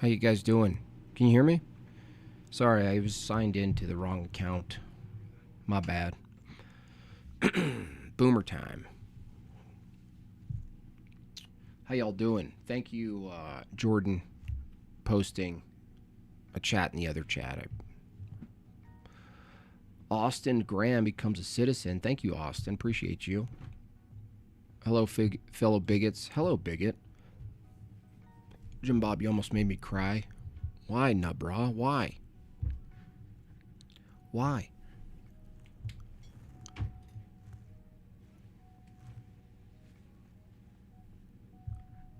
How you guys doing? Can you hear me? Sorry, I was signed into the wrong account. My bad. Boomer time. How y'all doing? Thank you, Jordan, posting a chat in the other chat. Austin Graham becomes a citizen. Thank you, Austin. Appreciate you. Hello, fellow bigots. Hello, bigot. Jimbob, you almost made me cry. Why, Nubra? Why? Why?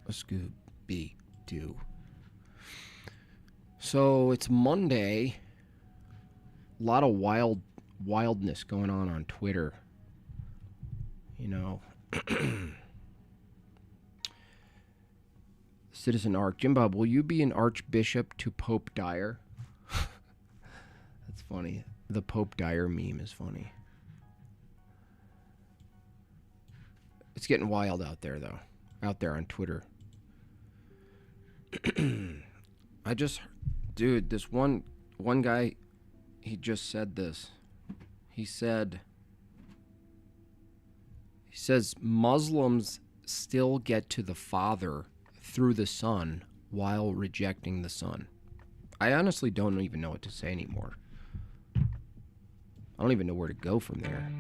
A Scooby-Doo. So it's Monday. A lot of wildness going on Twitter. You know. Citizen Arc. Jimbob, will you be an archbishop to Pope Dyer? That's funny. The Pope Dyer meme is funny. It's getting wild out there, though. Out there on Twitter. Dude, this one guy, he just said this. He says Muslims still get to the Father through the Son while rejecting the Son. I honestly don't even know what to say anymore. I don't even know where to go from there.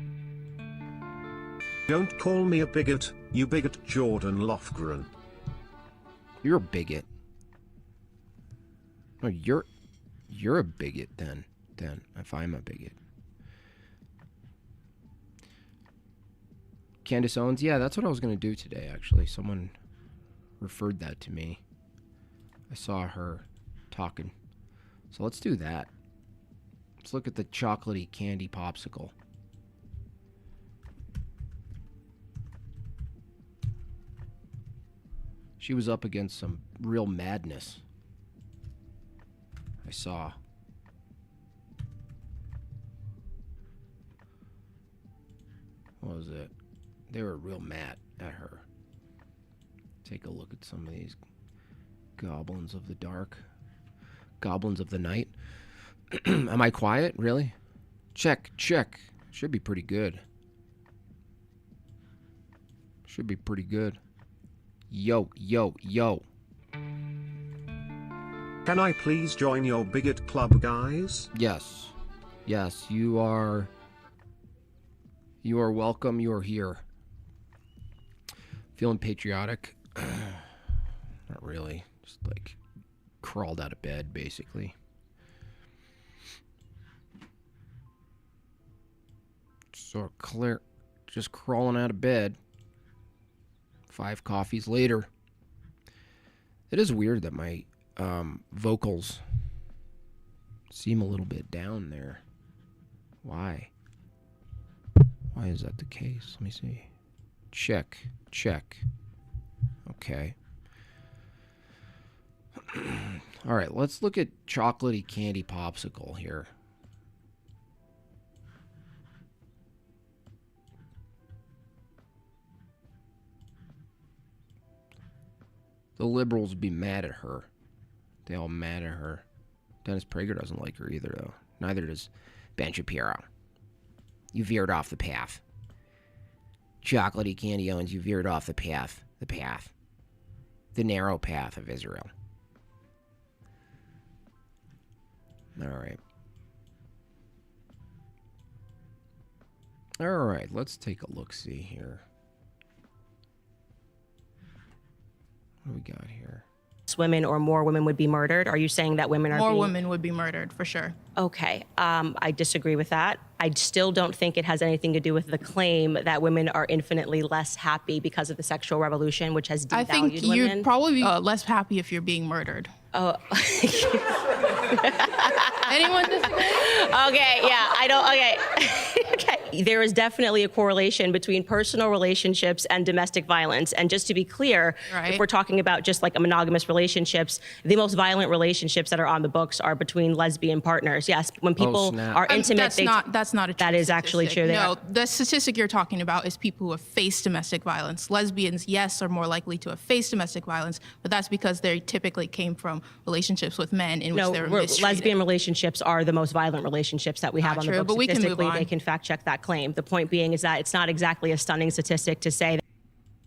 Don't call me a bigot, you bigot, Jordan Lofgren. You're a bigot. No, you're a bigot then, if I'm a bigot. Candace Owens, yeah, that's what I was going to do today, actually. Someone referred that to me. I saw her talking. So let's do that. Let's look at the chocolatey candy popsicle. She was up against some real madness. I saw. What was it? They were real mad at her. Take a look at some of these goblins of the dark. Goblins of the night. Am I quiet? Really? Check. Should be pretty good. Should be pretty good. Yo. Can I please join your bigot club, guys? Yes, you are welcome. You are here. Feeling patriotic? Not really. Just like crawled out of bed, basically. So clear, just crawling out of bed. 5 coffees later. It is weird that my vocals seem a little bit down there. Why? Why is that the case? Let me see. Check. Okay. All right, let's look at chocolatey candy popsicle here. The liberals would be mad at her. They all mad at her. Dennis Prager doesn't like her either, though. Neither does Ben Shapiro. You veered off the path. Chocolatey candy Owens, you veered off the path. The narrow path of Israel. All right, let's take a look-see here. What do we got here? Women or more women would be murdered? Are you saying that women are more women would be murdered, for sure? Okay, I disagree with that. I still don't think it has anything to do with the claim that women are infinitely less happy because of the sexual revolution, which has devalued women. I think you'd probably be less happy if you're being murdered. Oh, Anyone disagree? Okay, yeah, I don't, okay. Okay. There is definitely a correlation between personal relationships and domestic violence. And just to be clear, Right. if we're talking about just like monogamous relationships, the most violent relationships that are on the books are between lesbian partners. Yes, when people snap. are intimate, That's not a true that is actually statistic. true. They No, are- the statistic you're talking about is people who have faced domestic violence. Lesbians, yes, are more likely to have faced domestic violence, but that's because they typically came from relationships with men in which No, they were mistreated. lesbian relationships are the most violent relationships that we have on the true, books. but we can move Statistically, on. they can fact check that claim. The point being is that it's not exactly a stunning statistic to say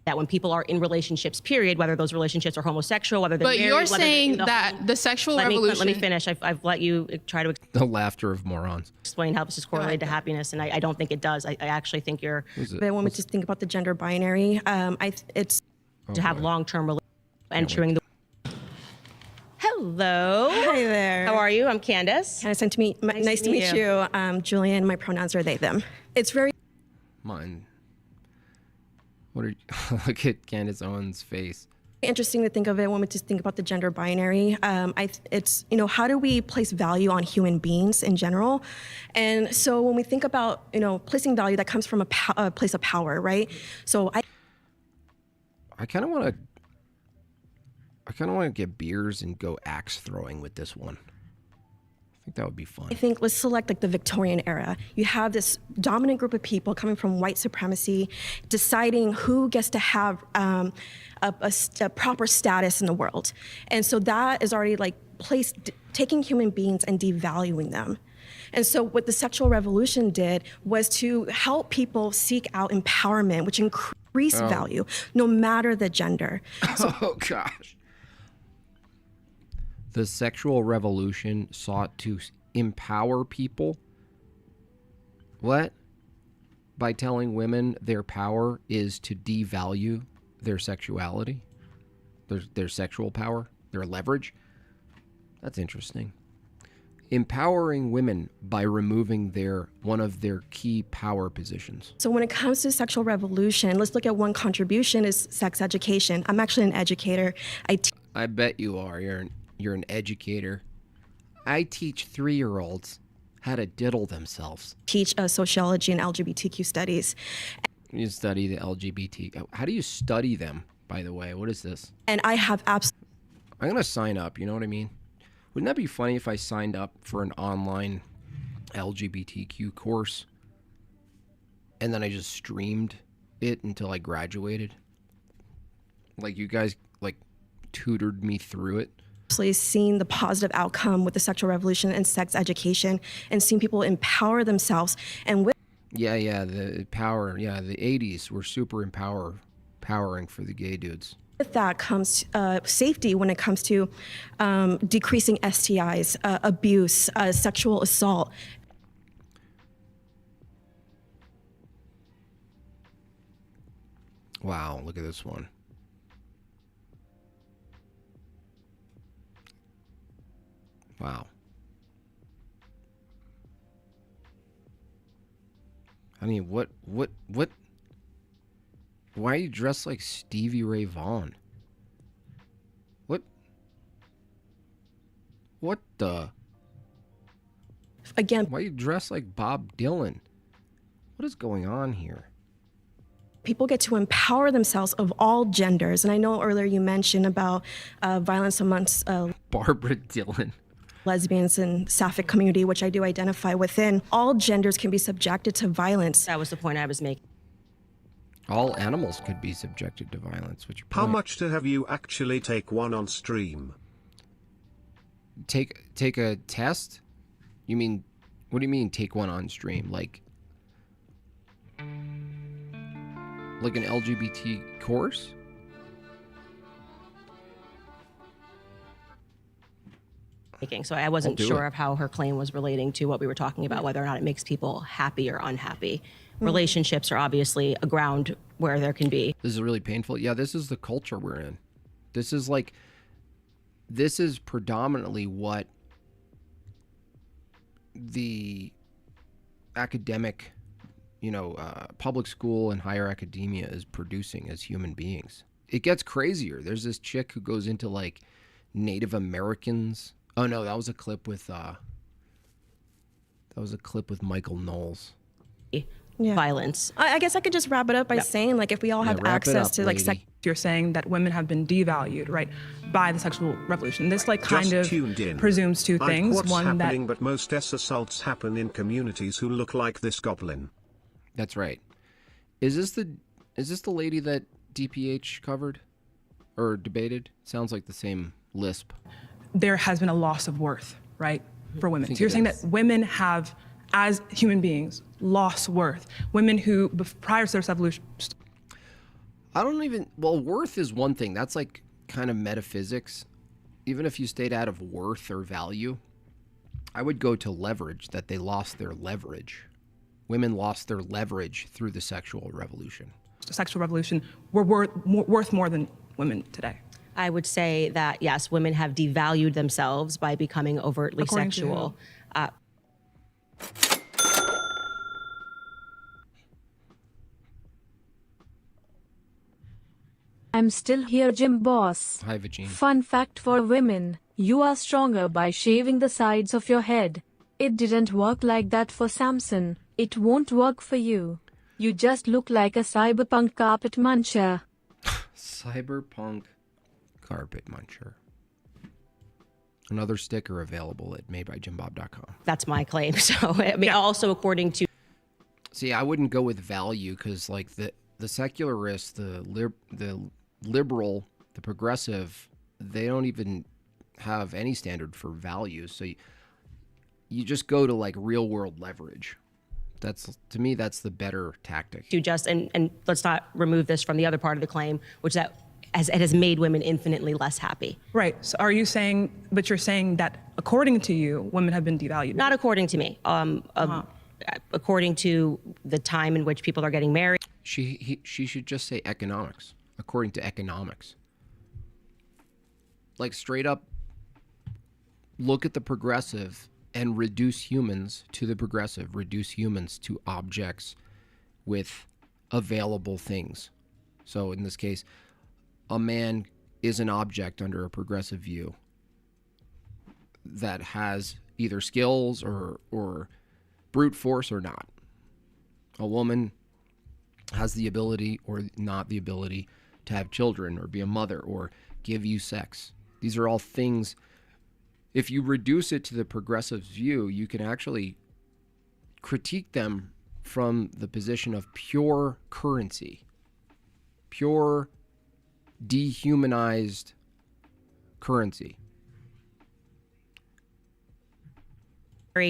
that when people are in relationships, period, whether those relationships are homosexual, whether they're But married, you're whether they're saying in the that home. the sexual Let revolution. me finish. I've let you try to The laughter of morons. explain how this is correlated to happiness, and I don't think it does. I actually think you're But when we just think about the gender binary, it's to have long-term entering the. Hello. hi there. How are you? I'm Candace. Nice to meet, nice to meet you. Julian. My pronouns are they them. It's very Mine. What are you, look at Candace Owens' face. interesting to think of it when we just think about the gender binary. It's how do we place value on human beings in general, and so when we think about placing value, that comes from a place of power, right? So I kind of want to get beers and go axe throwing with this one. I think that would be fun. I think let's select like the Victorian era. You have this dominant group of people coming from white supremacy, deciding who gets to have a proper status in the world, and so that is already like taking human beings and devaluing them. And so what the sexual revolution did was to help people seek out empowerment, which increased value, no matter the gender. Oh, gosh. The sexual revolution sought to empower people. What? By telling women their power is to devalue their sexuality, their sexual power, their leverage. That's interesting. Empowering women by removing one of their key power positions. So when it comes to sexual revolution, let's look at one contribution is sex education. I'm actually an educator. I bet you are. You're an educator. I teach 3-year-olds how to diddle themselves. teach sociology and LGBTQ studies. You study the LGBT. How do you study them, by the way? What is this? And I have I'm going to sign up. You know what I mean? Wouldn't that be funny if I signed up for an online LGBTQ course and then I just streamed it until I graduated? Like you guys like tutored me through it? absolutely seen the positive outcome with the sexual revolution and sex education and seeing people empower themselves. And with Yeah, the power. Yeah, the 80s were super empowering for the gay dudes. that comes safety when it comes to decreasing STIs, abuse, sexual assault. Wow, look at this one. Wow. I mean, what? Why are you dressed like Stevie Ray Vaughan? What the? Again, Why are you dressed like Bob Dylan? What is going on here? people get to empower themselves of all genders. And I know earlier you mentioned about violence amongst Barbara Dylan. lesbians and sapphic community, which I do identify within. All genders can be subjected to violence. That was the point I was making. All animals could be subjected to violence. What's your How point? much to have you actually take one on stream? Take a test? You mean, what do you mean take one on stream? Like an LGBT course? So I wasn't do sure it. of how her claim was relating to what we were talking about, whether or not it makes people happy or unhappy. Relationships are obviously a ground where there can be. This is really painful. Yeah, this is the culture we're in. This is predominantly what the academic, public school and higher academia is producing as human beings. It gets crazier. There's this chick who goes into like Native Americans Oh no, that was a clip with Michael Knowles. Yeah. violence. I guess I could just wrap it up by saying, like, if we all have wrap it access up, to like lady. You're saying that women have been devalued, right, by the sexual revolution. This like kind Just of tuned in. presumes two Like things. what's One, happening, that but most assaults happen in communities who look like this goblin. That's right. Is this the lady that DPH covered or debated? Sounds like the same lisp. there has been a loss of worth, right, for women. think So you're it saying is. that women have, as human beings, lost worth. Women who, prior to this evolution, Well, worth is one thing. That's like kind of metaphysics. Even if you stayed out of worth or value, I would go to leverage, that they lost their leverage. Women lost their leverage through the sexual revolution. sexual revolution were worth more than women today. I would say that, yes, women have devalued themselves by becoming overtly According to sexual. I'm still here, Jim Boss. Hi, Vagine. Fun fact for women, you are stronger by shaving the sides of your head. It didn't work like that for Samson. It won't work for you. You just look like a cyberpunk carpet muncher. Cyberpunk carpet muncher. Another sticker available at MadeByJimbob.com. That's my claim. So, I mean, also according to See, I wouldn't go with value because, like, the secularists, the liberal, the progressive, they don't even have any standard for value. So you just go to like real world leverage. That's, to me, that's the better tactic. just, and let's not remove this from the other part of the claim, which is that it has made women infinitely less happy. Right. So are you saying, but you're saying that according to you, women have been devalued? Not according to me. According to the time in which people are getting married. She should just say economics, according to economics. Like, straight up look at the progressive and reduce humans to the progressive, reduce humans to objects with available things. So in this case, a man is an object under a progressive view that has either skills or brute force or not. A woman has the ability or not the ability to have children or be a mother or give you sex. These are all things. If you reduce it to the progressive view, you can actually critique them from the position of pure currency, pure dehumanized currency.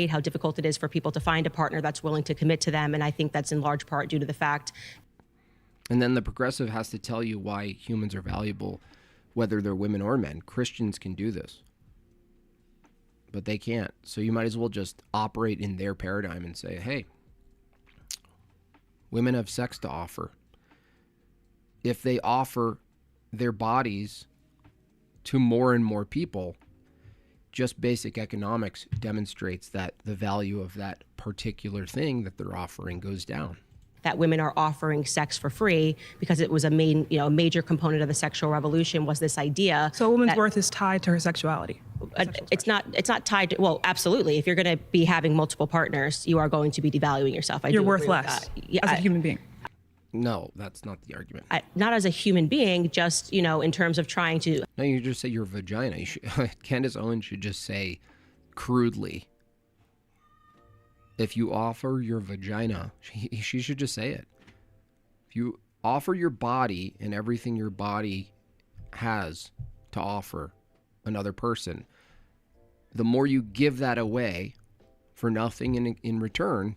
How difficult it is for people to find a partner that's willing to commit to them. And I think that's in large part due to the fact. And then the progressive has to tell you why humans are valuable, whether they're women or men. Christians can do this, but they can't. So you might as well just operate in their paradigm and say, hey, women have sex to offer. If they offer their bodies to more and more people, just basic economics demonstrates that the value of that particular thing that they're offering goes down. That women are offering sex for free because it was a major component of the sexual revolution was this idea. So a woman's that, worth is tied to her sexuality. It's not tied to, well, absolutely. If you're going to be having multiple partners, you are going to be devaluing yourself. You're do worth agree with less that. Yeah, as a human being. No, that's not the argument. not as a human being, just, in terms of trying to. No, you just say your vagina. You should, Candace Owens should just say crudely, if you offer your vagina, she should just say it. If you offer your body and everything your body has to offer another person, the more you give that away for nothing in return,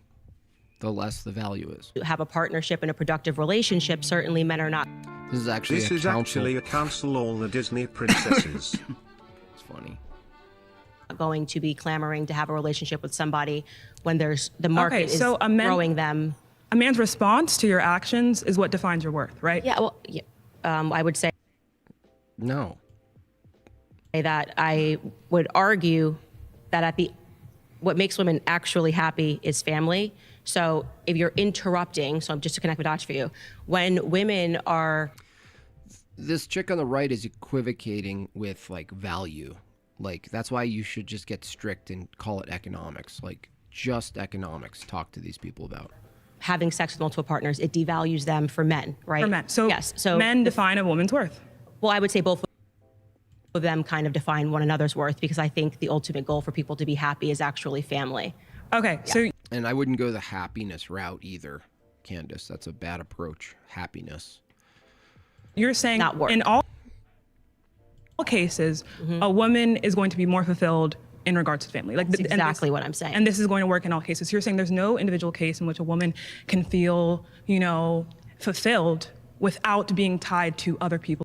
the less the value is. Have a partnership and a productive relationship. Certainly men are not This is actually This a is council. actually a council all the Disney princesses. It's funny. going to be clamoring to have a relationship with somebody when there's the market so is a man- throwing them. A man's response to your actions is what defines your worth, right? Yeah, well, yeah, I would say No. that I would argue that what makes women actually happy is family. So if you're interrupting, so just to connect the dots for you, when women are This chick on the right is equivocating with like value. Like, that's why you should just get strict and call it economics. Like, just economics. Talk to these people about. Having sex with multiple partners, it devalues them for men, right? For men. So, yes. So men define a woman's worth. Well, I would say both of them kind of define one another's worth, because I think the ultimate goal for people to be happy is actually family. Okay, so And I wouldn't go the happiness route either, Candace. That's a bad approach. Happiness. you're saying Not work. in all cases, a woman is going to be more fulfilled in regards to family. Like That's exactly what I'm saying. And this is going to work in all cases. You're saying there's no individual case in which a woman can feel, fulfilled without being tied to other people.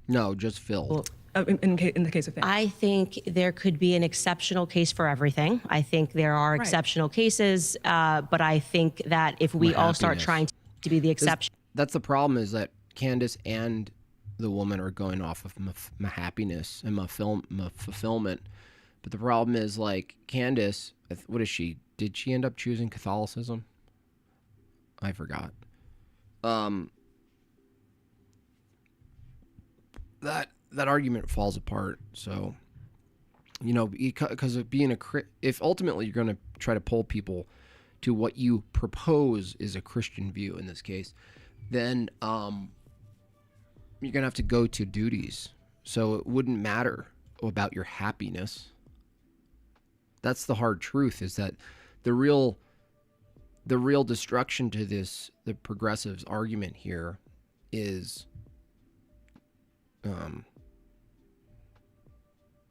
No, just Phil. In the case of family. I think there could be an exceptional case for everything. I think there are exceptional cases, but I think that if we all start Happiness. trying to be the exception, That's the problem, is that Candace and the woman are going off of my happiness and my fulfillment. But the problem is, like, Candace, what is she? Did she end up choosing Catholicism? I forgot. That argument falls apart. So, because of being if ultimately you're going to try to pull people to what you propose is a Christian view in this case, then you're going to have to go to duties. So it wouldn't matter about your happiness. That's the hard truth, is that the real destruction to the progressives' argument here is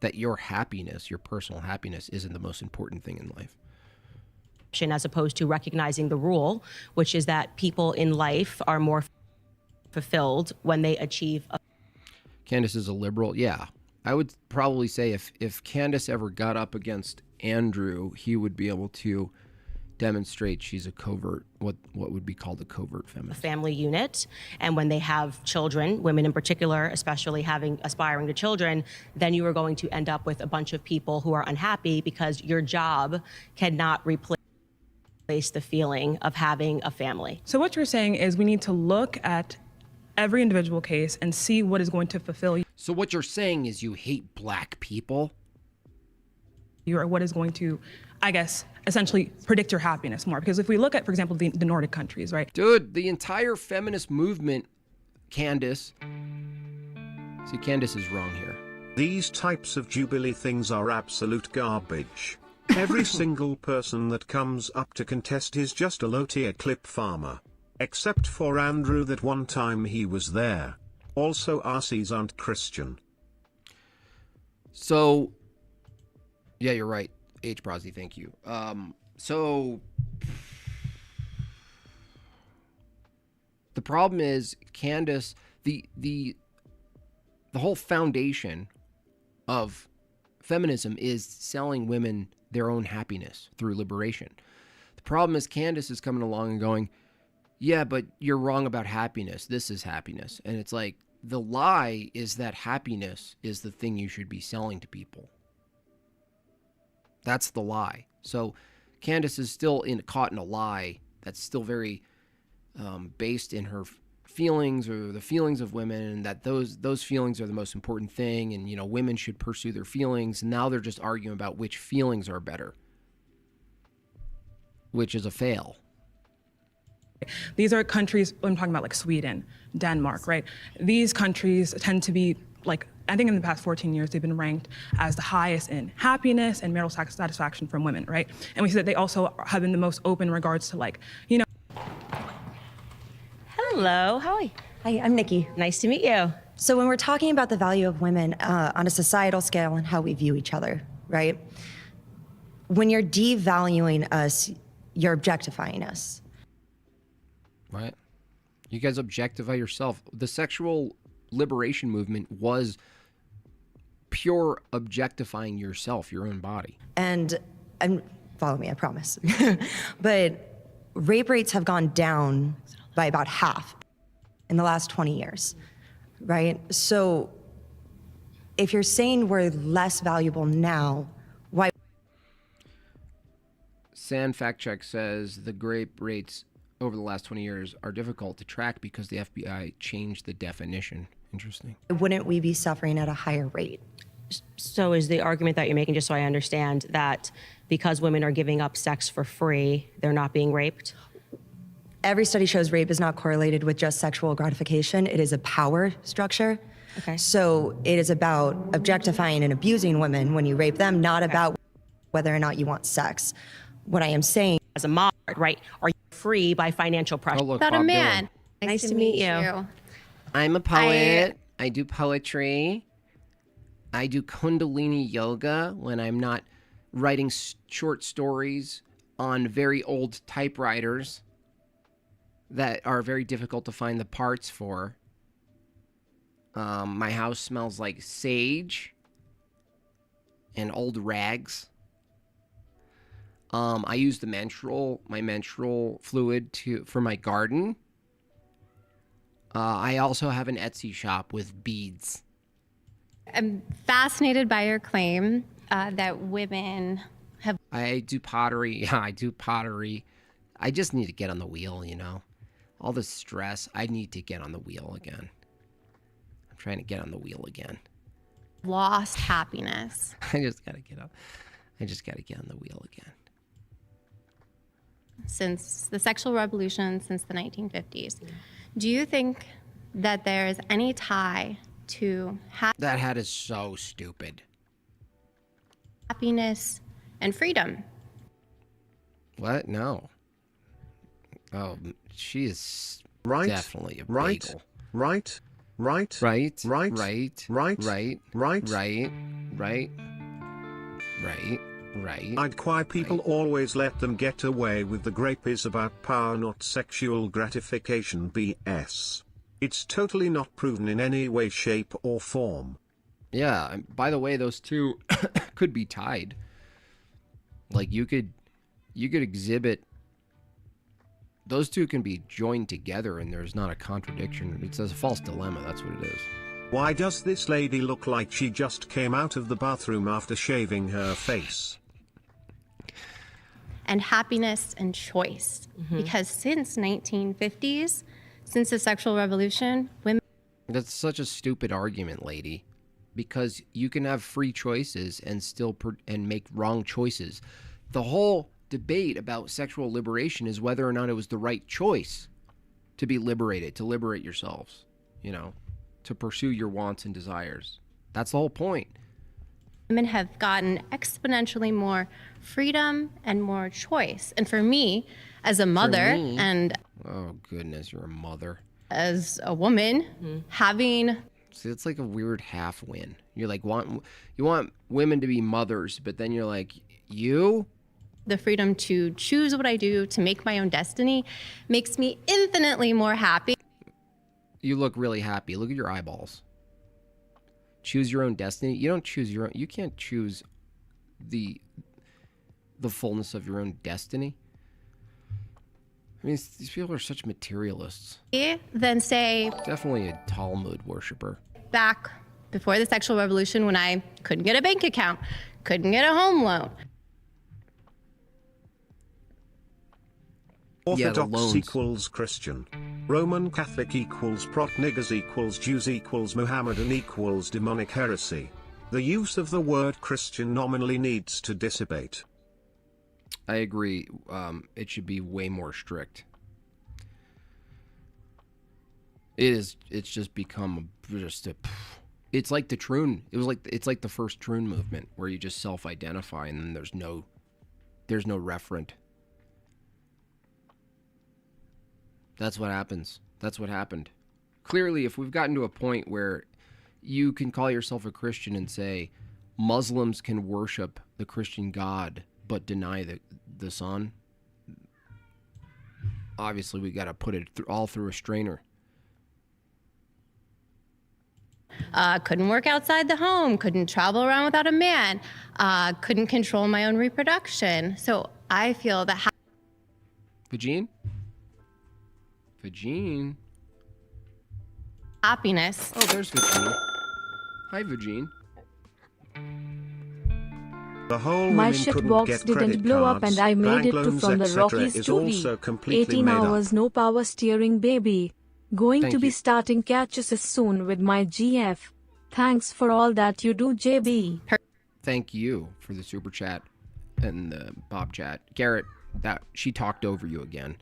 that your happiness, your personal happiness, isn't the most important thing in life. as opposed to recognizing the rule, which is that people in life are more fulfilled when they achieve Candace is a liberal. Yeah. I would probably say if Candace ever got up against Andrew, he would be able to demonstrate she's a covert, what would be called a covert feminist. family unit, and when they have children, women in particular, especially aspiring to children, then you are going to end up with a bunch of people who are unhappy because your job cannot replace the feeling of having a family. So what you're saying is we need to look at every individual case and see what is going to fulfill So what you're saying is you hate black people? you, or what is going to, I guess, essentially predict your happiness more. Because if we look at, for example, the Nordic countries, right? Dude, the entire feminist movement, Candace. See, Candace is wrong here. These types of jubilee things are absolute garbage. Every single person that comes up to contest is just a low-tier clip farmer. Except for Andrew, that one time he was there. Also, RCs aren't Christian. So, yeah, you're right. H. Brosy, thank you. So, the problem is, Candace, the whole foundation of feminism is selling women their own happiness through liberation. The problem is Candace is coming along and going, yeah, but you're wrong about happiness. This is happiness. And it's like, the lie is that happiness is the thing you should be selling to people. That's the lie. So Candace is still caught in a lie that's still very based in her feelings, or the feelings of women, and that those feelings are the most important thing, and women should pursue their feelings. Now they're just arguing about which feelings are better, which is a fail. These are countries, I'm talking about like Sweden, Denmark, right? These countries tend to be like, I think in the past 14 years, they've been ranked as the highest in happiness and marital satisfaction from women, right? And we see that they also have been the most open in regards to Hello, hi. Hi, I'm Nikki. Nice to meet you. So when we're talking about the value of women on a societal scale and how we view each other, right? When you're devaluing us, you're objectifying us. Right? You guys objectify yourself. The sexual liberation movement was pure objectifying yourself, your own body. And follow me, I promise. But rape rates have gone down by about half in the last 20 years, right? So if you're saying we're less valuable now, why? San Fact Check says the rape rates over the last 20 years are difficult to track because the FBI changed the definition. Interesting. Wouldn't we be suffering at a higher rate? So is the argument that you're making, just so I understand, that because women are giving up sex for free, they're not being raped? Every study shows rape is not correlated with just sexual gratification. It is a power structure. Okay. So it is about objectifying and abusing women when you rape them, not about whether or not you want sex. What I am saying, As a mom, right? Are you free by financial pressure? Oh, look, About a Bob man. Dylan. Nice to meet you. I'm a poet. I do poetry. I do Kundalini yoga when I'm not writing short stories on very old typewriters that are very difficult to find the parts for. My house smells like sage and old rags. I use my menstrual fluid for my garden. I also have an Etsy shop with beads. I'm fascinated by your claim that women have. I do pottery. Yeah, I do pottery. I just need to get on the wheel, you know. All the stress, I need to get on the wheel again. I'm trying to get on the wheel again. Lost happiness. I just got to get up. I just got to get on the wheel again. Since the sexual revolution, since the 1950s. Do you think that there's any tie to That hat is so stupid. happiness and freedom? What? No. Oh, she is Right, definitely a right, bagel. right, right, Right, right, right, right, right, right. right, right. I'd why people always let them get away with the grape is about power, not sexual gratification. BS. It's totally not proven in any way, shape, or form. Yeah, and by the way, those two could be tied. Like you could exhibit, those two can be joined together and there's not a contradiction. It's a false dilemma, that's what it is. Why does this lady look like she just came out of the bathroom after shaving her face? And happiness and choice. Because since 1950s, since the sexual revolution, women That's such a stupid argument, lady. Because you can have free choices and still and make wrong choices. The whole debate about sexual liberation is whether or not it was the right choice to be liberated, to liberate yourselves, you know, to pursue your wants and desires. That's the whole point. women have gotten exponentially more freedom and more choice. And for me, as a mother me? and Oh, goodness, you're a mother. as a woman, having See, it's like a weird half win. You're like, you want women to be mothers, but then you're like, you? the freedom to choose what I do, to make my own destiny, makes me infinitely more happy. You look really happy. Look at your eyeballs. Choose your own destiny. You don't choose your own. You can't choose the fullness of your own destiny. I mean, these people are such materialists. Than say Definitely a Talmud worshiper. back before the sexual revolution when I couldn't get a bank account, couldn't get a home loan. Yeah, the Orthodox loans. equals Christian. Roman Catholic equals prot-niggers equals Jews equals Mohammedan equals demonic heresy. The use of the word Christian nominally needs to dissipate. I agree. It should be way more strict. It's just become it's like the Troon. It's like the first Troon movement where you just self-identify and then there's no referent. That's what happens. That's what happened. Clearly, if we've gotten to a point where you can call yourself a Christian and say Muslims can worship the Christian God but deny the Son, obviously we got to put it all through a strainer. Couldn't work outside the home, couldn't travel around without a man, couldn't control my own reproduction. So I feel that Vagine? Vagine? happiness Oh, there's Vagine. Hi, Vagine. The whole My women couldn't shitbox get didn't credit blow up cards, and I made bank it to loans, from the etc. Rockies is to also be. completely 18 made hours, up. no power steering, baby. Going Thank to be you. starting catches soon with my GF. Thanks for all that you do, JB. Thank you for the super chat and the Bob chat. Garrett, that she talked over you again.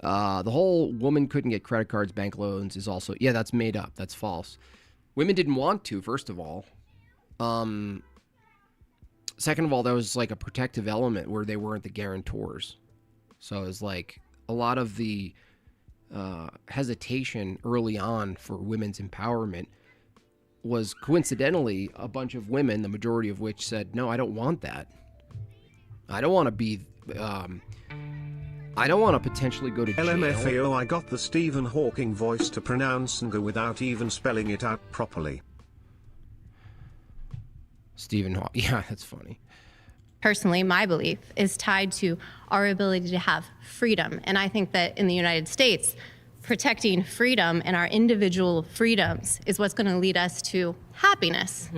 The whole woman couldn't get credit cards, bank loans is also, yeah, that's made up. That's false. Women didn't want to, first of all. Second of all, that was like a protective element where they weren't the guarantors. So it was like a lot of the hesitation early on for women's empowerment was coincidentally a bunch of women, the majority of which said, no, I don't want that. I don't want to be, I don't want to potentially go to jail. LMFAO, I got the Stephen Hawking voice to pronounce Nga without even spelling it out properly. Stephen Hawking, yeah, that's funny. Personally, my belief is tied to our ability to have freedom. And I think that in the United States, protecting freedom and our individual freedoms is what's going to lead us to happiness.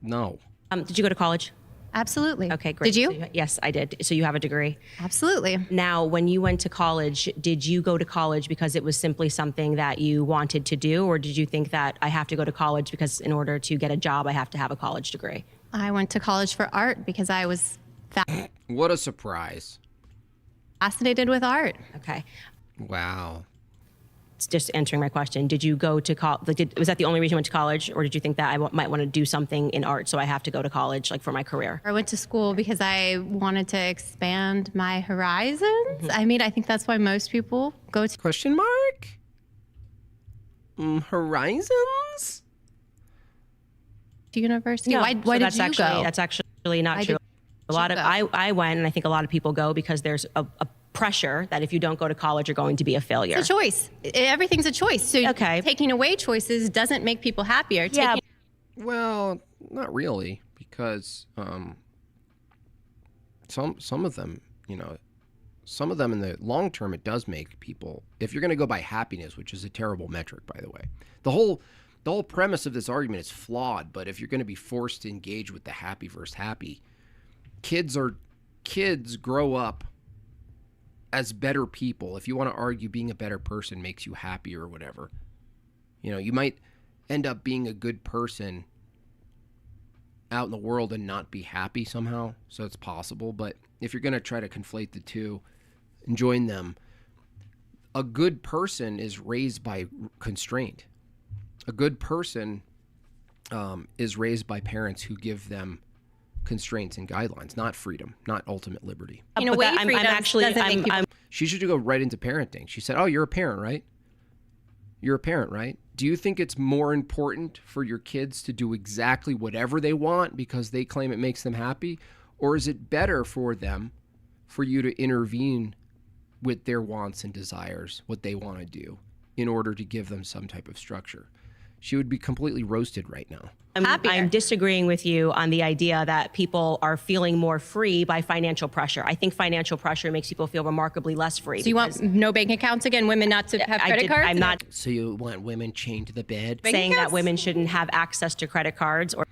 No. Did you go to college? Absolutely. Okay, great. Did you? So yes, I did. So you have a degree. Absolutely. Now, when you went to college, did you go to college because it was simply something that you wanted to do, or did you think that I have to go to college because in order to get a job, I have to have a college degree? I went to college for art because I was What a surprise. fascinated with art. Okay. Wow. It's just answering my question. Did you go to college? Was that the only reason you went to college, or did you think that I might want to do something in art, so I have to go to college, like for my career? I went to school because I wanted to expand my horizons. I mean, I think that's why most people go to Question mark? Horizons? university. No, Why so did that's you actually, go? That's actually not Why true. did A lot you of go? I went, and I think a lot of people go because there's a pressure that if you don't go to college, you're going to be a failure. It's a choice. Everything's a choice. So Okay. taking away choices doesn't make people happier. Yeah. Well, not really, because some of them, some of them in the long term, it does make people. If you're going to go by happiness, which is a terrible metric, by the way, the whole premise of this argument is flawed. But if you're going to be forced to engage with the happy versus happy, kids grow up as better people. If you want to argue being a better person makes you happy or whatever, you might end up being a good person out in the world and not be happy somehow. So it's possible. But if you're going to try to conflate the two and join them, a good person is raised by constraint. A good person is raised by parents who give them constraints and guidelines, not freedom, not ultimate liberty. In a But way, that- I'm freedom actually- doesn't make I'm- people I'm- She should go right into parenting. She said, oh, you're a parent, right? You're a parent, right? Do you think it's more important for your kids to do exactly whatever they want because they claim it makes them happy? Or is it better for them for you to intervene with their wants and desires, what they want to do, in order to give them some type of structure? She would be completely roasted right now. I'm disagreeing with you on the idea that people are feeling more free by financial pressure. I think financial pressure makes people feel remarkably less free. So you want no bank accounts again? Women not to have credit cards? I'm not So you want women chained to the bed? saying that accounts? women shouldn't have access to credit cards or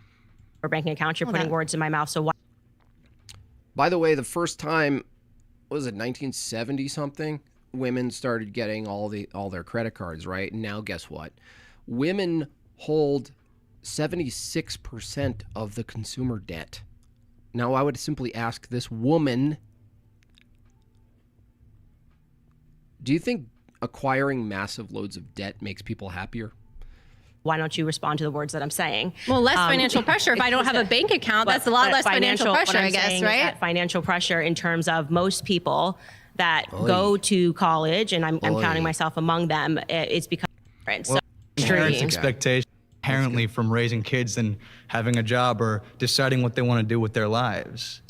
banking accounts. You're putting words in my mouth. So why? By the way, the first time, what was it, 1970 something? Women started getting all their credit cards, right? And now guess what? Women hold 76% of the consumer debt. Now, I would simply ask this woman, do you think acquiring massive loads of debt makes people happier? Why don't you respond to the words that I'm saying? Well, less financial pressure. If I don't have a bank account, that's a lot less financial pressure, I guess, right? Financial pressure in terms of most people that go to college, and I'm counting myself among them, it's because so Parents' extreme. expectations inherently from raising kids and having a job or deciding what they want to do with their lives.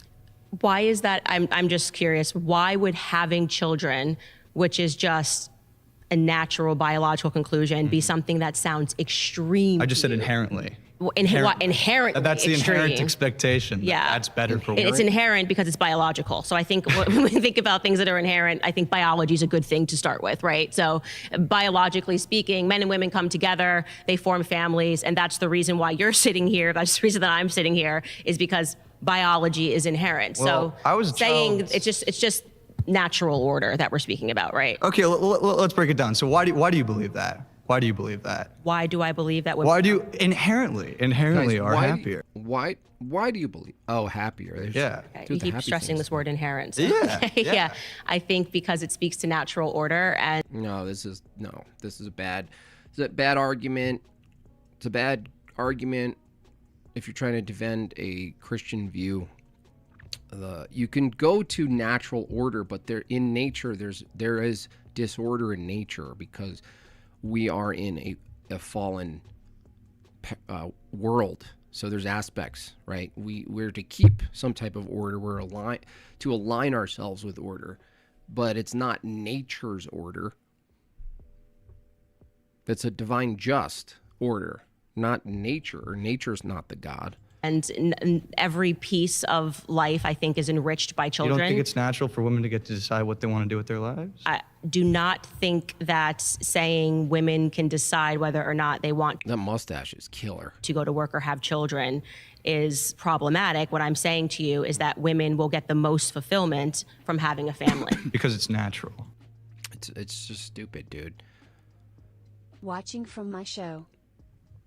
Why is that? I'm just curious. Why would having children, which is just a natural biological conclusion, be something that sounds extreme? I just said inherently. Inherently. That's the extreme. inherent expectation. Yeah. That's better for It's inherent because it's biological. So I think when we think about things that are inherent, I think biology is a good thing to start with, right? So biologically speaking, men and women come together, they form families, and that's the reason why you're sitting here. That's the reason that I'm sitting here, is because biology is inherent. Well, so I was saying told- it's just natural order that we're speaking about, right? Okay, let's break it down. So why do you believe that? Why do you believe that? Why do I believe that women Why do you inherently Guys, are happier? Why do you believe? Oh, happier. Yeah. Okay, Dude, you the keep happy stressing things. this word inherent. So, Yeah, okay, yeah. I think because it speaks to natural order and No, this is a bad argument. It's a bad argument if you're trying to defend a Christian view. You can go to natural order, but in nature there is disorder in nature because we are in a fallen world. So there's aspects, right? We're to keep some type of order. We're to align ourselves with order, but it's not nature's order. That's a divine just order, not nature. Nature's not the God. and every piece of life I think is enriched by You children. don't think it's natural for women to get to decide what they want to do with their lives? I do not think that saying women can decide whether or not they want That mustache is killer. to go to work or have children is problematic. What I'm saying to you is that women will get the most fulfillment from having a family. Because it's natural. It's just stupid, dude. Watching from my show.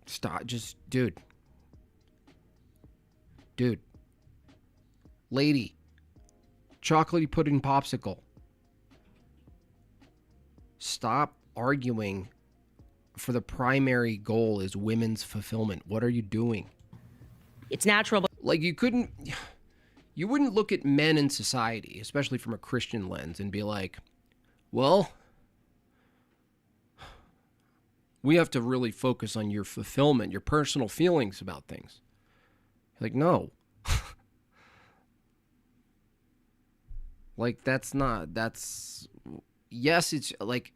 Stop, just dude. Lady. Chocolatey pudding popsicle. Stop arguing for the primary goal is women's fulfillment. What are you doing? It's natural, but Like you wouldn't look at men in society, especially from a Christian lens, and be like, well, we have to really focus on your fulfillment, your personal feelings about things. Like, no. Like, yes, it's like,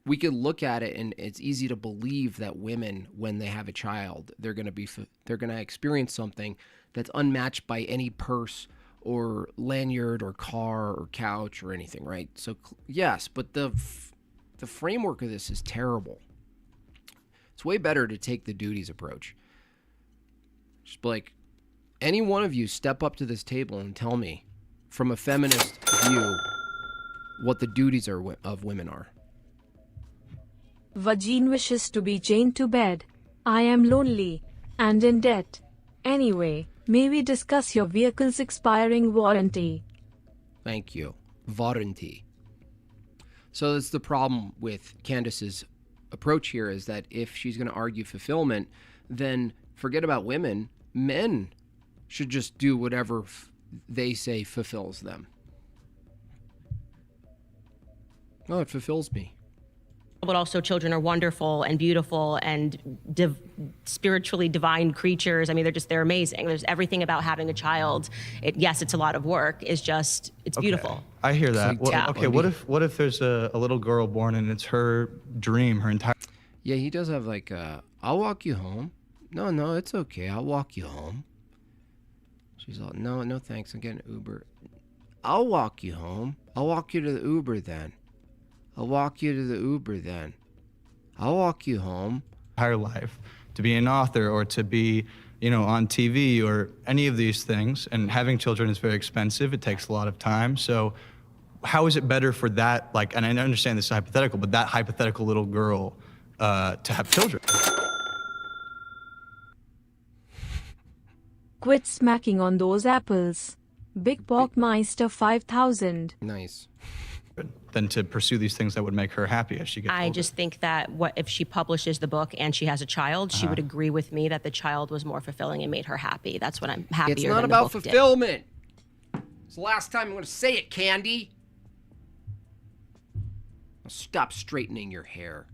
we could look at it and it's easy to believe that women, when they have a child, they're going to experience something that's unmatched by any purse or lanyard or car or couch or anything, right? So yes, but the framework of this is terrible. It's way better to take the duties approach. Just be like, any one of you step up to this table and tell me from a feminist view what the duties of women are. Vagine wishes to be chained to bed. I am lonely and in debt. Anyway, may we discuss your vehicle's expiring warranty? Thank you. Warranty. So that's the problem with Candace's approach here, is that if she's going to argue fulfillment, then forget about women. Men should just do whatever they say fulfills them. Oh, it fulfills me. but also children are wonderful and beautiful and spiritually divine creatures. I mean, they're amazing. There's everything about having a child. Yes, it's a lot of work. It's beautiful. I hear that. Like, yeah. Okay, what if there's a little girl born and it's her dream, her entire... Yeah, he does have like I'll walk you home. No, it's okay. I'll walk you home. She's all, no, thanks. I'm getting an Uber. I'll walk you home. I'll walk you to the Uber then. I'll walk you to the Uber then. I'll walk you home. Entire life to be an author or to be, on TV or any of these things. And having children is very expensive. It takes a lot of time. So how is it better for that, and I understand this is hypothetical, but that hypothetical little girl to have children? Quit smacking on those apples. Big Pork Meister 5000. Nice. Than to pursue these things that would make her happy as she gets older. I just think that if she publishes the book and she has a child, she would agree with me that the child was more fulfilling and made her happy. That's what I'm happier It's not than about the book did. fulfillment. It's the last time I'm going to say it, Candy. Stop straightening your hair.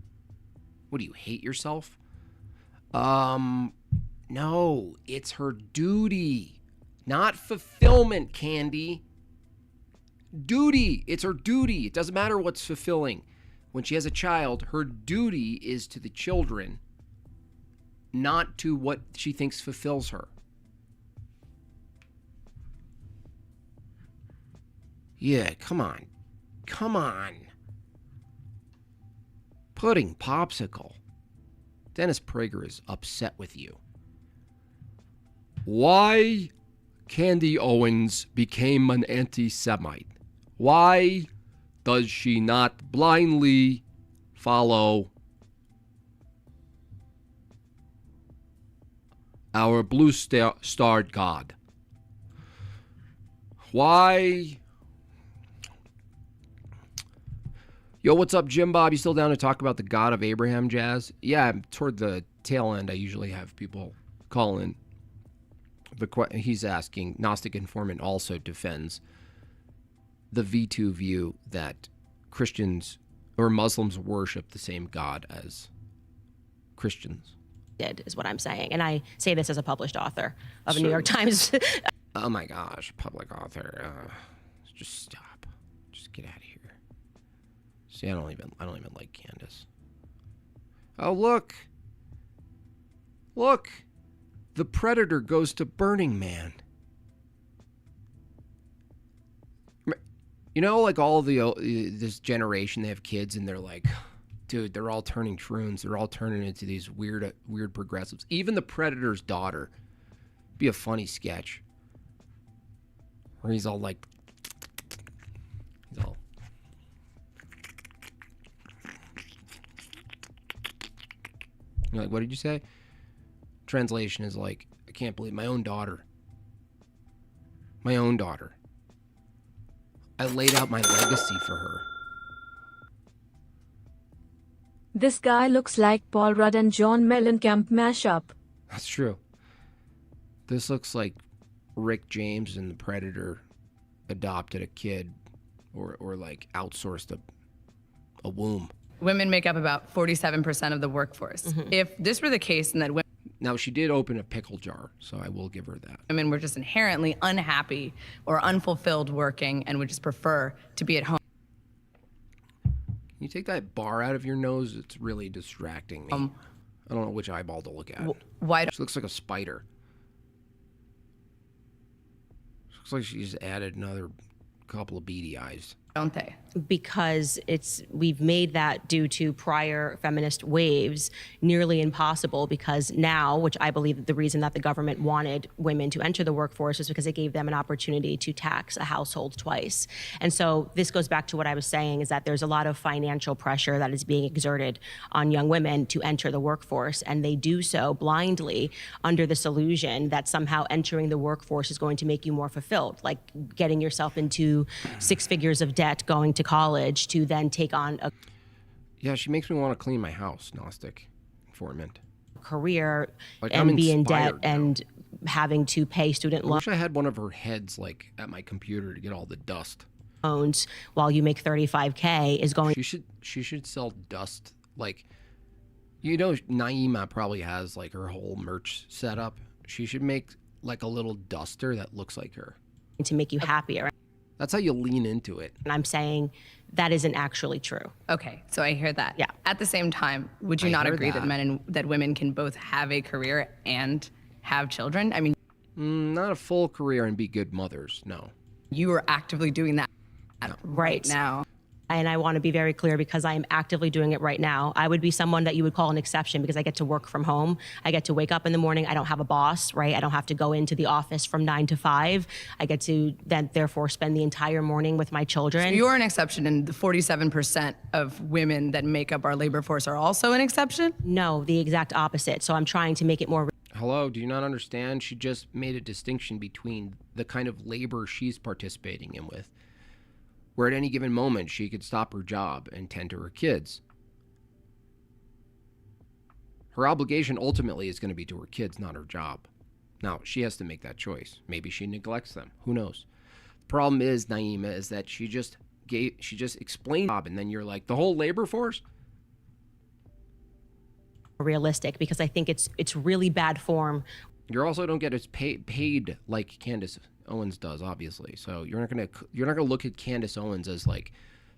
What do you hate yourself? No, it's her duty, not fulfillment, Candy. Duty. It's her duty. It doesn't matter what's fulfilling. When she has a child, her duty is to the children, not to what she thinks fulfills her. Yeah, come on. Come on. Pudding popsicle. Dennis Prager is upset with you. Why Candy Owens became an anti-Semite? Why does she not blindly follow our blue-starred God. Why? Yo, what's up, Jimbob? You still down to talk about the God of Abraham, Jazz? Yeah, toward the tail end, I usually have people call in. He's asking, Gnostic Informant also defends the V2 view that Christians or Muslims worship the same God as Christians. Is what I'm saying. And I say this as a published author of a New York Times. Oh my gosh, public author. Just stop. Just get out of here. See, I don't even like Candace. Oh, look. Look. The Predator goes to Burning Man. You know, like all of this generation, they have kids and they're like, dude, they're all turning troons. They're all turning into these weird progressives. Even the Predator's daughter. Be a funny sketch. Where he's all like, you're like, what did you say? Translation is like, I can't believe my own daughter. My own daughter. I laid out my legacy for her. This guy looks like Paul Rudd and John Mellencamp mashup. That's true. This looks like Rick James and the Predator adopted a kid or like outsourced a womb. Women make up about 47% of the workforce. Mm-hmm. If this were the case and that Now, she did open a pickle jar, so I will give her that. women were just inherently unhappy or unfulfilled working and would just prefer to be at home. Can you take that bar out of your nose? It's really distracting me. I don't know which eyeball to look at. Why She looks like a spider. Looks like she just added another couple of beady eyes. don't they? Because we've made that due to prior feminist waves nearly impossible, because now, which I believe that the reason that the government wanted women to enter the workforce is because it gave them an opportunity to tax a household twice. And so this goes back to what I was saying, is that there's a lot of financial pressure that is being exerted on young women to enter the workforce, and they do so blindly under this illusion that somehow entering the workforce is going to make you more fulfilled, like getting yourself into 6 figures of debt, going to college to then take on a Yeah, she makes me want to clean my house, Gnostic Informant. career Like, and I'm be in debt inspired now. and having to pay student I wish I had one of her heads like at my computer to get all the dust. loans while you make $35K is going. She should sell dust. Like, you know, Naima probably has like her whole merch set up. She should make like a little duster that looks like her. To make you happier. That's how you lean into it. And I'm saying that isn't actually true. Okay, so I hear that. Yeah. At the same time, would you I not hear agree that. that men and that women can both have a career and have children? I mean, Not a full career and be good mothers. No. you are actively doing that right now. And I want to be very clear, because I am actively doing it right now. I would be someone that you would call an exception, because I get to work from home. I get to wake up in the morning. I don't have a boss, right? I don't have to go into the office from 9 to 5. I get to then therefore spend the entire morning with my children. You're an exception, and the 47% of women that make up our labor force are also an exception? No, the exact opposite. So I'm trying to make it more. Hello, do you not understand? She just made a distinction between the kind of labor she's participating in with, where at any given moment she could stop her job and tend to her kids. Her obligation ultimately is going to be to her kids, not her job. Now, she has to make that choice. Maybe she neglects them. Who knows? The problem is, Naima, is that she just explained, and then you're like, the whole labor force? realistic, because I think it's really bad form. You also don't get as paid like Candace Owens does, obviously. So you're not gonna look at Candace Owens as like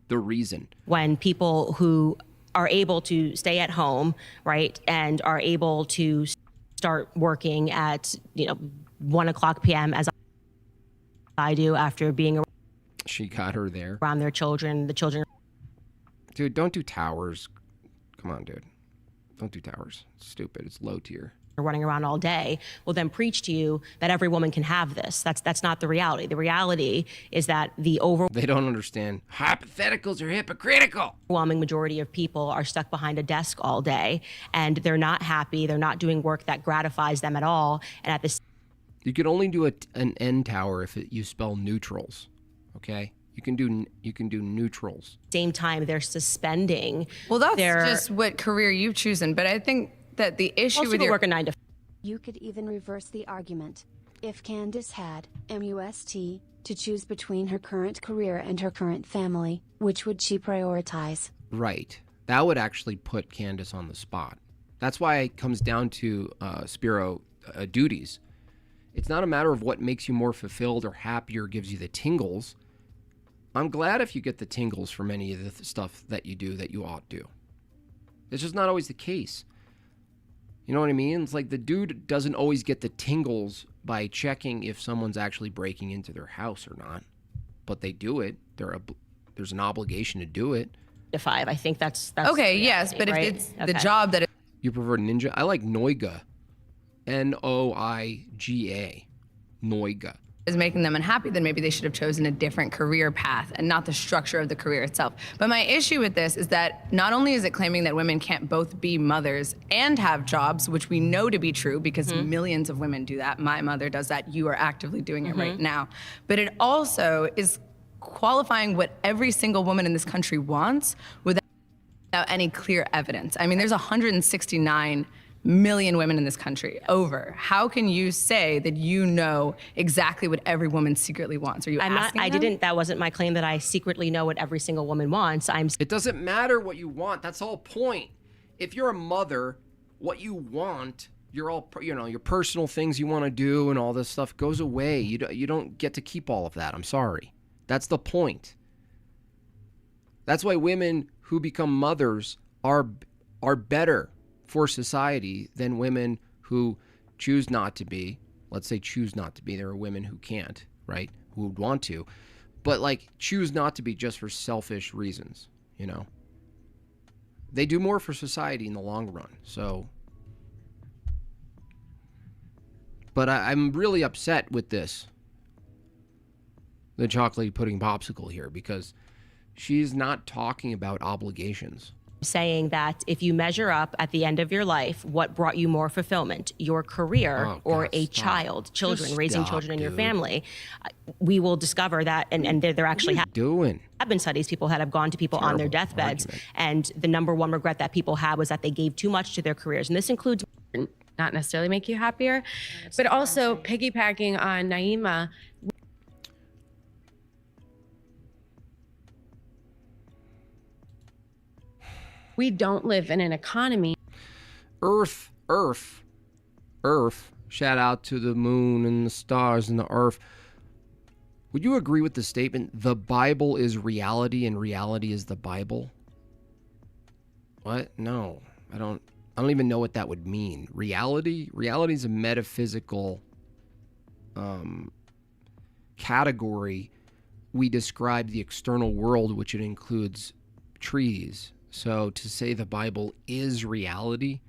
the reason. When people who are able to stay at home, right, and are able to start working at 1:00 p.m. as I do, after being She got her there. around their children, the children. Dude, don't do towers. Come on, dude. Don't do towers. It's stupid. It's low tier. running around all day will then preach to you that every woman can have this. That's not the reality. The reality is that the They don't understand. Hypotheticals are hypocritical. overwhelming majority of people are stuck behind a desk all day, and they're not happy. They're not doing work that gratifies them at all. And at the You can only do an N tower if you spell neutrals, okay? You can do neutrals. same time, they're suspending. Well, that's their, just what career you've chosen. But I think that the issue most with people your work a 9 to 5. You could even reverse the argument. If Candace had MUST to choose between her current career and her current family, which would she prioritize? Right. That would actually put Candace on the spot. That's why it comes down to Spiro duties. It's not a matter of what makes you more fulfilled or happier, gives you the tingles. I'm glad if you get the tingles from any of the stuff that you do that you ought to. It's just not always the case. You know what I mean? It's like the dude doesn't always get the tingles by checking if someone's actually breaking into their house or not. But they do it. There's an obligation to do it. To 5. I think that's okay, reality, yes, but right? if it's the job that You prefer ninja? I like Noiga. Noiga. Noiga. is making them unhappy, then maybe they should have chosen a different career path and not the structure of the career itself. But my issue with this is that not only is it claiming that women can't both be mothers and have jobs, which we know to be true because millions of women do that. My mother does that. You are actively doing it right now. But it also is qualifying what every single woman in this country wants without any clear evidence. I mean, there's 169 million women in this country. How can you say that you know exactly what every woman secretly wants? Are you asking them? That wasn't my claim that I secretly know what every single woman wants. It doesn't matter what you want. That's the whole point. If you're a mother, what you want, your personal things you want to do and all this stuff goes away. You don't get to keep all of that. I'm sorry. That's the point. That's why women who become mothers are better for society than women who choose not to be. Let's say choose not to be. There are women who can't, right? Who would want to, but like choose not to be just for selfish reasons, you know? They do more for society in the long run, so. But I'm really upset with this. The chocolate pudding popsicle here, because she's not talking about obligations. Saying that if you measure up at the end of your life, what brought you more fulfillment, your career or a child, children, raising children in your family, we will discover that, and there actually have been studies, people that have gone to people on their deathbeds, and the number one regret that people had was that they gave too much to their careers, and this includes not necessarily make you happier, but also piggybacking on Naima. We don't live in an economy. Earth. Shout out to the moon and the stars and the earth. Would you agree with the statement, the Bible is reality and reality is the Bible? What? No, I don't even know what that would mean. Reality is a metaphysical category. We describe the external world, which it includes trees. So to say the Bible is reality,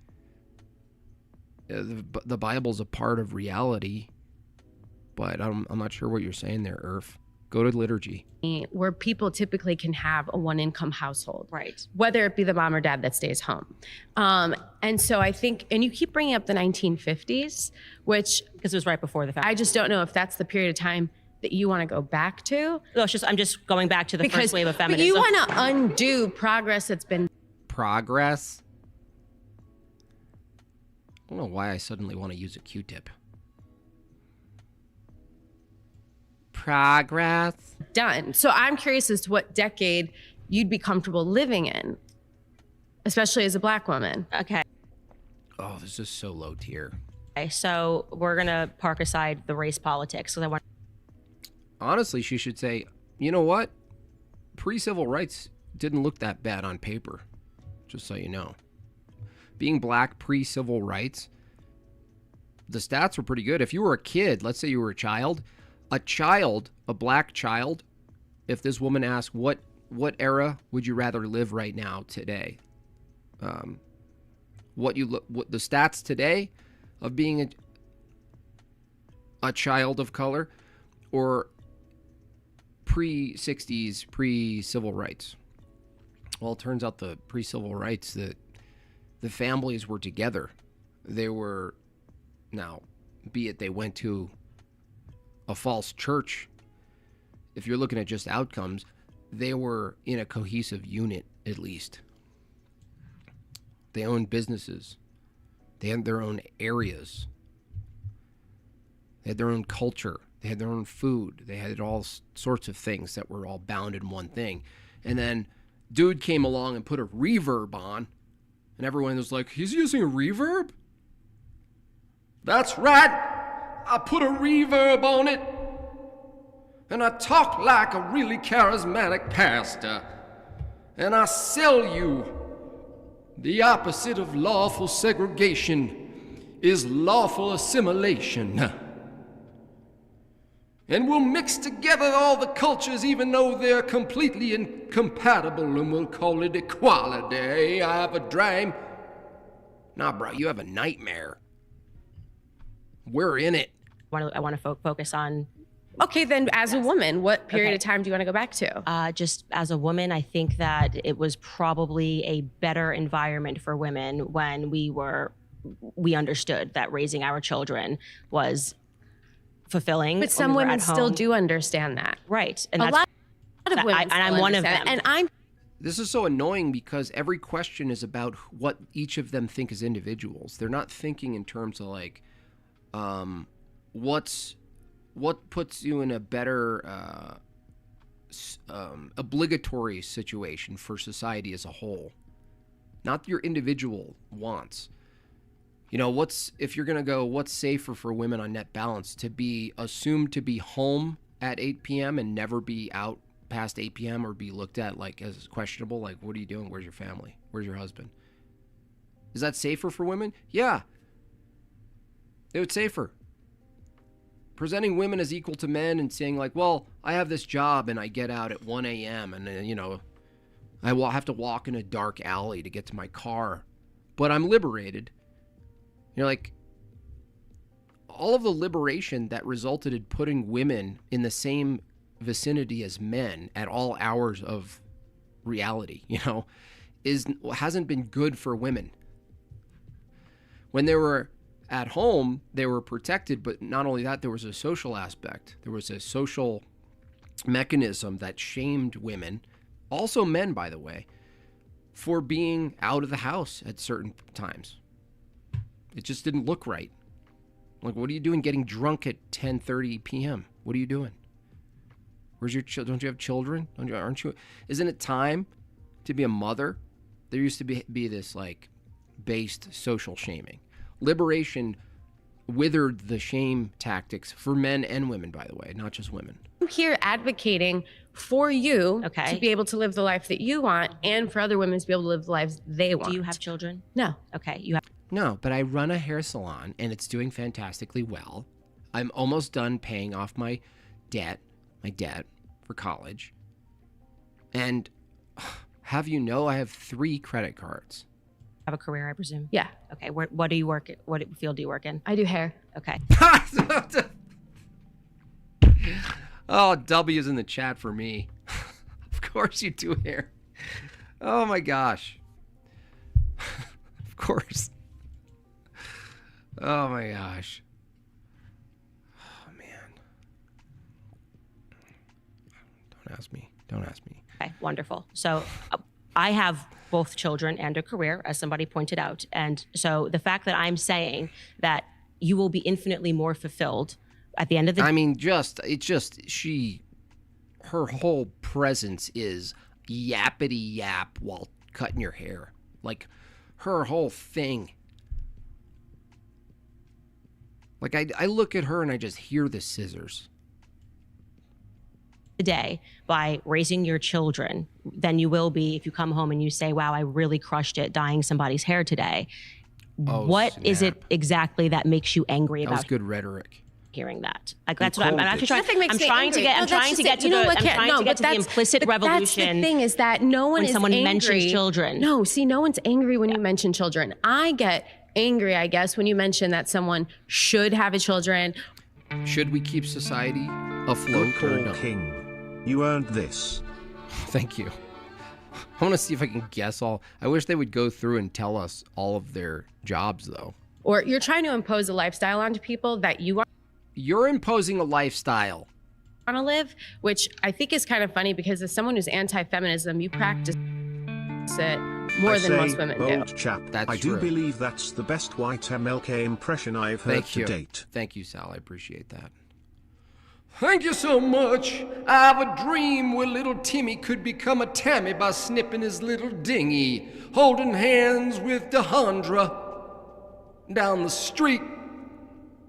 the Bible's a part of reality, but I'm not sure what you're saying there, Irf. Go to liturgy. Where people typically can have a one-income household. Right. Whether it be the mom or dad that stays home. And so I think, and you keep bringing up the 1950s, which... Because it was right before the fact. I just don't know if that's the period of time that you want to go back to. No, I'm just going back to the first wave of feminism. But you want to undo progress that's been... Progress? I don't know why I suddenly want to use a Q-tip. Progress? Done. So I'm curious as to what decade you'd be comfortable living in, especially as a Black woman. Okay. Oh, this is so low tier. Okay, so we're going to park aside the race politics. So I want... Honestly, she should say, you know what? Pre-civil rights didn't look that bad on paper, just so you know. Being Black pre-civil rights, the stats were pretty good. If you were a kid, let's say you were a Black child, if this woman asked, what era would you rather live right now today? What the stats today, of being a child of color or pre-60s, pre-civil rights? Well, it turns out the pre-civil rights that the families were together. They were, now, be it they went to a false church, if you're looking at just outcomes, they were in a cohesive unit, at least. They owned businesses. They had their own areas. They had their own culture. They had their own food. They had all sorts of things that were all bound in one thing. And then dude came along and put a reverb on, and everyone was like, he's using a reverb? That's right. I put a reverb on it. And I talk like a really charismatic pastor. And I sell you the opposite of lawful segregation is lawful assimilation. And we'll mix together all the cultures even though they're completely incompatible, and we'll call it equality. I have a dream. Nah, bro, you have a nightmare. We're in it. I want to focus on. Okay, then as a woman, what period of time do you want to go back to? Just as a woman, I think that it was probably a better environment for women when we understood that raising our children was fulfilling. But some women still do understand that. Right. And a lot of women and I'm one of them. And This is so annoying because every question is about what each of them think as individuals. They're not thinking in terms of like, what puts you in a better obligatory situation for society as a whole, not your individual wants. You know, if you're gonna go, what's safer for women on net balance? To be assumed to be home at 8 p.m. and never be out past 8 p.m. or be looked at like as questionable, like, what are you doing? Where's your family? Where's your husband? Is that safer for women? Yeah. It's safer. Presenting women as equal to men and saying like, well, I have this job and I get out at 1 a.m. and you know, I will have to walk in a dark alley to get to my car, but I'm liberated. You're like, all of the liberation that resulted in putting women in the same vicinity as men at all hours of reality, you know, hasn't been good for women. When they were at home, they were protected, but not only that, there was a social aspect. There was a social mechanism that shamed women, also men, by the way, for being out of the house at certain times. It just didn't look right. Like, what are you doing getting drunk at 10:30 p.m.? What are you doing? Where's your children? Don't you have children? Aren't you? Isn't it time to be a mother? There used to be this like based social shaming. Liberation withered the shame tactics for men and women, by the way, not just women. I'm here advocating for you to be able to live the life that you want and for other women to be able to live the lives they want. Do you have children? No. Okay, you have. No, but I run a hair salon and it's doing fantastically well. I'm almost done paying off my debt for college. And have you know, I have 3 credit cards. Have a career, I presume? Yeah. Okay, what do you work at? What field do you work in? I do hair. Okay. Oh, W's in the chat for me. Of course you do hair. Oh my gosh. Of course. Oh my gosh. Oh man. Don't ask me. Okay, wonderful. So I have both children and a career, as somebody pointed out. And so the fact that I'm saying that you will be infinitely more fulfilled at the end of the day. I mean, her whole presence is yappity yap while cutting your hair. Like, her whole thing. Like, I look at her and I just hear the scissors. Day by raising your children than you will be if you come home and you say, wow, I really crushed it dyeing somebody's hair today. Oh, what snap. is it exactly that makes you angry That was about good rhetoric. hearing that? Like, that's what I'm actually trying. Nothing makes I'm me trying angry. to get. No, I'm trying to get to you know the. what, I'm Kat, trying no, to get but to the that's- implicit but revolution. That's the thing is that no one when is someone angry. mentions children. No, see, no one's angry when you mention children. I get angry, I guess, when you mentioned that someone should have children. Should we keep society afloat Good or call, no? King. You earned this. Thank you. I want to see if I can guess all. I wish they would go through and tell us all of their jobs, though. Or you're trying to impose a lifestyle onto people that you want You're imposing a lifestyle. to live, which I think is kind of funny because as someone who's anti-feminism, you practice it more I than say, most women bold do. chap. That's I do true. believe that's the best white MLK impression I've heard Thank you. to date. Thank you, Sal. I appreciate that. Thank you so much. I have a dream where little Timmy could become a Tammy by snipping his little dinghy, holding hands with Dehandra down the street.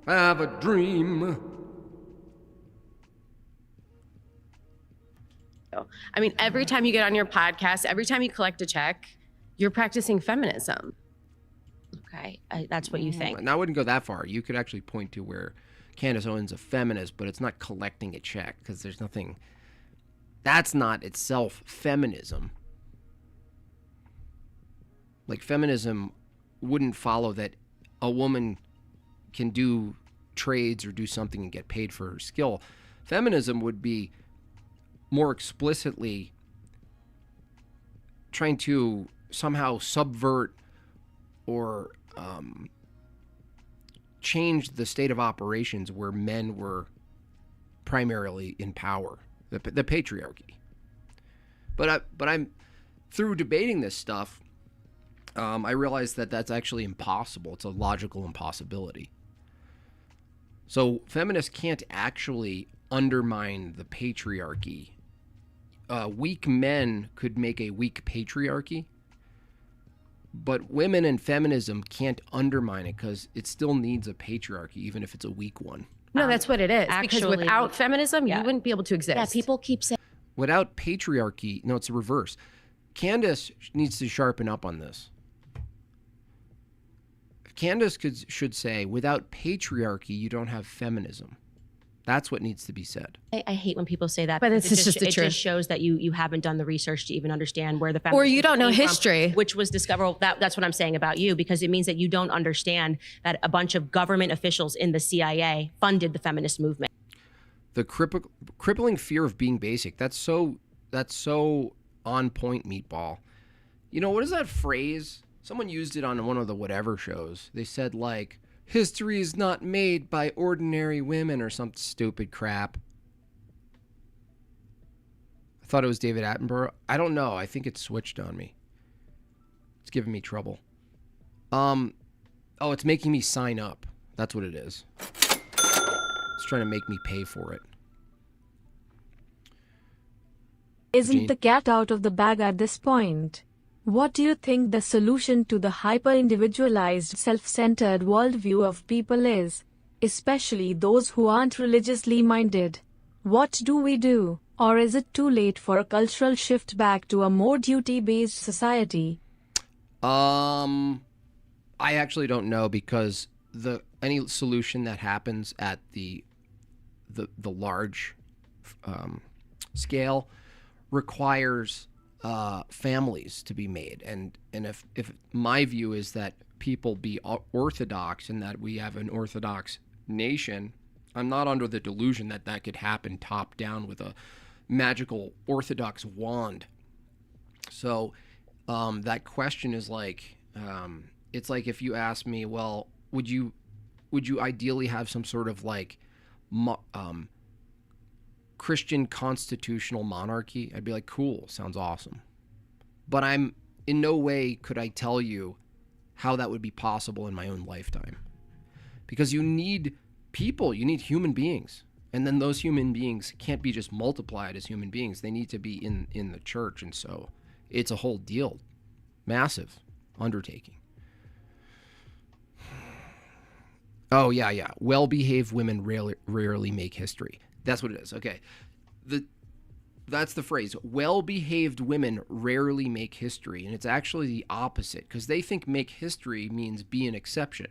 I have a dream. I mean, every time you get on your podcast, every time you collect a check, you're practicing feminism. Okay, that's what you think. And I wouldn't go that far. You could actually point to where Candace Owens is a feminist, but it's not collecting a check because there's nothing. That's not itself feminism. Like, feminism wouldn't follow that a woman can do trades or do something and get paid for her skill. Feminism would be more explicitly trying to somehow subvert or change the state of operations where men were primarily in power, the patriarchy. But I'm through debating this stuff, I realized that that's actually impossible. It's a logical impossibility. So feminists can't actually undermine the patriarchy. Weak men could make a weak patriarchy, but women and feminism can't undermine it because it still needs a patriarchy, even if it's a weak one. No, that's what it is. Because actually, without feminism, you wouldn't be able to exist. Yeah, people keep saying. Without patriarchy, no, it's the reverse. Candace needs to sharpen up on this. Candace should say, without patriarchy, you don't have feminism. That's what needs to be said. I hate when people say that. But because it's just the it truth. just shows that you haven't done the research to even understand where the feminism Or you don't know came from, history. which was discovered. That's what I'm saying about you, because it means that you don't understand that a bunch of government officials in the CIA funded the feminist movement. The crippling fear of being basic. That's so on point, Meatball. You know, what is that phrase? Someone used it on one of the whatever shows. They said, like, history is not made by ordinary women or some stupid crap. I thought it was David Attenborough. I don't know. I think it switched on me. It's giving me trouble. Oh, it's making me sign up. That's what it is. It's trying to make me pay for it. Isn't Gene? the cat out of the bag at this point? What do you think the solution to the hyper-individualized, self-centered worldview of people is, especially those who aren't religiously minded? What do we do? Or is it too late for a cultural shift back to a more duty-based society? I actually don't know, because any solution that happens at the large scale requires families to be made, and if my view is that people be orthodox and that we have an orthodox nation, I'm not under the delusion that that could happen top down with a magical orthodox wand. So that question is like, it's like if you ask me, well, would you ideally have some sort of like Christian constitutional monarchy? I'd be like, cool, sounds awesome. But I'm in no way could I tell you how that would be possible in my own lifetime. Because you need people, you need human beings. And then those human beings can't be just multiplied as human beings. They need to be in the church. And so it's a whole deal. Massive undertaking. Oh, yeah. Well-behaved women rarely make history. That's what it is. Okay. That's the phrase. Well-behaved women rarely make history. And it's actually the opposite, because they think make history means be an exception.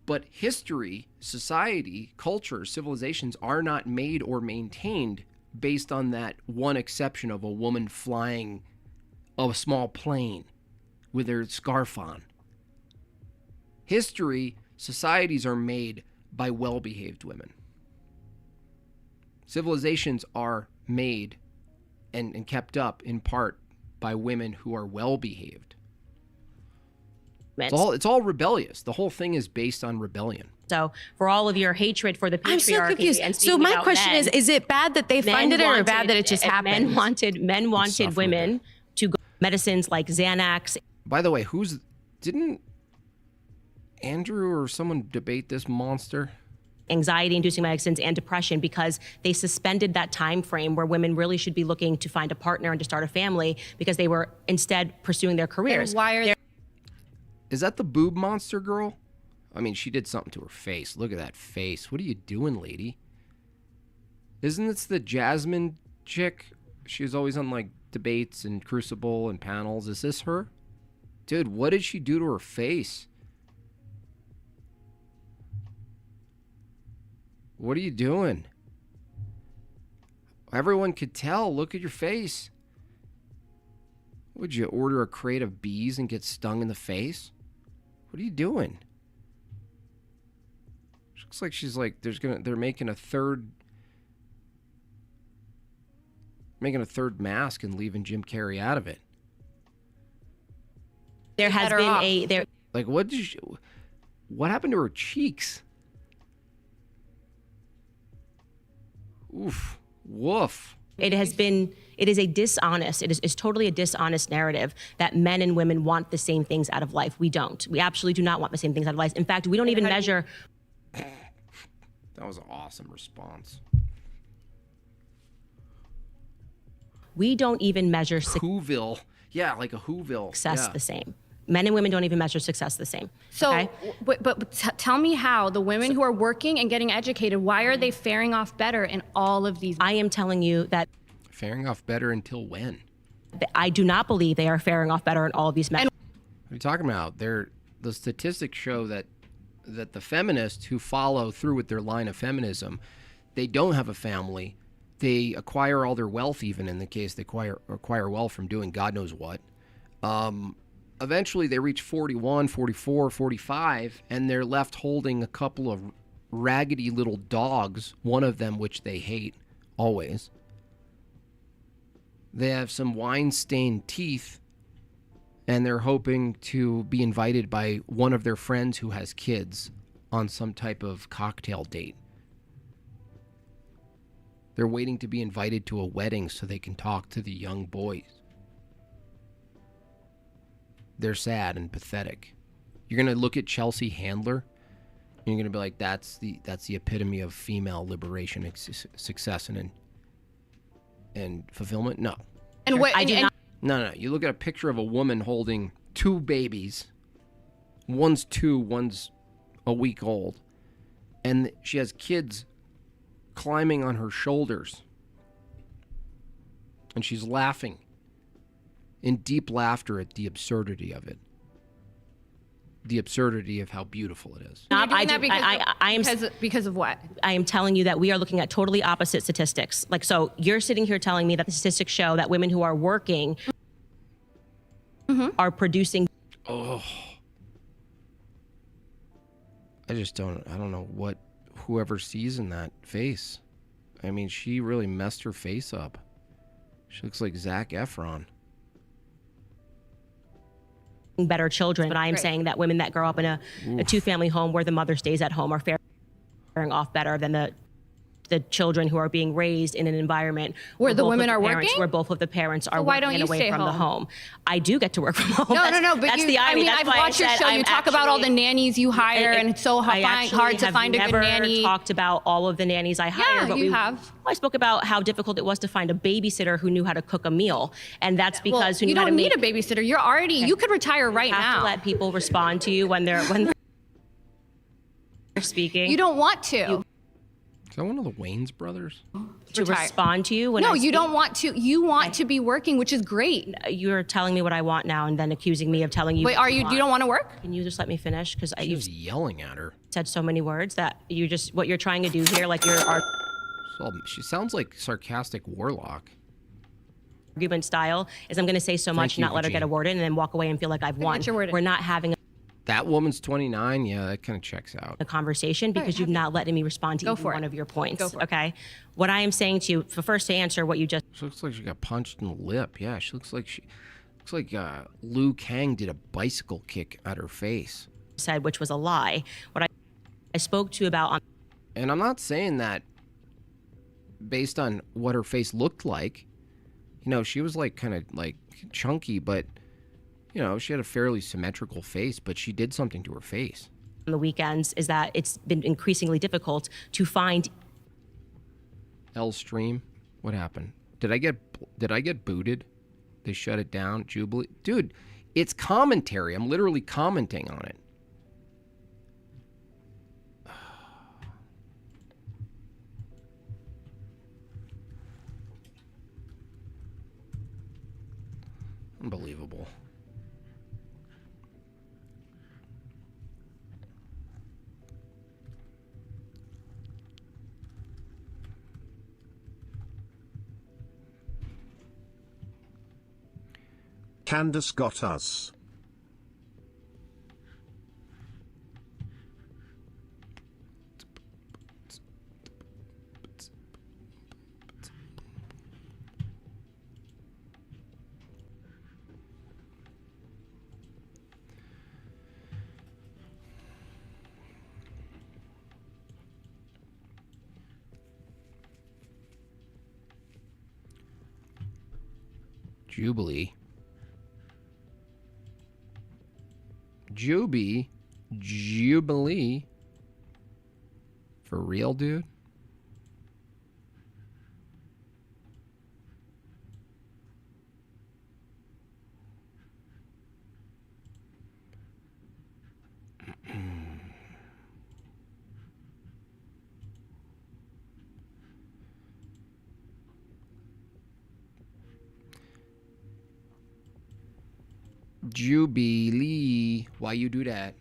But history, society, culture, civilizations are not made or maintained based on that one exception of a woman flying a small plane with her scarf on. societies are made by well-behaved women. Civilizations are made and kept up in part by women who are well-behaved. It's all rebellious. The whole thing is based on rebellion. So for all of your hatred for the patriarchy, I'm so confused. and So my about question men, is it bad that they funded it or bad that it just happened? Men wanted women to go medicines like Xanax. By the way, didn't Andrew or someone debate this monster? Anxiety-inducing medicines and depression, because they suspended that time frame where women really should be looking to find a partner and to start a family, because they were instead pursuing their careers. And why are Is that the boob monster girl? I mean, she did something to her face. Look at that face. What are you doing, lady? Isn't this the Jasmine chick? She was always on like debates and Crucible and panels. Is this her? Dude, what did she do to her face? What are you doing? Everyone could tell. Look at your face. Would you order a crate of bees and get stung in the face? What are you doing? She looks like she's like they're making a third mask and leaving Jim Carrey out of it. There has been like what happened to her cheeks? Oof. Woof. It is totally a dishonest narrative that men and women want the same things out of life. We don't. We absolutely do not want the same things out of life. In fact, we don't even measure. That was an awesome response. We don't even measure Whoville. Yeah, like a Whoville. Success the same. Men and women don't even measure success the same. So, okay? but tell me how the women who are working and getting educated, why are they faring off better in all of these? I am telling you that. Faring off better until when? I do not believe they are faring off better in all of these men. What are you talking about? The statistics show that the feminists who follow through with their line of feminism, they don't have a family. They acquire all their wealth, even in the case they acquire wealth from doing God knows what. Eventually they reach 41, 44, 45, and they're left holding a couple of raggedy little dogs, one of them which they hate, always. They have some wine-stained teeth, and they're hoping to be invited by one of their friends who has kids on some type of cocktail date. They're waiting to be invited to a wedding so they can talk to the young boys. They're sad and pathetic. You're going to look at Chelsea Handler, and you're going to be like, that's the epitome of female liberation, success, and fulfillment? No. And what I do not. No. You look at a picture of a woman holding two babies. One's 2, one's a week old. And she has kids climbing on her shoulders. And she's laughing in deep laughter at the absurdity of it. The absurdity of how beautiful it is. You're doing that because of what? I am telling you that we are looking at totally opposite statistics. Like, so you're sitting here telling me that the statistics show that women who are working are producing. Oh. I don't know what whoever sees in that face. I mean, she really messed her face up. She looks like Zac Efron. Better children, but I am saying that women that grow up in a two-family home where the mother stays at home are faring off better than the children who are being raised in an environment where the women are working, working, where both of the parents are why don't working you away stay from home? the home. I do get to work from home. No, but that's the irony. I mean, I've watched your show. You talk about all the nannies you hire, and it's so hard to find a good nanny. I never talked about all of the nannies I hire. Yeah, but you have. I spoke about how difficult it was to find a babysitter who knew how to cook a meal, and that's because you don't need a babysitter. You're already. You could retire right now. You have to let people respond to you when they're speaking. You don't want to. Is that one of the Wayans brothers? To respond to you when No, you don't want to. You want to be working, which is great. You're telling me what I want now and then accusing me of telling you. Wait, you don't want to work? Can you just let me finish? Because you was yelling at her. Said so many words that what you're trying to do here, like she sounds like sarcastic warlock. Argument style is I'm going to say so much, not let her get a word in, and then walk away and feel like I've won. We're not having That woman's 29. Yeah, that kind of checks out. The conversation because you've not letting me respond to even one of your points. Okay. What I am saying to you, first to answer what you just. She looks like she got punched in the lip. Yeah, she looks like Liu Kang did a bicycle kick at her face. Said, which was a lie. What I spoke to you about. And I'm not saying that based on what her face looked like. You know, she was like kind of like chunky, but you know, she had a fairly symmetrical face, but she did something to her face. On the weekends is that it's been increasingly difficult to find. L stream, what happened? Did I get booted? They shut it down. Jubilee, dude, it's commentary. I'm literally commenting on it. Unbelievable. Candace got us. Jubilee. Jubilee. For real, dude? Jubilee. Why you do that?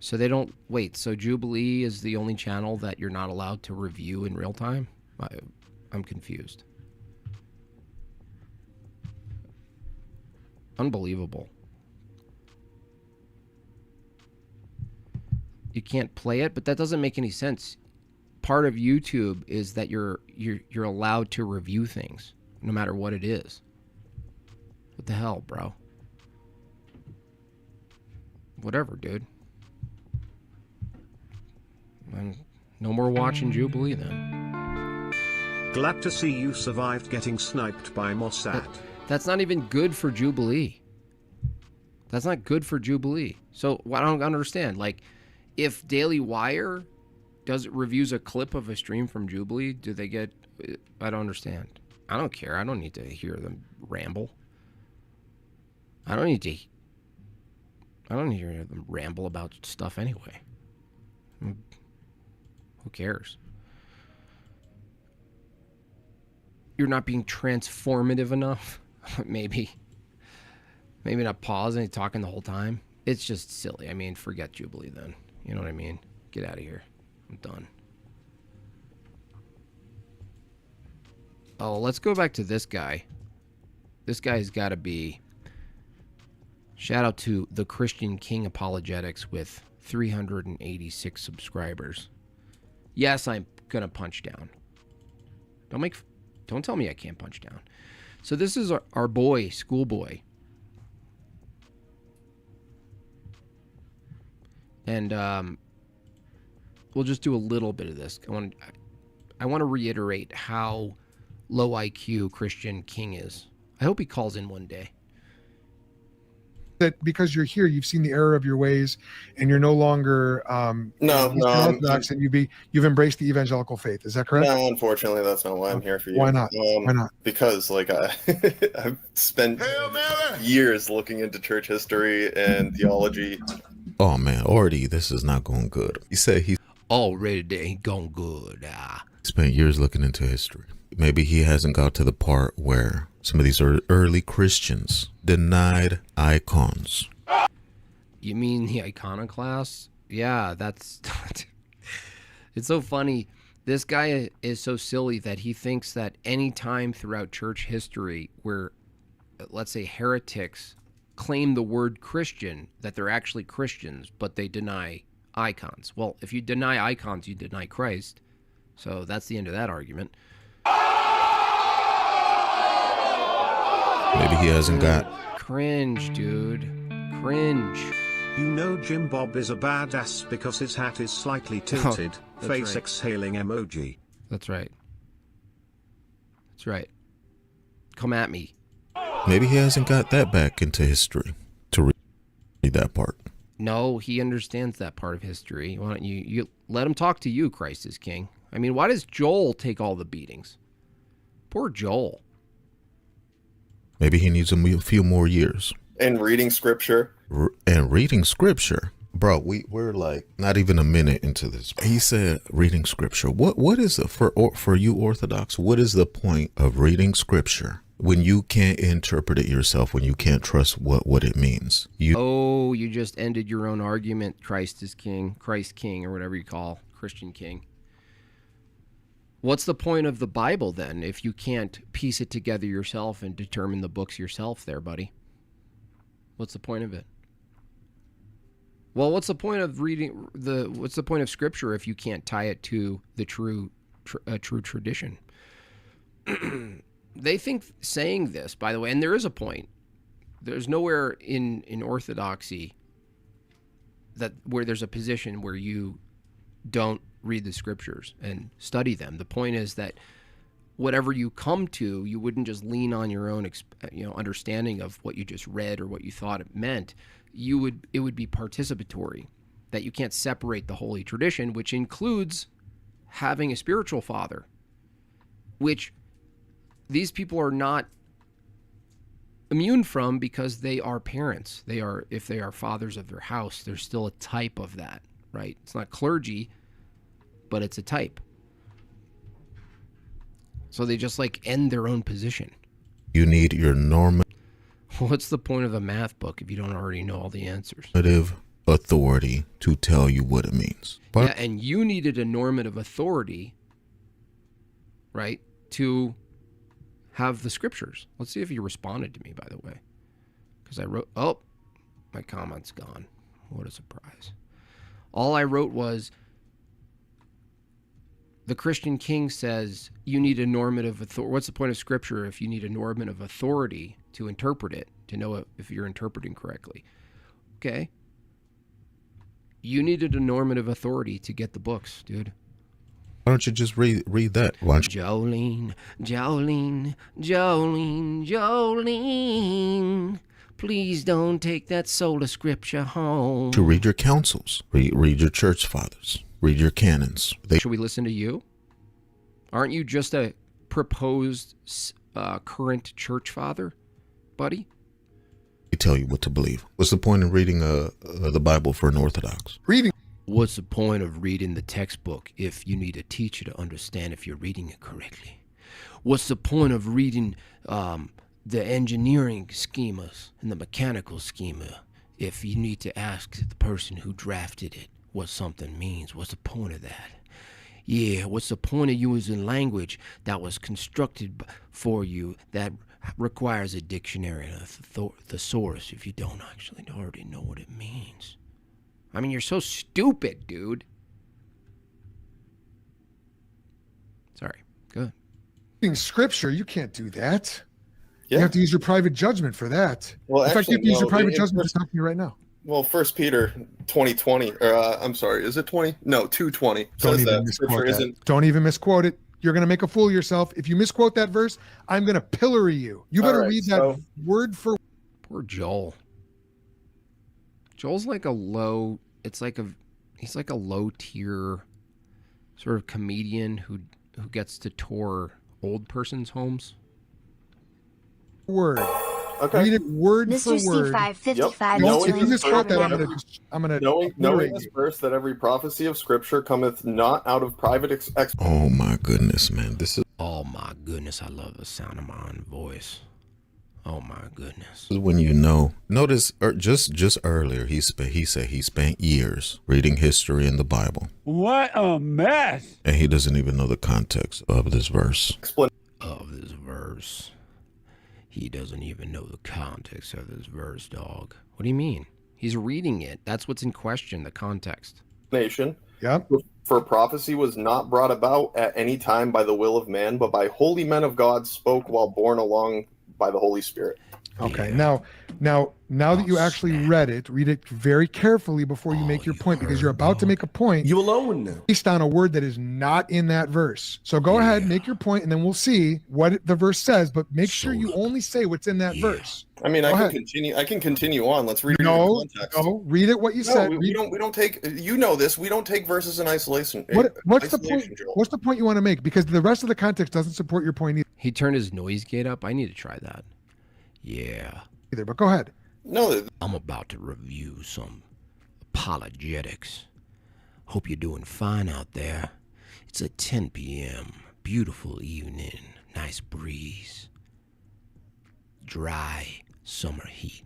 So they don't... Wait, so Jubilee is the only channel that you're not allowed to review in real time? I'm confused. Unbelievable. You can't play it, but that doesn't make any sense. Part of YouTube is that you're allowed to review things, no matter what it is. What the hell, bro? Whatever, dude. No more watching Jubilee then. Glad to see you survived getting sniped by Mossad. That's not even good for Jubilee. That's not good for Jubilee. So I don't understand. Like, if Daily Wire reviews a clip of a stream from Jubilee, do they get... I don't understand. I don't care. I don't need to hear them ramble. I don't need to hear them ramble about stuff anyway. Who cares? You're not being transformative enough. Maybe not pausing, talking the whole time. It's just silly. I mean, forget Jubilee then. You know what I mean? Get out of here. I'm done. Oh, let's go back to this guy. This guy's got to be... Shout out to the Christian King Apologetics with 386 subscribers. Yes, I'm gonna punch down. Don't tell me I can't punch down. So this is our boy, schoolboy. And we'll just do a little bit of this. I want to reiterate how low IQ Christian King is. I hope he calls in one day. That because you're here, you've seen the error of your ways, and you're no longer orthodox, and you've embraced the evangelical faith. Is that correct? No, unfortunately, that's not why I'm here for you. Why not? Why not? Because I've spent years looking into church history and theology. Oh man, already this is not going good. He said he's already ain't going good. Spent years looking into history. Maybe he hasn't got to the part where some of these early Christians denied icons. You mean the iconoclasts? Yeah, that's... It's so funny. This guy is so silly that he thinks that any time throughout church history where, let's say, heretics claim the word Christian, that they're actually Christians, but they deny icons. Well, if you deny icons, you deny Christ. So that's the end of that argument. Maybe he hasn't got... Cringe, dude. Cringe. You know Jimbob is a badass because his hat is slightly tilted. Face right. exhaling emoji. That's right. That's right. Come at me. Maybe he hasn't got that back into history to read that part. No, he understands that part of history. Why don't you let him talk to you, Christ is King? I mean, why does Joel take all the beatings? Poor Joel. Maybe he needs a few more years. And reading scripture. And reading scripture. Bro, we're like not even a minute into this. He said reading scripture. What is it for you Orthodox? What is the point of reading scripture when you can't interpret it yourself, when you can't trust what it means? You just ended your own argument, Christ is King, Christ King, or whatever you call Christian King. What's the point of the Bible then if you can't piece it together yourself and determine the books yourself there, buddy? What's the point of it? Well, what's the point of reading what's the point of scripture if you can't tie it to the true tradition? They think saying this, by the way, and there is a point. There's nowhere in orthodoxy where there's a position where you don't read the scriptures and study them. The point is that whatever you come to, you wouldn't just lean on your own understanding of what you just read or what you thought it meant. It would be participatory, that you can't separate the holy tradition, which includes having a spiritual father, which these people are not immune from because they are parents. If they are fathers of their house, there's still a type of that, right? It's not clergy, but it's a type. So they just end their own position. You need your normative What's the point of a math book if you don't already know all the answers? authority to tell you what it means. But Yeah, and you needed a normative authority, right, to have the scriptures. Let's see if you responded to me, by the way. Because I wrote, oh, my comment's gone. What a surprise. All I wrote was, the Christian King says you need a normative authority. What's the point of scripture if you need a normative authority to interpret it, to know if you're interpreting correctly? Okay. You needed a normative authority to get the books, dude. why don't you just read that? Why don't you Jolene, Jolene, Jolene, Jolene. Please don't take that sola scripture home. read your councils, read your church fathers, read your canons. Should we listen to you? Aren't you just a proposed current church father, buddy? They tell you what to believe. What's the point of reading the Bible for an Orthodox? What's the point of reading the textbook if you need a teacher to understand if you're reading it correctly? What's the point of reading the engineering schemas and the mechanical schema if you need to ask the person who drafted it what something means? What's the point of that? Yeah, what's the point of using language that was constructed for you that requires a dictionary and a thesaurus if you don't actually already know what it means? I mean, you're so stupid, dude. Sorry. Good. Reading scripture, you can't do that. Yeah. You have to use your private judgment for that. Well, in fact, you actually, have to use your no, private judgment to talk to me right now. Well, 1 Peter 2020, or I'm sorry, is it 20? No, 2:20 Don't says even that scripture misquote that. isn't. Don't even misquote it. You're going to make a fool of yourself. If you misquote that verse, I'm going to pillory you. You better read that word for Poor Joel. Joel's like a low, he's like a low tier sort of comedian who gets to tour old person's homes. word. Okay. Read it word Mr. for word. C555 Don't- if you joins misquote that, Cabinet. I'm gonna knowing obliterate this you. verse that every prophecy of scripture cometh not out of private Oh my goodness, man. This is Oh my goodness, I love the sound of my own voice. Oh my goodness. when you know. Notice just earlier he said he spent years reading history in the Bible. What a mess! And he doesn't even know the context of this verse. Of this verse. He doesn't even know the context of this verse, dog. What do you mean? He's reading it. That's what's in question, the context. Nation. Yep. For prophecy was not brought about at any time by the will of man, but by holy men of God spoke while borne along by the Holy Spirit. Okay. Now that you actually read it very carefully before you make your point, because you're about to make a point. You alone now. Based on a word that is not in that verse. So go ahead, make your point, and then we'll see what the verse says. But make sure you only say what's in that verse. I mean, Go I ahead. can continue on. Let's read it in context. No, read it what you said. We don't take. You know this. We don't take verses in isolation. What's the point? Joel. What's the point you want to make? Because the rest of the context doesn't support your point either. He turned his noise gate up. I need to try that. Yeah. But go ahead. No, I'm about to review some apologetics. Hope you're doing fine out there. It's a 10 p.m. Beautiful evening. Nice breeze. Dry summer heat.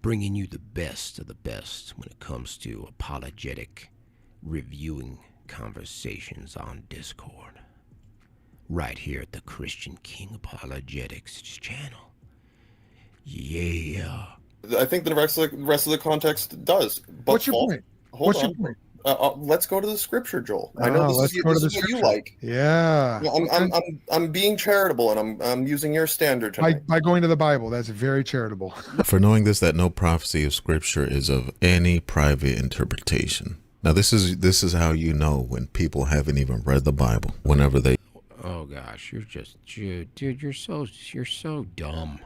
Bringing you the best of the best when it comes to apologetic reviewing conversations on Discord. Right here at the Christian King Apologetics channel. Yeah. I think the rest of the context does. But What's your point? Hold What's on. your point? Let's go to the scripture, Joel. I know this is what you like. Yeah. I'm being charitable, and I'm using your standard tonight. By going to the Bible, that's very charitable. For knowing this, that no prophecy of Scripture is of any private interpretation. Now, this is how you know when people haven't even read the Bible. Whenever they. Oh gosh, dude, you're so dumb.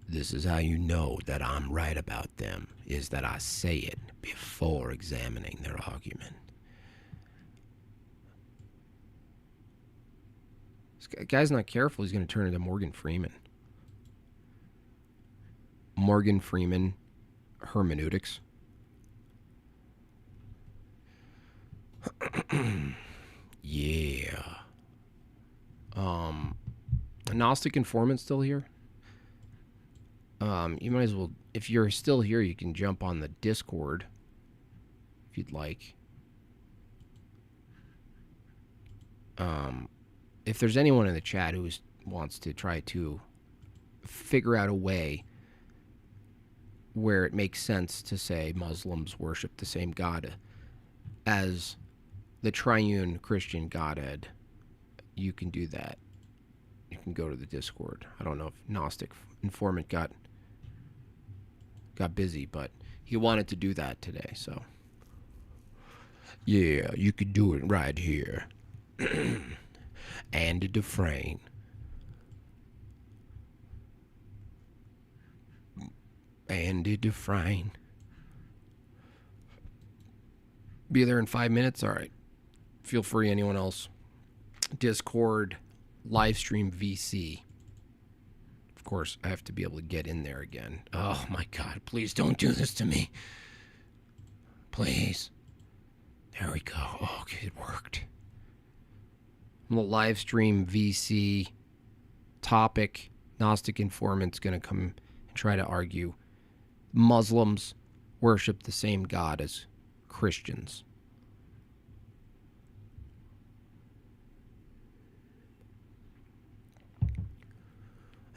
This is how you know that I'm right about them, is that I say it before examining their argument. This guy's not careful, he's going to turn into Morgan Freeman. Morgan Freeman hermeneutics. Yeah. A Gnostic informant still here? You might as well, if you're still here, you can jump on the Discord if you'd like. If there's anyone in the chat who wants to try to figure out a way where it makes sense to say Muslims worship the same God as the triune Christian Godhead, you can do that. You can go to the Discord. I don't know if Gnostic informant got busy, but he wanted to do that today, so yeah, you could do it right here. Andy Dufresne. Andy Dufresne. Be there in 5 minutes? All right. Feel free, anyone else. Discord, livestream VC. Of course, I have to be able to get in there again. Oh my God, please don't do this to me. Please. There we go. Oh, okay, it worked. The livestream VC topic. Gnostic informant's going to come and try to argue Muslims worship the same God as Christians.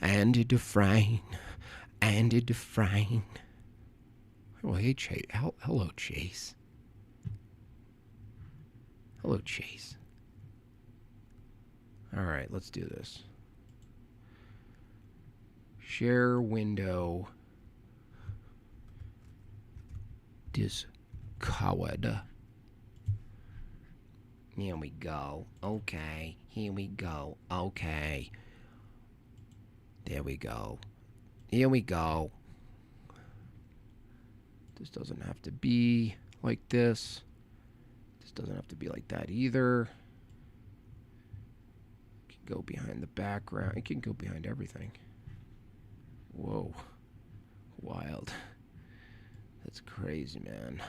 Andy Dufresne. Andy Dufresne. Oh, hey, Chase. Hello, Chase. Hello, Chase. All right, let's do this. Share window. Discord. Here we go. Okay. Here we go. Okay. There we go. Here we go. This doesn't have to be like this. This doesn't have to be like that either. It can go behind the background. It can go behind everything. Whoa. Wild. That's crazy, man.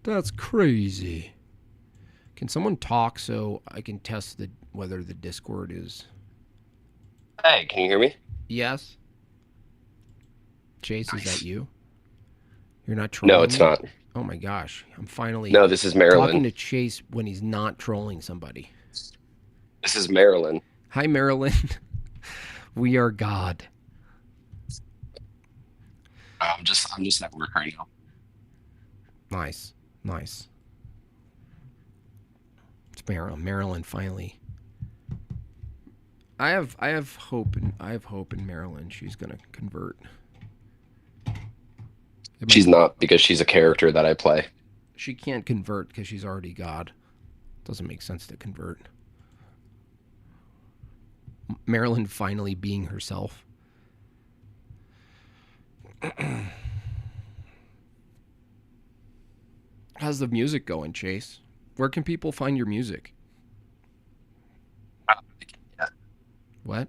That's crazy. Can someone talk so I can test whether the Discord is... Hey, can you hear me? Yes. Chase, is that you? You're not trolling? No, it's not. Oh my gosh. I'm finally No, this is Marilyn. talking to Chase when he's not trolling somebody. This is Marilyn. Hi, Marilyn. We are God. I'm just at work right now. Nice. It's Marilyn. Marilyn finally. I have hope in Marilyn. She's gonna convert. She's not, because she's a character that I play. She can't convert because she's already God. Doesn't make sense to convert. Marilyn finally being herself. How's the music going, Chase? Where can people find your music? What?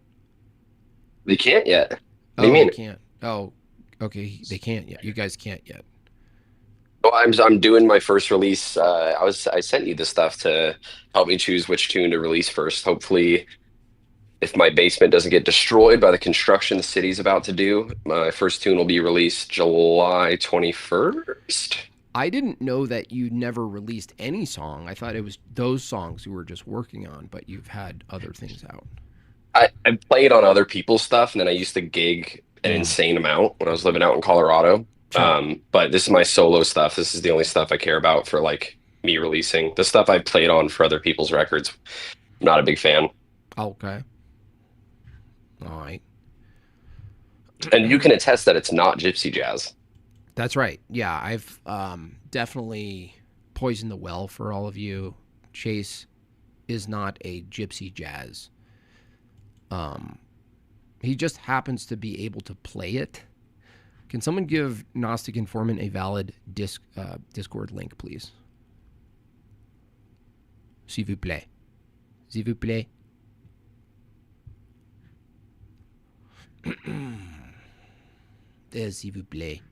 They can't yet. What do you They mean? can't. Oh, okay. They can't yet. You guys can't yet. Well, I'm doing my first release. I sent you the stuff to help me choose which tune to release first. Hopefully, if my basement doesn't get destroyed by the construction the city's about to do, my first tune will be released July 21st. I didn't know that you never released any song. I thought it was those songs you were just working on, but you've had other things out. I played on other people's stuff, and then I used to gig an insane amount when I was living out in Colorado. But this is my solo stuff. This is the only stuff I care about for like me releasing. The stuff I played on for other people's records, I'm not a big fan. Okay. All right. And you can attest that it's not gypsy jazz. That's right. Yeah, I've definitely poisoned the well for all of you. Chase is not a gypsy jazz. He just happens to be able to play it. Can someone give Gnostic Informant a valid Discord link, please? S'il vous plaît. S'il vous plaît. S'il vous plaît.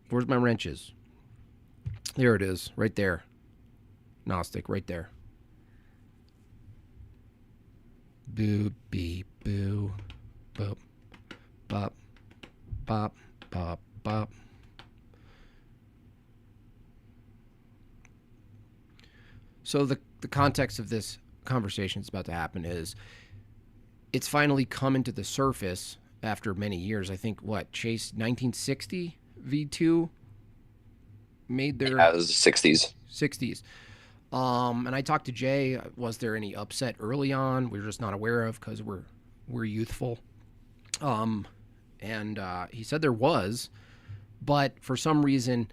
Where's my wrenches? There it is, right there. Gnostic, right there. Boo, beep, boo, boop, bop, bop, bop, bop. So the context of this conversation that's about to happen is it's finally come into the surface after many years. I think, what, Chase, 1960 V2 made their... Yeah, it was the 60s. 60s. And I talked to Jay. Was there any upset early on? We were just not aware of because we're youthful. And he said there was, but for some reason,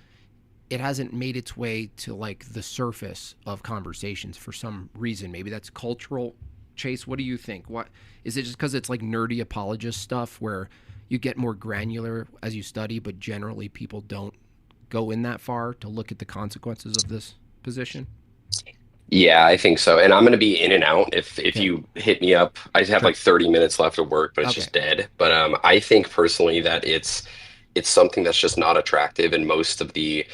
it hasn't made its way to like the surface of conversations for some reason. Maybe that's cultural. Chase, what do you think? What is it? Just because it's like nerdy apologist stuff where you get more granular as you study, but generally people don't go in that far to look at the consequences of this position? Yeah, I think so. And I'm going to be in and out if you hit me up. I have like 30 minutes left of work, but it's just dead. But I think personally that it's something that's just not attractive, and most of the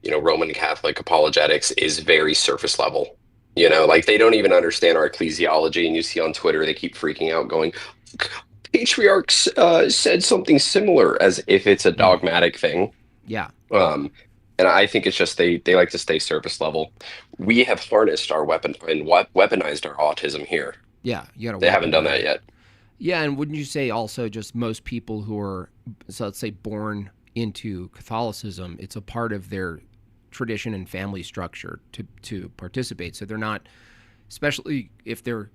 Roman Catholic apologetics is very surface level. Like they don't even understand our ecclesiology, and you see on Twitter they keep freaking out going, patriarchs said something similar, as if it's a dogmatic thing. Yeah. And I think it's just they like to stay surface level. We have harnessed our weapon and weaponized our autism here. Yeah, they haven't done that yet. Yeah, and wouldn't you say also just most people who are, so let's say, born into Catholicism, it's a part of their tradition and family structure to participate. So they're not, especially if they're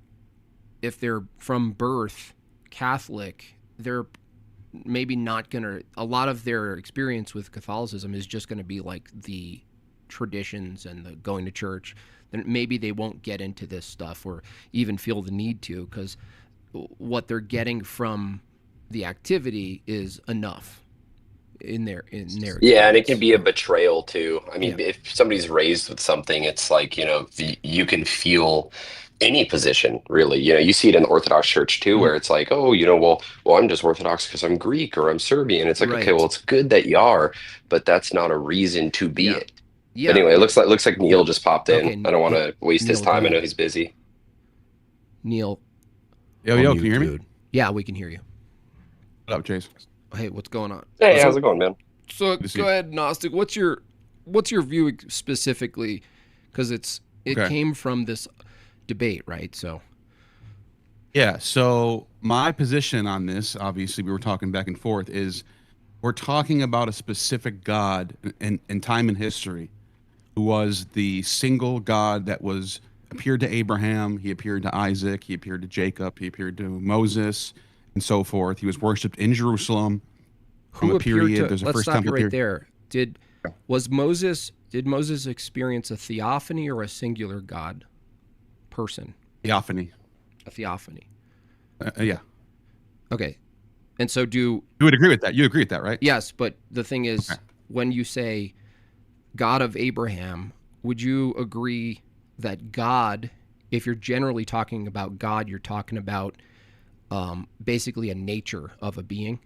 from birth Catholic, they're maybe not gonna, a lot of their experience with Catholicism is just gonna be like the traditions and the going to church. Then maybe they won't get into this stuff or even feel the need to, because what they're getting from the activity is enough in their yeah, and it can be a betrayal too. I mean, if somebody's raised with something, it's like, you can feel any position, really. You see it in the Orthodox Church too, where it's like, oh, well, I'm just Orthodox because I'm Greek or I'm Serbian. It's like, okay, well, it's good that you are, but that's not a reason to be it. Yeah. Anyway, it looks like Neil just popped in. Okay, I don't want to waste his time. I know he's busy. Neil. Yo, can you hear me? Yeah, we can hear you. What up, Chase? Hey, what's going on? Hey, how's it going, man? So go ahead, Gnostic. What's your what's your view specifically? Because it Okay. came from this debate, right? So Yeah. So my position on this, obviously, we were talking back and forth, is we're talking about a specific God in time and history who was the single God that was appeared to Abraham, he appeared to Isaac, he appeared to Jacob, he appeared to Moses, and so forth. He was worshipped in Jerusalem from who a appeared period. to? There's a Let's first stop you temple right period. there. Did Moses experience a theophany or a singular God person? Theophany. A theophany. Yeah. Okay. And so you would agree with that? You agree with that, right? Yes, but the thing is, when you say God of Abraham, would you agree that God, if you're generally talking about God, you're talking about basically a nature of a being?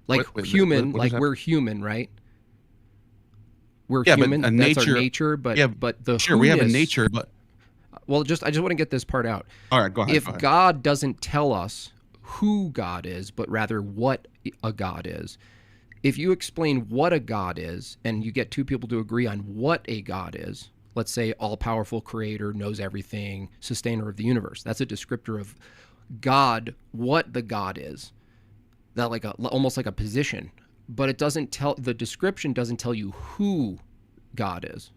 Like human, what like is that? we're human, right? We're Yeah, but human. a That's our nature- nature. But yeah, but the sure, we have a who-ness- nature, but well, I just want to get this part out. All right, go ahead. If go ahead. God doesn't tell us who God is, but rather what a God is, if you explain what a God is, and you get two people to agree on what a God is, let's say all-powerful creator, knows everything, sustainer of the universe, that's a descriptor of God, what the God is. That almost like a position, but it doesn't tell, the description doesn't tell you who God is.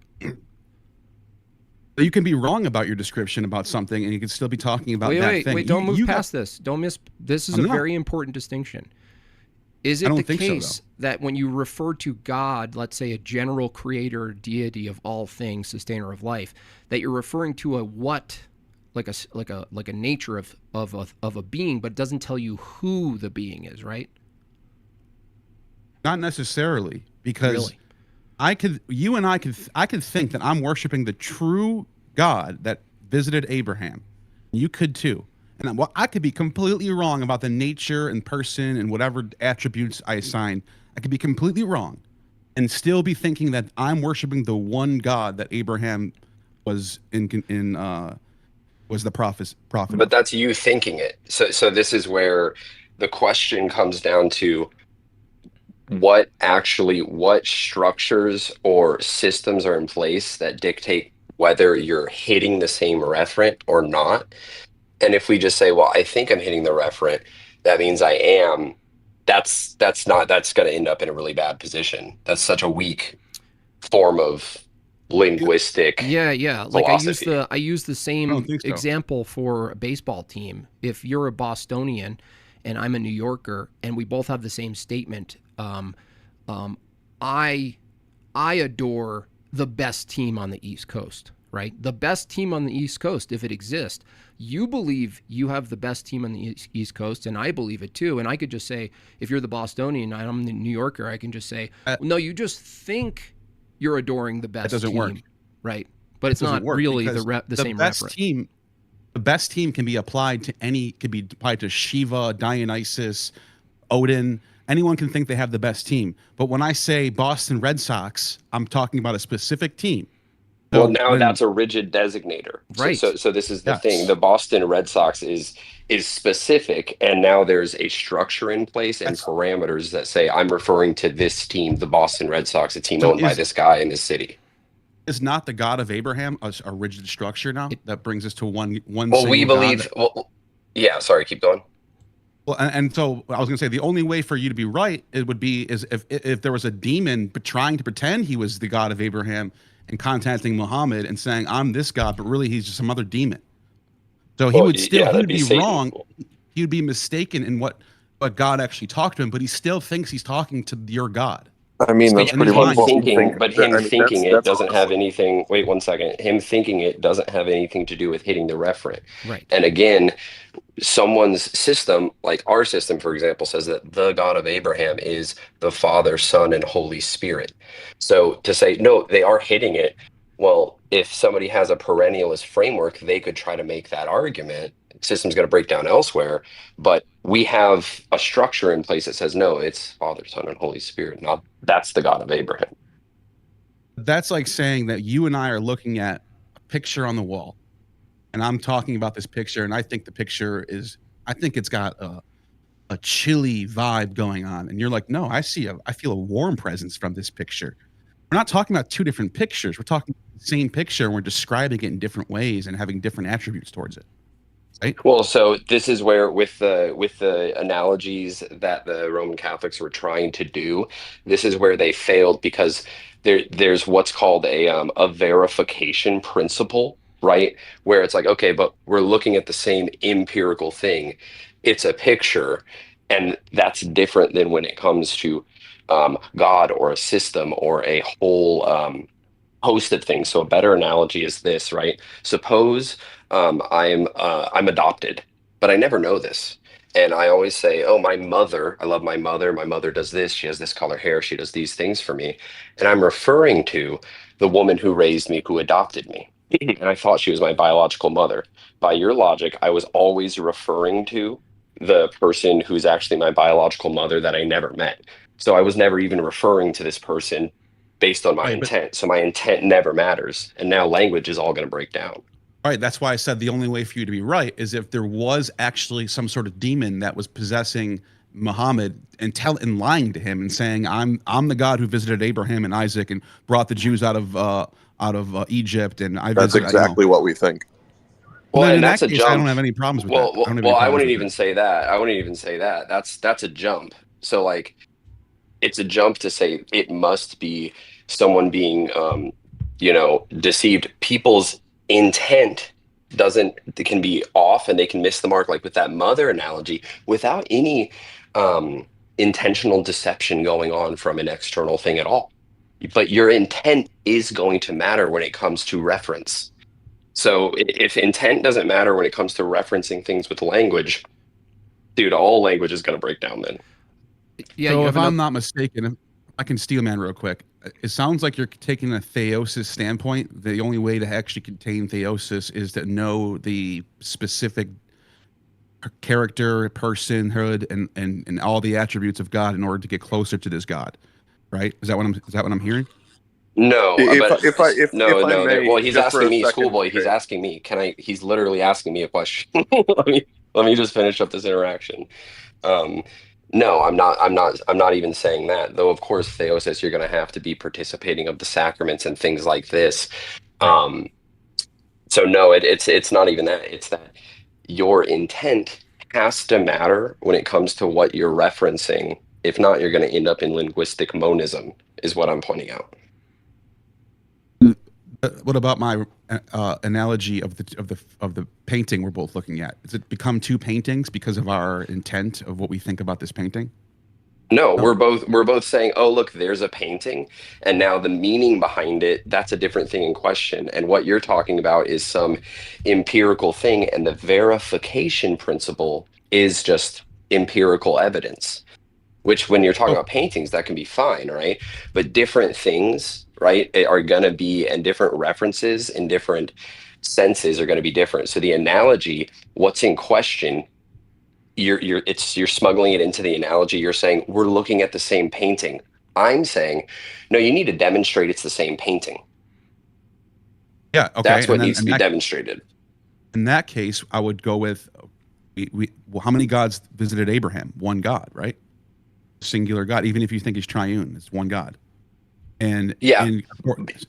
You can be wrong about your description about something, and you can still be talking about that thing. Wait, don't move You past this. Don't miss. This is I'm a not. very important distinction. Is I it don't the think so, case that when you refer to God, let's say a general creator, deity of all things, sustainer of life, that you're referring to a what, like a nature of a being, but it doesn't tell you who the being is, right? Not necessarily, because Really? I could think that I'm worshiping the true God that visited Abraham. You could too. And I could be completely wrong about the nature and person and whatever attributes I assign. I could be completely wrong and still be thinking that I'm worshiping the one God that Abraham was was the prophet. But that's you thinking it. So this is where the question comes down to what structures or systems are in place that dictate whether you're hitting the same referent or not. And if we just say, well, I think I'm hitting the referent, that means I am, that's going to end up in a really bad position. That's such a weak form of linguistic Yeah. Like philosophy. I use the I same don't think so. example for a baseball team. If you're a Bostonian and I'm a New Yorker and we both have the same statement, I adore the best team on the East Coast, right? The best team on the East Coast, if it exists. You believe you have the best team on the East Coast, and I believe it too. And I could just say, if you're the Bostonian and I'm the New Yorker, I can just say, no, you just think you're adoring the best doesn't team, work. right? But it's Doesn't not work really because the same best reference. team. The best team can be applied to Shiva, Dionysus, Odin. Anyone can think they have the best team. But when I say Boston Red Sox, I'm talking about a specific team. So Well, now that's a rigid designator. Right. So this is the Yes. thing. The Boston Red Sox is specific, and now there's a structure in place and parameters that say I'm referring to this team, the Boston Red Sox, a team So owned by this guy in this city. Is not the God of Abraham a rigid structure now that brings us to one Well, we single God? believe. Well, yeah. Sorry, keep going. Well, and so I was going to say the only way for you to be right is if there was a demon trying to pretend he was the God of Abraham and contacting Muhammad and saying I'm this God, but really he's just some other demon. So he Well, would still yeah, he that'd would be be Satan. wrong. He would be mistaken in what God actually talked to him, but he still thinks he's talking to your God. I mean, But that's pretty much what we think. him thinking it that's doesn't have honestly- anything. Wait 1 second. Him thinking it doesn't have anything to do with hitting the referent. Right. And again, someone's system, like our system, for example, says that the God of Abraham is the Father, Son, and Holy Spirit. So to say, no, they are hitting it. Well, if somebody has a perennialist framework, they could try to make that argument. System's going to break down elsewhere, but we have a structure in place that says, no, it's Father, Son, and Holy Spirit. Not that's the God of Abraham. That's like saying that you and I are looking at a picture on the wall, and I'm talking about this picture, and I think the picture is, I think it's got a chilly vibe going on, and you're like, no, I feel a warm presence from this picture. We're not talking about two different pictures. We're talking the same picture, and we're describing it in different ways and having different attributes towards it. Right? Well, so this is where with the analogies that the Roman Catholics were trying to do, this is where they failed because there's what's called a verification principle, right? Where it's like, okay, but we're looking at the same empirical thing. It's a picture, and that's different than when it comes to God or a system or a whole host of things. So a better analogy is this, right? Suppose I'm adopted, but I never know this. And I always say, oh, my mother, I love my mother. My mother does this. She has this color hair. She does these things for me. And I'm referring to the woman who raised me, who adopted me. And I thought she was my biological mother. By your logic, I was always referring to the person who's actually my biological mother that I never met. So I was never even referring to this person based on my intent. So my intent never matters. And now language is all going to break down. Right. That's why I said the only way for you to be right is if there was actually some sort of demon that was possessing Muhammad and lying to him and saying, I'm the God who visited Abraham and Isaac and brought the Jews out of Egypt. And that's exactly what we think. Well, and in that's that a case, jump. I don't have any problems with Well, that. I wouldn't even say that. I wouldn't even say that. That's a jump. So like, it's a jump to say it must be someone being, deceived. People's intent can be off and they can miss the mark, like with that mother analogy, without any intentional deception going on from an external thing at all. But your intent is going to matter when it comes to reference. So if intent doesn't matter when it comes to referencing things with language, dude, all language is going to break down then. Yeah. So if I'm not mistaken, I can steal man real quick. It sounds like you're taking a theosis standpoint. The only way to actually contain theosis is to know the specific character, personhood, and all the attributes of God in order to get closer to this God. Right? Is that what I'm hearing? No, well, he's asking me, second, schoolboy. okay. He's asking me. He's literally asking me a question. let me just finish up this interaction. No, I'm not even saying that. Though, of course, theosis, you're going to have to be participating of the sacraments and things like this. So no, it's not even that. It's that your intent has to matter when it comes to what you're referencing. If not, you're going to end up in linguistic monism, is what I'm pointing out. What about my analogy of the painting we're both looking at? Does it become two paintings because of our intent of what we think about this painting? No, we're both saying, oh, look, there's a painting, and now the meaning behind it, that's a different thing in question. And what you're talking about is some empirical thing, and the verification principle is just empirical evidence, which when you're talking about paintings, that can be fine, right? But different things, right, are going to be, and different references and different senses are going to be different. So the analogy, what's in question, you're smuggling it into the analogy. You're saying we're looking at the same painting. I'm saying, no, you need to demonstrate it's the same painting. Yeah, okay. That's what needs to be demonstrated. In that case, I would go with, how many gods visited Abraham? One God, right? Singular God. Even if you think he's triune, it's one God. And yeah,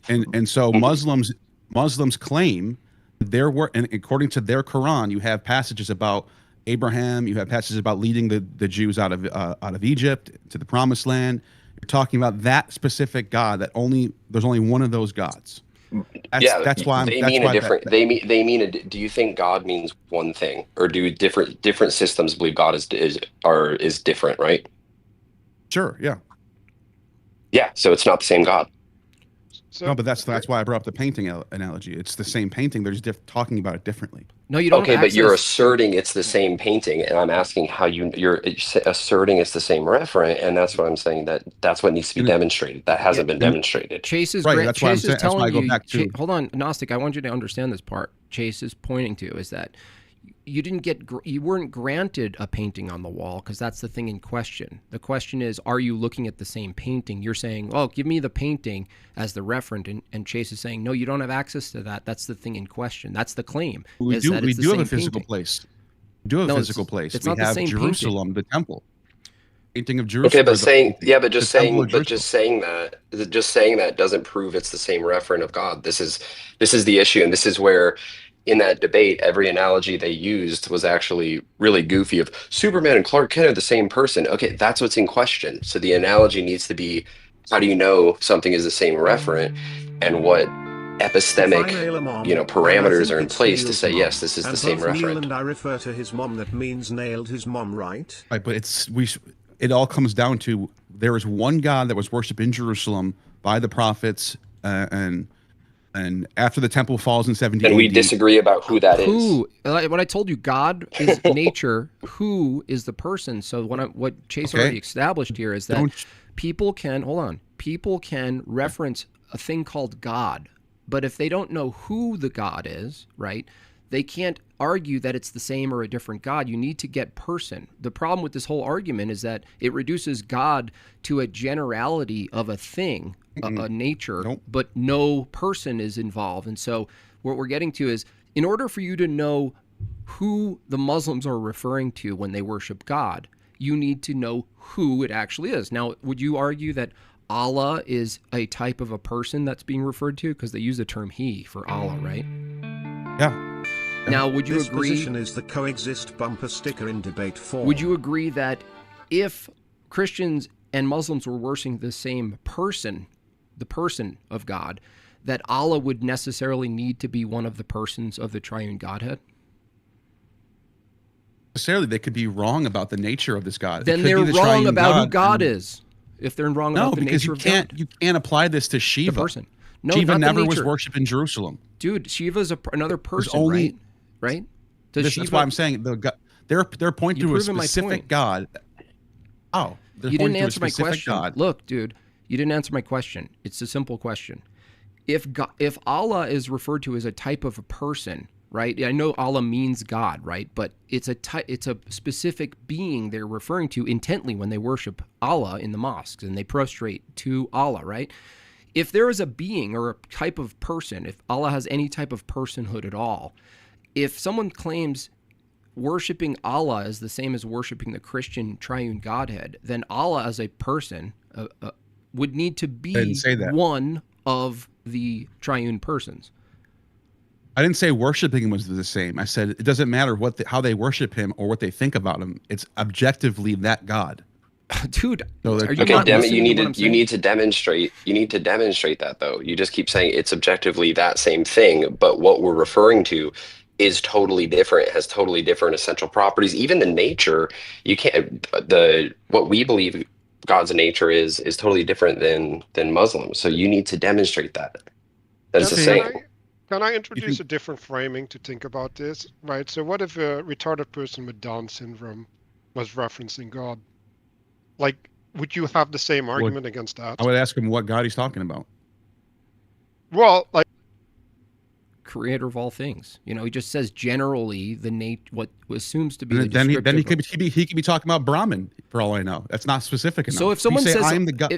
and so Muslims claim there were, and according to their Quran, you have passages about Abraham, you have passages about leading the Jews out of Egypt to the Promised Land. You're talking about that specific God. There's only one of those gods. That's why they mean a different. They mean. Do you think God means one thing, or do different systems believe God is different? Right. Sure. Yeah. Yeah. So it's not the same God. No, but that's why I brought up the painting analogy. It's the same painting. They're just talking about it differently. No, you don't. Okay, but you're asserting it's the same painting, and I'm asking how you're asserting it's the same referent, and that's what I'm saying. That's what needs to be demonstrated. That hasn't been demonstrated. Chase is right. That's why Chase is telling you. Hold on, Gnostic. I want you to understand this part. Chase is pointing to is that you weren't granted a painting on the wall because that's the thing in question. The question is, are you looking at the same painting? You're saying, oh, give me the painting as the referent, and Chase is saying, no, you don't have access to that. That's the thing in question. That's the claim. We do have a physical place. do a No, physical place. it's We not the have same Jerusalem, the temple. Painting of Jerusalem. Okay, but or the just temple of saying, Jerusalem. just saying that doesn't prove it's the same referent of God. This is the issue, and this is where, in that debate, every analogy they used was actually really goofy. Of Superman and Clark Kent are the same person. Okay, that's what's in question. So the analogy needs to be, how do you know something is the same referent, and what epistemic, parameters are in place to say yes, this is the same referent. And I refer to his mom. That means nailed his mom, right? Right, but it all comes down to there is one God that was worshipped in Jerusalem by the prophets, and after the temple falls in 70 And we AD, disagree about who that is. When I told you God is nature, who is the person? So what Chase already established here is that people can reference a thing called God, but if they don't know who the God is, right, they can't argue that it's the same or a different God. You need to get person. The problem with this whole argument is that it reduces God to a generality of a thing, a nature, but no person is involved. And so what we're getting to is, in order for you to know who the Muslims are referring to when they worship God, you need to know who it actually is. Now, would you argue that Allah is a type of a person that's being referred to? Because they use the term he for Allah, right? Yeah. Now, would you agree? This position is the coexist bumper sticker in debate 4. Would you agree that if Christians and Muslims were worshiping the same person, the person of God, that Allah would necessarily need to be one of the persons of the triune Godhead? Necessarily, they could be wrong about the nature of this God. Then they're wrong about who God is. If they're wrong about the nature of God. You can't apply this to Shiva. The person. No, Shiva not never the was nature. worshipped in Jerusalem. Dude, Shiva's another person, right? That's why I'm saying they're pointing to a specific God. Oh, you didn't answer my question. God. Look, dude, you didn't answer my question. It's a simple question. If Allah is referred to as a type of a person, right? I know Allah means God, right? But it's a specific being they're referring to intently when they worship Allah in the mosques and they prostrate to Allah, right? If there is a being or a type of person, if Allah has any type of personhood at all, if someone claims worshiping Allah is the same as worshiping the Christian triune Godhead, then Allah as a person would need to be one of the triune persons. I didn't say worshiping him was the same. I said it doesn't matter how they worship him or what they think about him. It's objectively that God. Dude, so you need to demonstrate that, though. You just keep saying it's objectively that same thing, but what we're referring to is totally different. It has totally different essential properties. Even the nature, you can't. What we believe God's nature is totally different than Muslims. So you need to demonstrate that. That's the same. Can I introduce a different framing to think about this? Right. So what if a retarded person with Down syndrome was referencing God? Like, would you have the same argument against that? I would ask him what God he's talking about. Well, like, creator of all things. You know, he just says generally what assumes to be the then he could be talking about Brahman for all I know. That's not specific enough. So if someone says I am the God,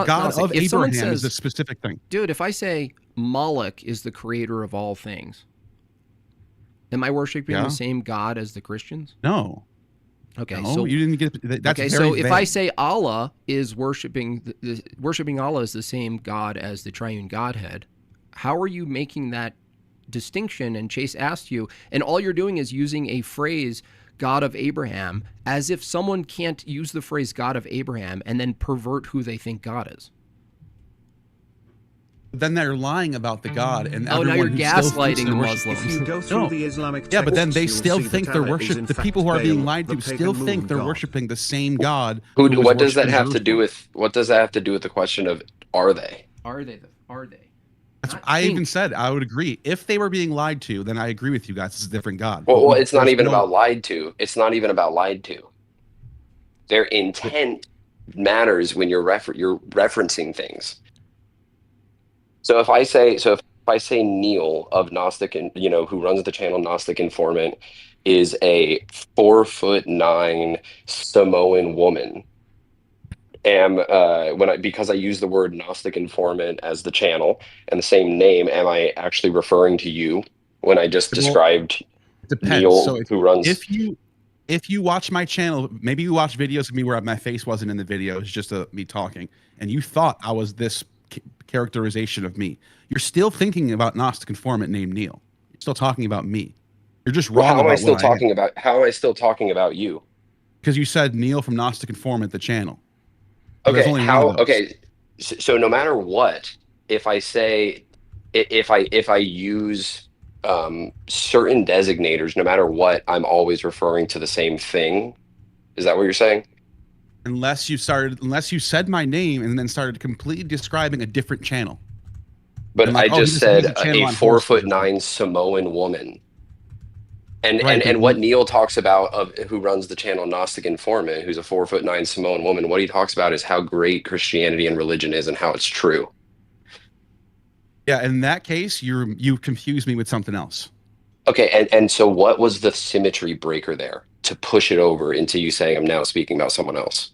God of Abraham is a specific thing. Dude, if I say Moloch is the creator of all things, am I worshiping the same God as the Christians? No. Okay, no, so you didn't get. That's okay. So if I say Allah is worshiping Allah is the same God as the triune Godhead, how are you making that distinction? And Chase asked you, and all you're doing is using a phrase, God of Abraham, as if someone can't use the phrase God of Abraham and then pervert who they think God is. Then they're lying about the God, and now you're gaslighting the Muslims. If you go through the Islamic texts, but then they you'll still see think that they're Allah is worshiping in the fact people who are being Baal, lied to. the Still pagan think they're moon god. worshiping the same God. What does that have to do with? What does that have to do with the question of are they? Are they? That's what I even said I would agree. If they were being lied to, then I agree with you guys. It's a different God. Well, it's not even about lied to. It's not even about lied to. Their intent matters when you're referencing things. So if I say Neil of Gnostic, and who runs the channel Gnostic Informant, is a 4'9" Samoan woman, because I use the word Gnostic Informant as the channel and the same name, am I actually referring to you when I just described Neil, who runs? if you watch my channel, maybe you watch videos of me where my face wasn't in the video, it's just me talking, and you thought I was this characterization of me. You're still thinking about Gnostic informant named Neil. You're still talking about me. You're just wrong. How am I about still what I am. talking about? How am I still talking about you? Because you said Neil from Gnostic Informant, the channel. So there's Okay, only one how? of those. Okay, so no matter what, if I say, if I use certain designators, no matter what, I'm always referring to the same thing. Is that what you're saying? Unless you said my name and then started completely describing a different channel. But And like, I oh, just he's said a channel a on 4'9" Samoan woman. And Right, but and what Neil talks about, of who runs the channel Gnostic Informant, who's a 4'9" Samoan woman, what he talks about is how great Christianity and religion is and how it's true. Yeah, in that case, you confused me with something else. Okay, and so what was the symmetry breaker there to push it over into you saying I'm now speaking about someone else?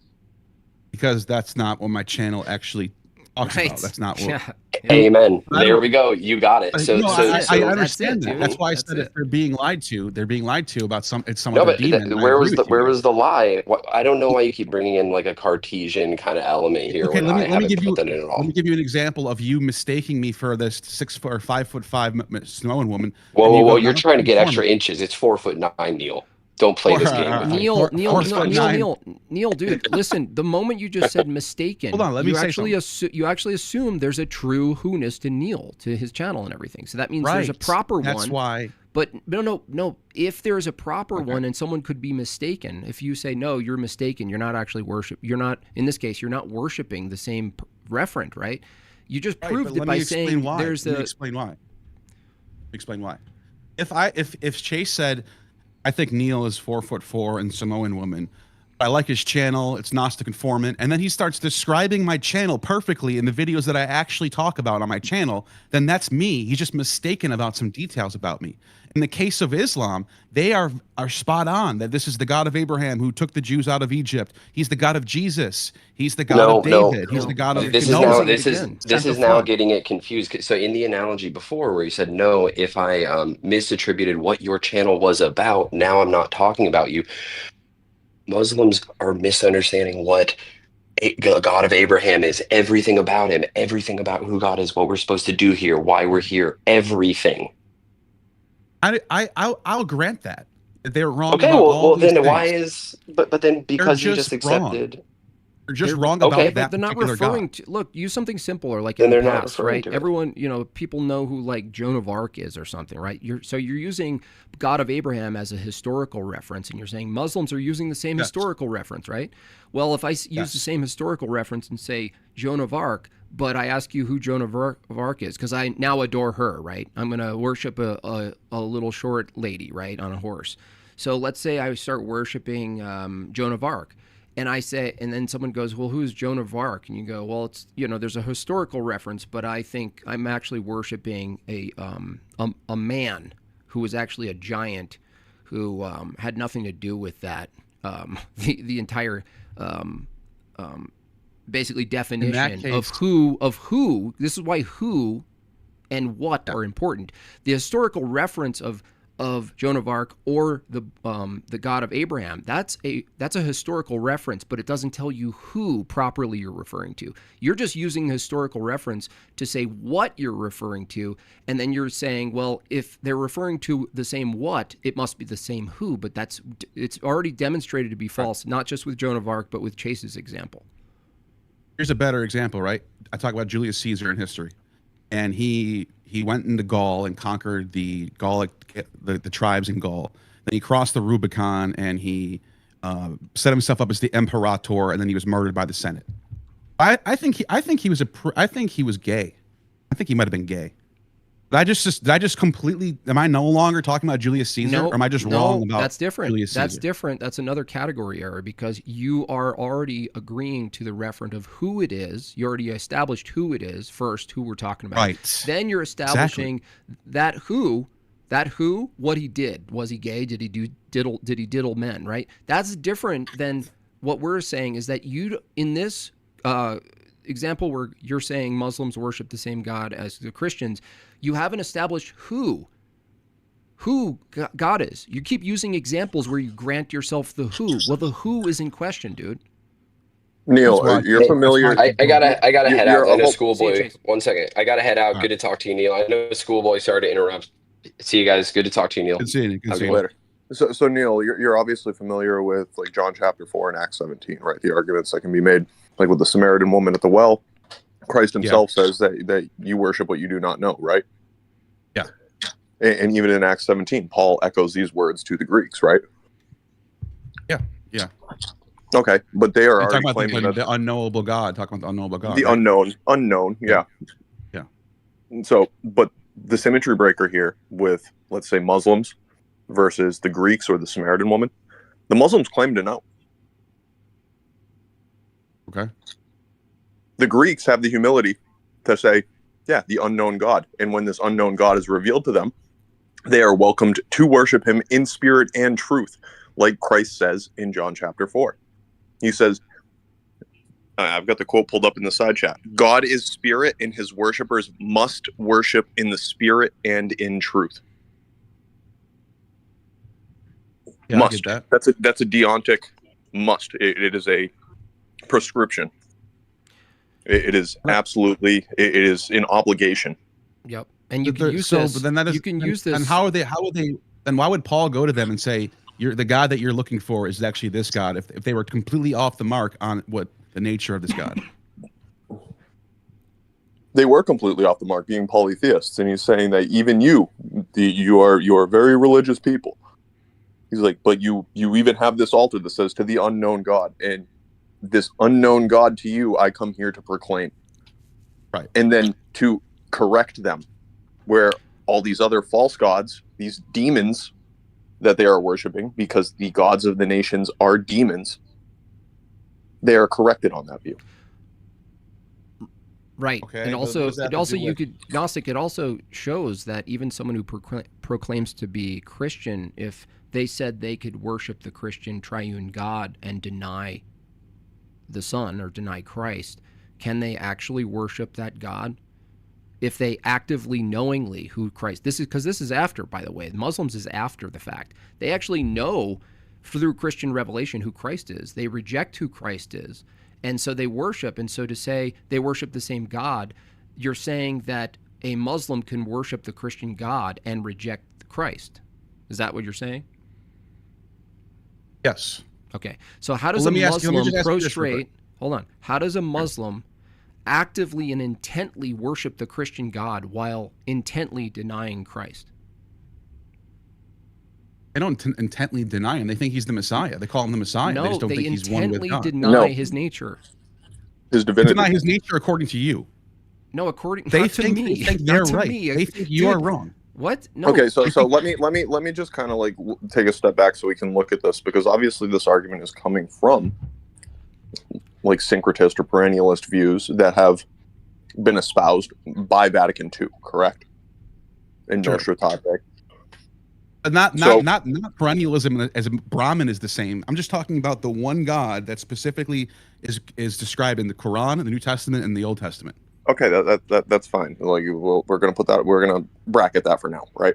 Because that's not what my channel actually talks about. That's not what. Yeah. Amen. There we go. You got it. So, no, I understand that. dude. That's why I That's said it. if they're being lied to, they're being lied to about some no, other but demon. I where agree was the with you. was the lie? I don't know why you keep bringing in like a Cartesian kind of element here Okay, when let I me haven't give you put that in at all. let me give you an example of you mistaking me for this 6 foot or 5'5" Samoan woman. Whoa, and whoa, you whoa! go, You're "No, trying to get informant." extra inches. It's 4'9", Neil. Don't play this game with me. Neil, dude, listen. The moment you just said mistaken, Hold on, let me you say actually you actually assume there's a true who-ness to Neil, to his channel and everything. So that means there's a Right. proper That's one. why. But no. If there's a proper one and someone could be mistaken, if you say no, you're mistaken. You're not actually you're not, in this case, you're not worshiping the same referent, right? You just Right, proved but it let by me explain saying why. there's Let me the. explain why. Explain why. If Chase said, I think Neil is 4'4" and Samoan woman, I like his channel, it's Gnostic Informant, and then he starts describing my channel perfectly in the videos that I actually talk about on my channel, then that's me. He's just mistaken about some details about me. In the case of Islam, they are spot on that this is the God of Abraham who took the Jews out of Egypt. He's the God of Jesus. He's the God of David. He's the God of This is now getting it confused. So in the analogy before where you said no, if I misattributed what your channel was about, now I'm not talking about you. Muslims are misunderstanding what the God of Abraham is, everything about him, everything about who God is, what we're supposed to do here, why we're here, everything. I'll grant that they're wrong. Okay, about well, all these then things. why is but then because you just wrong. accepted. They're just wrong okay, about that They're not particular referring God. to. Look, use something simpler, like Then in the they're not past, referring right? to it. Everyone, people know who like Joan of Arc is or something, right? You're using God of Abraham as a historical reference, and you're saying Muslims are using the same historical reference, right? Well, if I use the same historical reference and say Joan of Arc, but I ask you who Joan of Arc is, because I now adore her, right? I'm going to worship a little short lady, right, on a horse. So let's say I start worshiping Joan of Arc. And I say, and then someone goes, well, who's Joan of Arc? And you go, well, it's, there's a historical reference, but I think I'm actually worshiping a man who was actually a giant who had nothing to do with that. The entire basically definition of who. This is why who and what are important. The historical reference of Joan of Arc or the God of Abraham, that's a historical reference, but it doesn't tell you who properly you're referring to. You're just using the historical reference to say what you're referring to, and then you're saying, well, if they're referring to the same what, it must be the same who, but it's already demonstrated to be false, not just with Joan of Arc, but with Chase's example. Here's a better example, right? I talk about Julius Caesar in history, and he went into Gaul and conquered the Gallic, the tribes in Gaul. Then he crossed the Rubicon and he set himself up as the Imperator, and then he was murdered by the Senate. I think he was gay. I think he might have been gay. Did I just completely? Am I no longer talking about Julius Caesar? Or am I just wrong about that's different. Julius Caesar? That's different. That's another category error because you are already agreeing to the referent of who it is. You already established who it is first, who we're talking about. Right. Then you're establishing that who, what he did. Was he gay? Did he diddle men? Right. That's different than what we're saying. Is that you in this example where you're saying Muslims worship the same God as the Christians, you haven't established who who God is. You keep using examples where you grant yourself the who. Well, the who is in question, dude. Neil, you're familiar. I gotta head out. I know See you, Schoolboy. Chase. 1 second. I gotta head out. All Good to talk to you, Neil. I know Schoolboy. Sorry to interrupt. See you guys. Good to talk to you, Neil. Good seeing you. Good Have a seeing good you. one. Later. So Neil, you're obviously familiar with like John chapter 4 and Acts 17, right? The arguments that can be made, like with the Samaritan woman at the well. Christ himself says that you worship what you do not know, right? Yeah. And even in Acts 17, Paul echoes these words to the Greeks, right? Yeah. Yeah. Okay, but they are You're already talking claiming about that the unknowable God. Talking about the unknowable God. the right? unknown, yeah. Yeah. So, but the symmetry breaker here with, let's say, Muslims versus the Greeks or the Samaritan woman, the Muslims claim to know. Okay. The Greeks have the humility to say, yeah, the unknown God. And when this unknown God is revealed to them, they are welcomed to worship him in spirit and truth, like Christ says in John chapter 4. He says, I've got the quote pulled up in the side chat. God is spirit, and his worshipers must worship in the spirit and in truth. Yeah, Must. I get that. That's a deontic must. It is a prescription. It is absolutely. It is an obligation. Yep. And you can use so, this. but then that is, you can use this. And how would they? Then why would Paul go to them and say, "You're the God that you're looking for is actually this God"? If they were completely off the mark on what the nature of this God. They were completely off the mark, being polytheists, and he's saying that even you are very religious people. He's like, but you even have this altar that says to the unknown God, and this unknown God to you, I come here to proclaim. Right. And then to correct them, where all these other false gods, these demons that they are worshiping, because the gods of the nations are demons, they are corrected on that view. Right. Okay, And but also, what does that have it to also do you with- could Gnostic. It also shows that even someone who proclaims to be Christian, if they said they could worship the Christian triune God and deny the Son or deny Christ, can they actually worship that God? If they actively, knowingly who Christ, this is because this is after, by the way, the Muslims is after the fact. They actually know through Christian revelation who Christ is. They reject who Christ is. And so they worship. And so to say they worship the same God, you're saying that a Muslim can worship the Christian God and reject Christ. Is that what you're saying? Yes. Okay. So how does Well, a let me just Muslim ask you this real prostrate? Hold on. How does a Muslim actively and intently worship the Christian God while intently denying Christ? They don't intently deny him. They think he's the Messiah. They call him the Messiah. No, they just don't think he's one with intently God. deny his nature. His They divinity. deny his nature according to you. No, according They not to think, me. they think Not they're to right. me. They think you are Dude, wrong. What? No. Okay, so let me just kind of like take a step back so we can look at this, because obviously this argument is coming from like syncretist or perennialist views that have been espoused by Vatican II, correct? In Sure. Nostra Aetate. Not perennialism as a Brahmin is the same. I'm just talking about the one God that specifically is described in the Quran, the New Testament, and the Old Testament. Okay, that's fine. Like, we're gonna put that. We're gonna bracket that for now, right?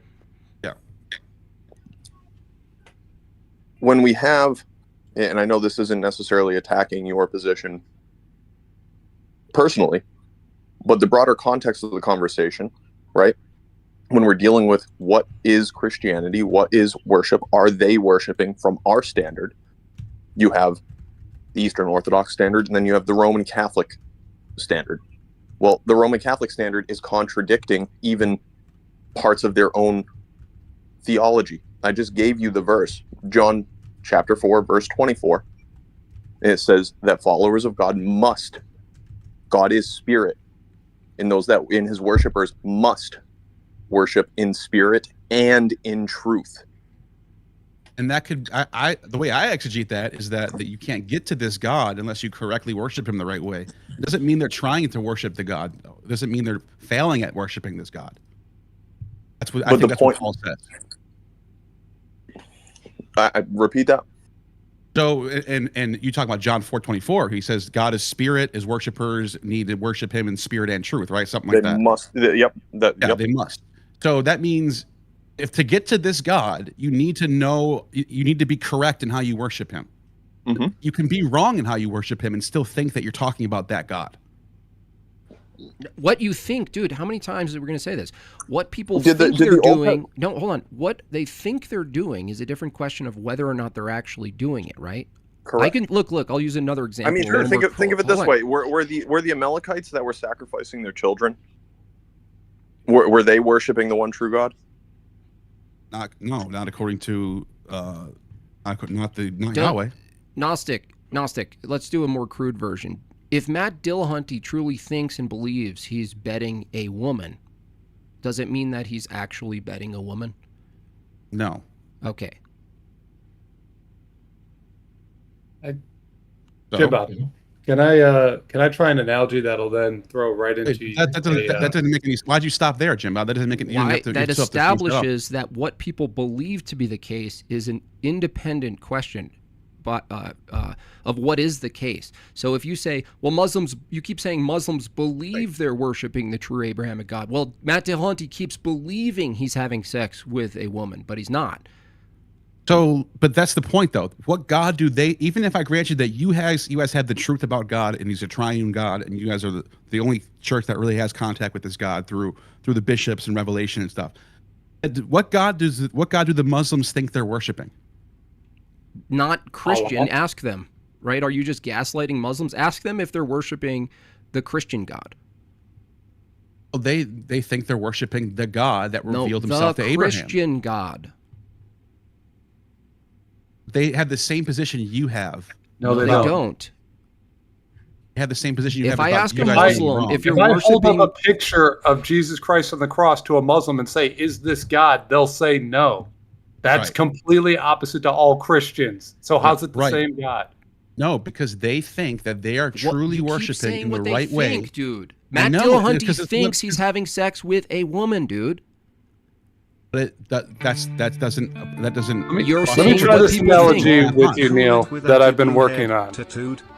Yeah. When we have, and I know this isn't necessarily attacking your position personally, but the broader context of the conversation, right? When we're dealing with what is Christianity, what is worship, are they worshiping from our standard? You have the Eastern Orthodox standard, and then you have the Roman Catholic standard. Well, the Roman Catholic standard is contradicting even parts of their own theology. I just gave you the verse, John chapter 4, verse 24. And it says that followers of God must, God is spirit, and those that in his worshipers must worship in spirit and in truth. And that could, the way I exegete that is that you can't get to this God unless you correctly worship him the right way. It doesn't mean they're trying to worship the God, though. It doesn't mean they're failing at worshiping this God. That's what I think that's what Paul says. I repeat that. So, and you talk about John 4:24. He says God is spirit. His worshipers need to worship him in spirit and truth, right? Something like that. Must. Yep. They must. So that means If to get to this God, you need to know, you need to be correct in how you worship him. You can be wrong in how you worship him and still think that you're talking about that God. What you think, dude, how many times are we going to say this? What people think they're doing, no, hold on. What they think they're doing is a different question of whether or not they're actually doing it, right? Correct. I can, look, I'll use another example. I mean, sure, think of it this way. Were the Amalekites that were sacrificing their children, were they worshiping the one true God? Not according to, not Yahweh. Gnostic, let's do a more crude version. If Matt Dillahunty truly thinks and believes he's betting a woman, does it mean that he's actually betting a woman? No. Okay. Jimbob, can I try an analogy that'll then throw right into that doesn't make any. Why'd you stop there, Jimbob? That doesn't make any. That establishes that what people believe to be the case is an independent question. But of what is the case. So if you say, well, Muslims, you keep saying Muslims believe they're worshiping the true Abrahamic God. Well, Matt Dillahunty keeps believing he's having sex with a woman, but he's not. So, but that's the point, though. What God do they? Even if I grant you that you guys have the truth about God and He's a triune God, and you guys are the only church that really has contact with this God through the bishops and Revelation and stuff. What God do the Muslims think they're worshiping? Not Christian. Ask them, right? Are you just gaslighting Muslims? Ask them if they're worshiping the Christian God. Well, they think they're worshiping the God that revealed himself to Abraham. The Christian God. They have the same position you have. No, they don't. They have the same position you have. If I ask a Muslim, if you're I worshiping, hold up a picture of Jesus Christ on the cross to a Muslim and say, "Is this God?" They'll say no. That's completely opposite to all Christians. So how's it the same God? No, because they think that they are truly worshiping in the right way, dude. Matt Dillahunty thinks he's having sex with a woman, dude. But that doesn't. Let me try this analogy with you, Neil, that I've been working on.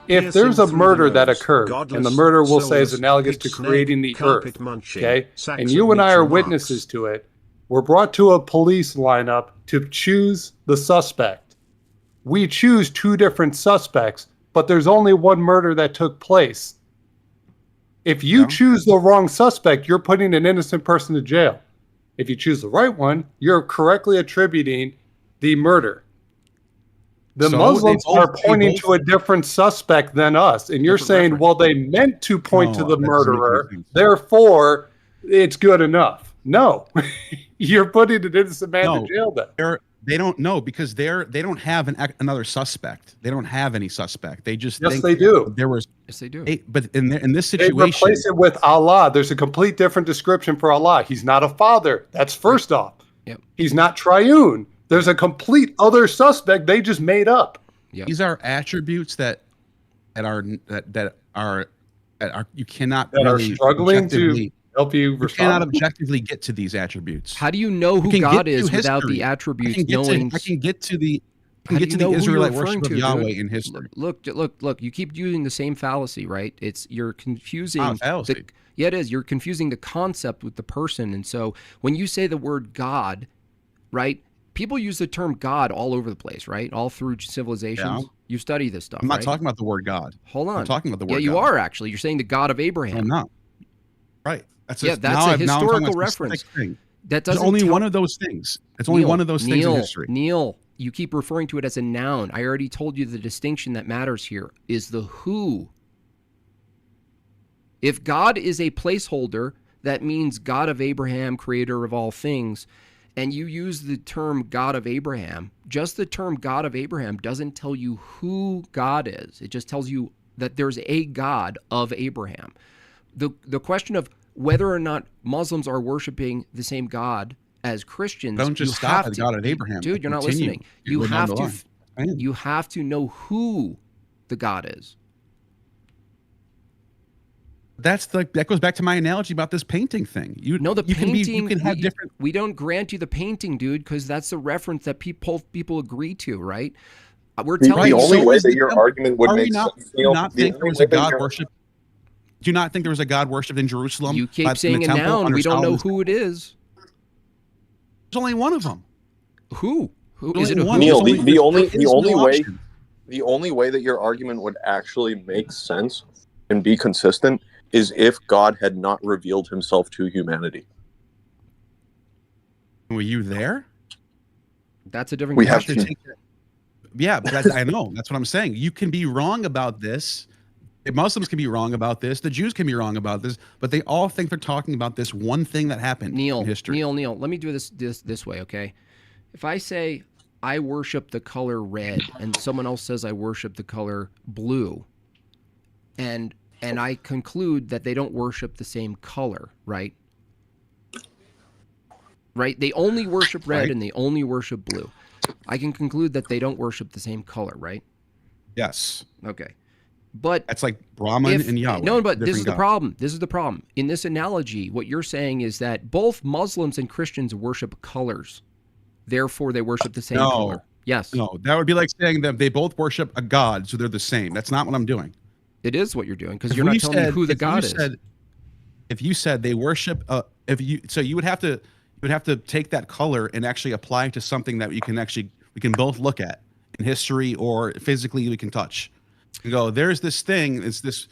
If there's a murder that occurred, and the murder we'll say is analogous to creating the earth, okay, and you and I are witnesses to it, we're brought to a police lineup to choose the suspect. We choose two different suspects, but there's only one murder that took place. If you choose the wrong suspect, you're putting an innocent person to jail. If you choose the right one, you're correctly attributing the murder. The Muslims are pointing to a different suspect than us, and you're saying, well, they meant to point to the murderer, therefore it's good enough. No, you're putting an innocent man to jail then. They don't know because they don't have another suspect. They don't have any suspect. They just think they do. There was yes, they do. But in this situation, they replace it with Allah. There's a complete different description for Allah. He's not a father. That's first off. Yep. He's not triune. There's a complete other suspect they just made up. Yep. These are attributes that are you cannot that really are struggling to help you. You cannot objectively get to these attributes. How do you know who God is without the attributes? I can get to the Israelite worship of Yahweh in history. Look. You keep using the same fallacy, right? You're confusing. Fallacy. Yeah, it is. You're confusing the concept with the person. And so when you say the word God, right? People use the term God all over the place, right? All through civilizations. Yeah. You study this stuff. I'm not right? talking about the word God. Hold on. I'm talking about the word God. Yeah, you are actually. You're saying the God of Abraham. I'm not. Right. That's a historical reference. That doesn't. It's only one of those things. It's only one of those things in history. Neil, you keep referring to it as a noun. I already told you the distinction that matters here is the who. If God is a placeholder, that means God of Abraham, creator of all things, and you use the term God of Abraham, just the term God of Abraham doesn't tell you who God is. It just tells you that there's a God of Abraham. The question of whether or not Muslims are worshiping the same God as Christians, don't just stop at God of Abraham. Dude, you're not listening. You have to know who the God is. That goes back to my analogy about this painting thing. You can have different. We don't grant you the painting, dude, because that's the reference that people agree to, right? We're telling you the only way that your argument would make sense. Do you not think there was a God worship? Do you not think there was a God worshipped in Jerusalem? You keep saying a noun. We don't know who it is. There's only one of them. Who There's is it? one. Neil, There's the only there is no option. way that your argument would actually make sense and be consistent is if God had not revealed himself to humanity. Were you there? That's a different We question. have to Yeah, but I know. That's what I'm saying. You can be wrong about this. The Muslims can be wrong about this. The Jews can be wrong about this. But they all think they're talking about this one thing that happened in history. Neil, let me do this way, okay? If I say I worship the color red and someone else says I worship the color blue, and I conclude that they don't worship the same color, right? Right? They only worship red and they only worship blue. I can conclude that they don't worship the same color, right? Yes. Okay. But that's like Brahman and Yahweh. No, but this is the God. problem. This is the problem. In this analogy, what you're saying is that both Muslims and Christians worship colors. Therefore, they worship the same color. Yes. No, that would be like saying that they both worship a god, so they're the same. That's not what I'm doing. It is what you're doing, because you're not telling me who the god is. If you said they worship, you would have to take that color and actually apply it to something that we can both look at in history or physically we can touch. And go, there's this thing, it's this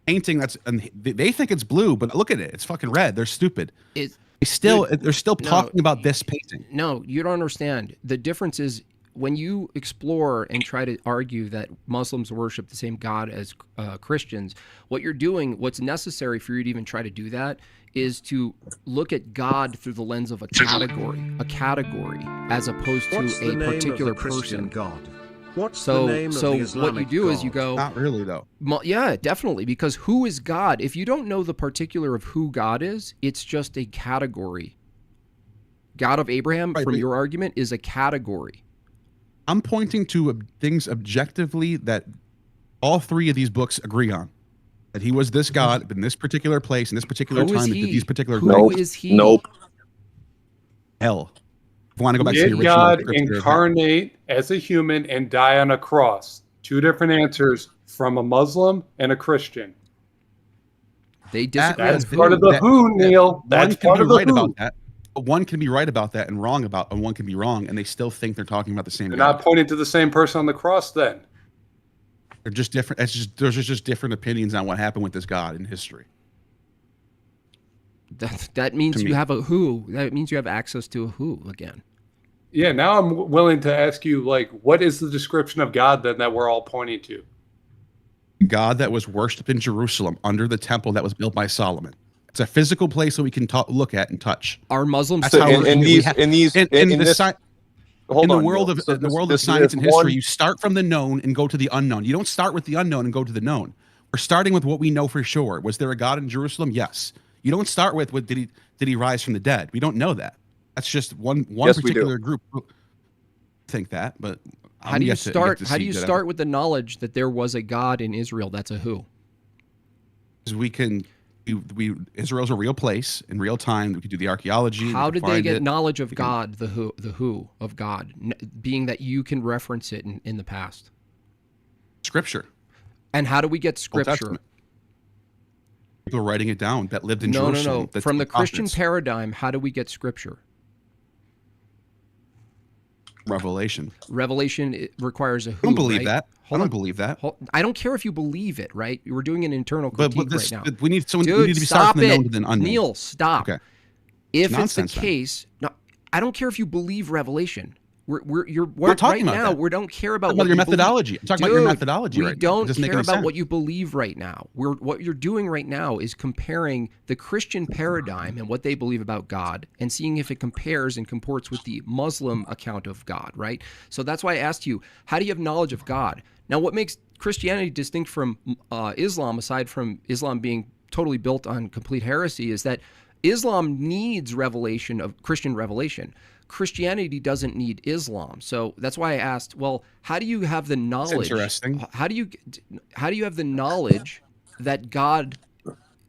painting and they think it's blue, but look at it, it's fucking red. They're stupid. They're still talking about this painting. No, you don't understand. The difference is when you explore and try to argue that Muslims worship the same God as Christians, what you're doing, what's necessary for you to even try to do that is to look at God through the lens of a category, as opposed to a particular person. God? What's so the name of the Islamic what you do God? is you go, not really though. Yeah, definitely, because who is God? If you don't know the particular of who God is, it's just a category. God of Abraham, from your argument, is a category. I'm pointing to things objectively that all three of these books agree on. That he was this God in this particular place, in this particular time, at these particular Who is he? Nope. Hell. If you want to go back to Did the original God scripture, incarnate as a human and die on a cross? Two different answers from a Muslim and a Christian. They disagree. That's part of the who, Neil. That's part of the who. about that. One can be right about that and wrong about, and one can be wrong, and they still think they're talking about the same. They're not pointing to the same person on the cross. Then they're just different. There's just different opinions on what happened with this God in history. That means you have a who. That means you have access to a who again. Yeah. Now I'm willing to ask you, like, what is the description of God then that we're all pointing to? God that was worshipped in Jerusalem under the temple that was built by Solomon. It's a physical place that we can look at and touch. Are Muslims That's how in the world of science and history, you start from the known and go to the unknown. You don't start with the unknown and go to the known. We're starting with what we know for sure. Was there a God in Jerusalem? Yes. You don't start with what did he rise from the dead? We don't know that. That's just one particular group think that. But how do you start? How do you start with the knowledge that there was a God in Israel? That's a who. Because Israel's a real place in real time. We could do the archaeology. How did they get knowledge of God? The who of God, being that you can reference it in the past. Scripture. And how do we get scripture? People writing it down that lived in Jerusalem. No. From the Christian paradigm, how do we get scripture? Revelation. Revelation requires a who. I don't believe right? that. I don't believe that. I don't care if you believe it, right? We're doing an internal critique right now. We need someone. Dude, we need to be starting from the known to the unknown. Neil, stop. Okay. If it's the case, no, I don't care if you believe Revelation. We're talking right about now. that. We don't care about Talking about your methodology. I'm talking about your methodology. We right now. don't It doesn't make care any about sense. what you believe right now. What you're doing right now is comparing the Christian paradigm and what they believe about God and seeing if it compares and comports with the Muslim account of God, right? So that's why I asked you, how do you have knowledge of God? Now, what makes Christianity distinct from Islam, aside from Islam being totally built on complete heresy, is that Islam needs revelation of Christian revelation. Christianity doesn't need Islam. So that's why I asked, well, how do you have the knowledge? That's interesting. How do you have the knowledge that God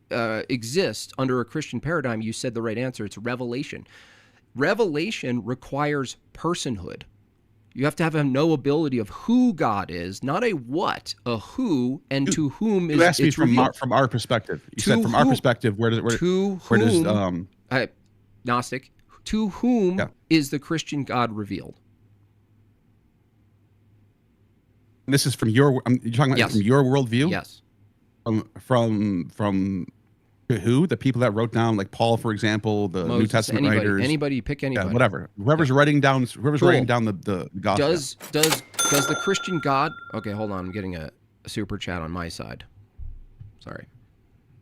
exists under a Christian paradigm? You said the right answer. It's revelation. Revelation requires personhood. You have to have a knowability of who God is, not a what, a who, and to whom is you asked me it's from revealed. our perspective. You To saர் from our whom? perspective, where does Gnostic, To whom is the Christian God revealed? This is from your. You're talking about from your worldview. Yes. From who? The people that wrote down, like Paul, for example, the Moses, New Testament anybody, writers. pick anybody. Yeah, whatever. Whoever's writing down. Whoever's writing down the gospel. Does the Christian God? Okay, hold on. I'm getting a super chat on my side. Sorry.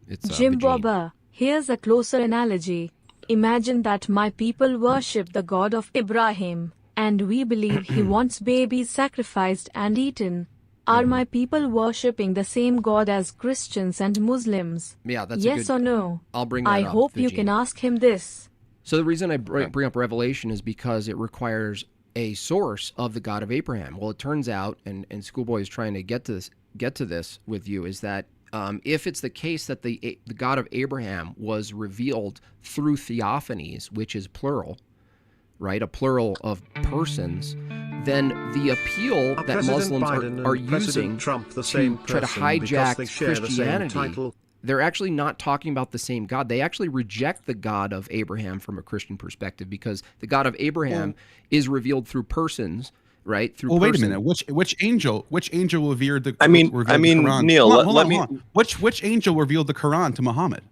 It's Jimbob, here's a closer analogy. Imagine that my people worship the God of Abraham, and we believe he wants babies sacrificed and eaten. Are my people worshipping the same God as Christians and Muslims? Yeah, that's yes or no? I'll bring that I up, hope you Vijay. can ask him this. So the reason I bring up Revelation is because it requires a source of the God of Abraham. Well, it turns out, and Schoolboy is trying to get to this with you, is that if it's the case that the God of Abraham was revealed through theophanies, which is plural, right, a plural of persons, then the appeal that Muslims are using Trump, the to same try to hijack Christianity, title. they're actually not talking about the same God. They actually reject the God of Abraham from a Christian perspective, because the God of Abraham is revealed through persons, right? Through Well, wait a minute. Which angel revealed the? I mean, Quran? Neil, Hold on. me. Which angel revealed the Quran to Muhammad?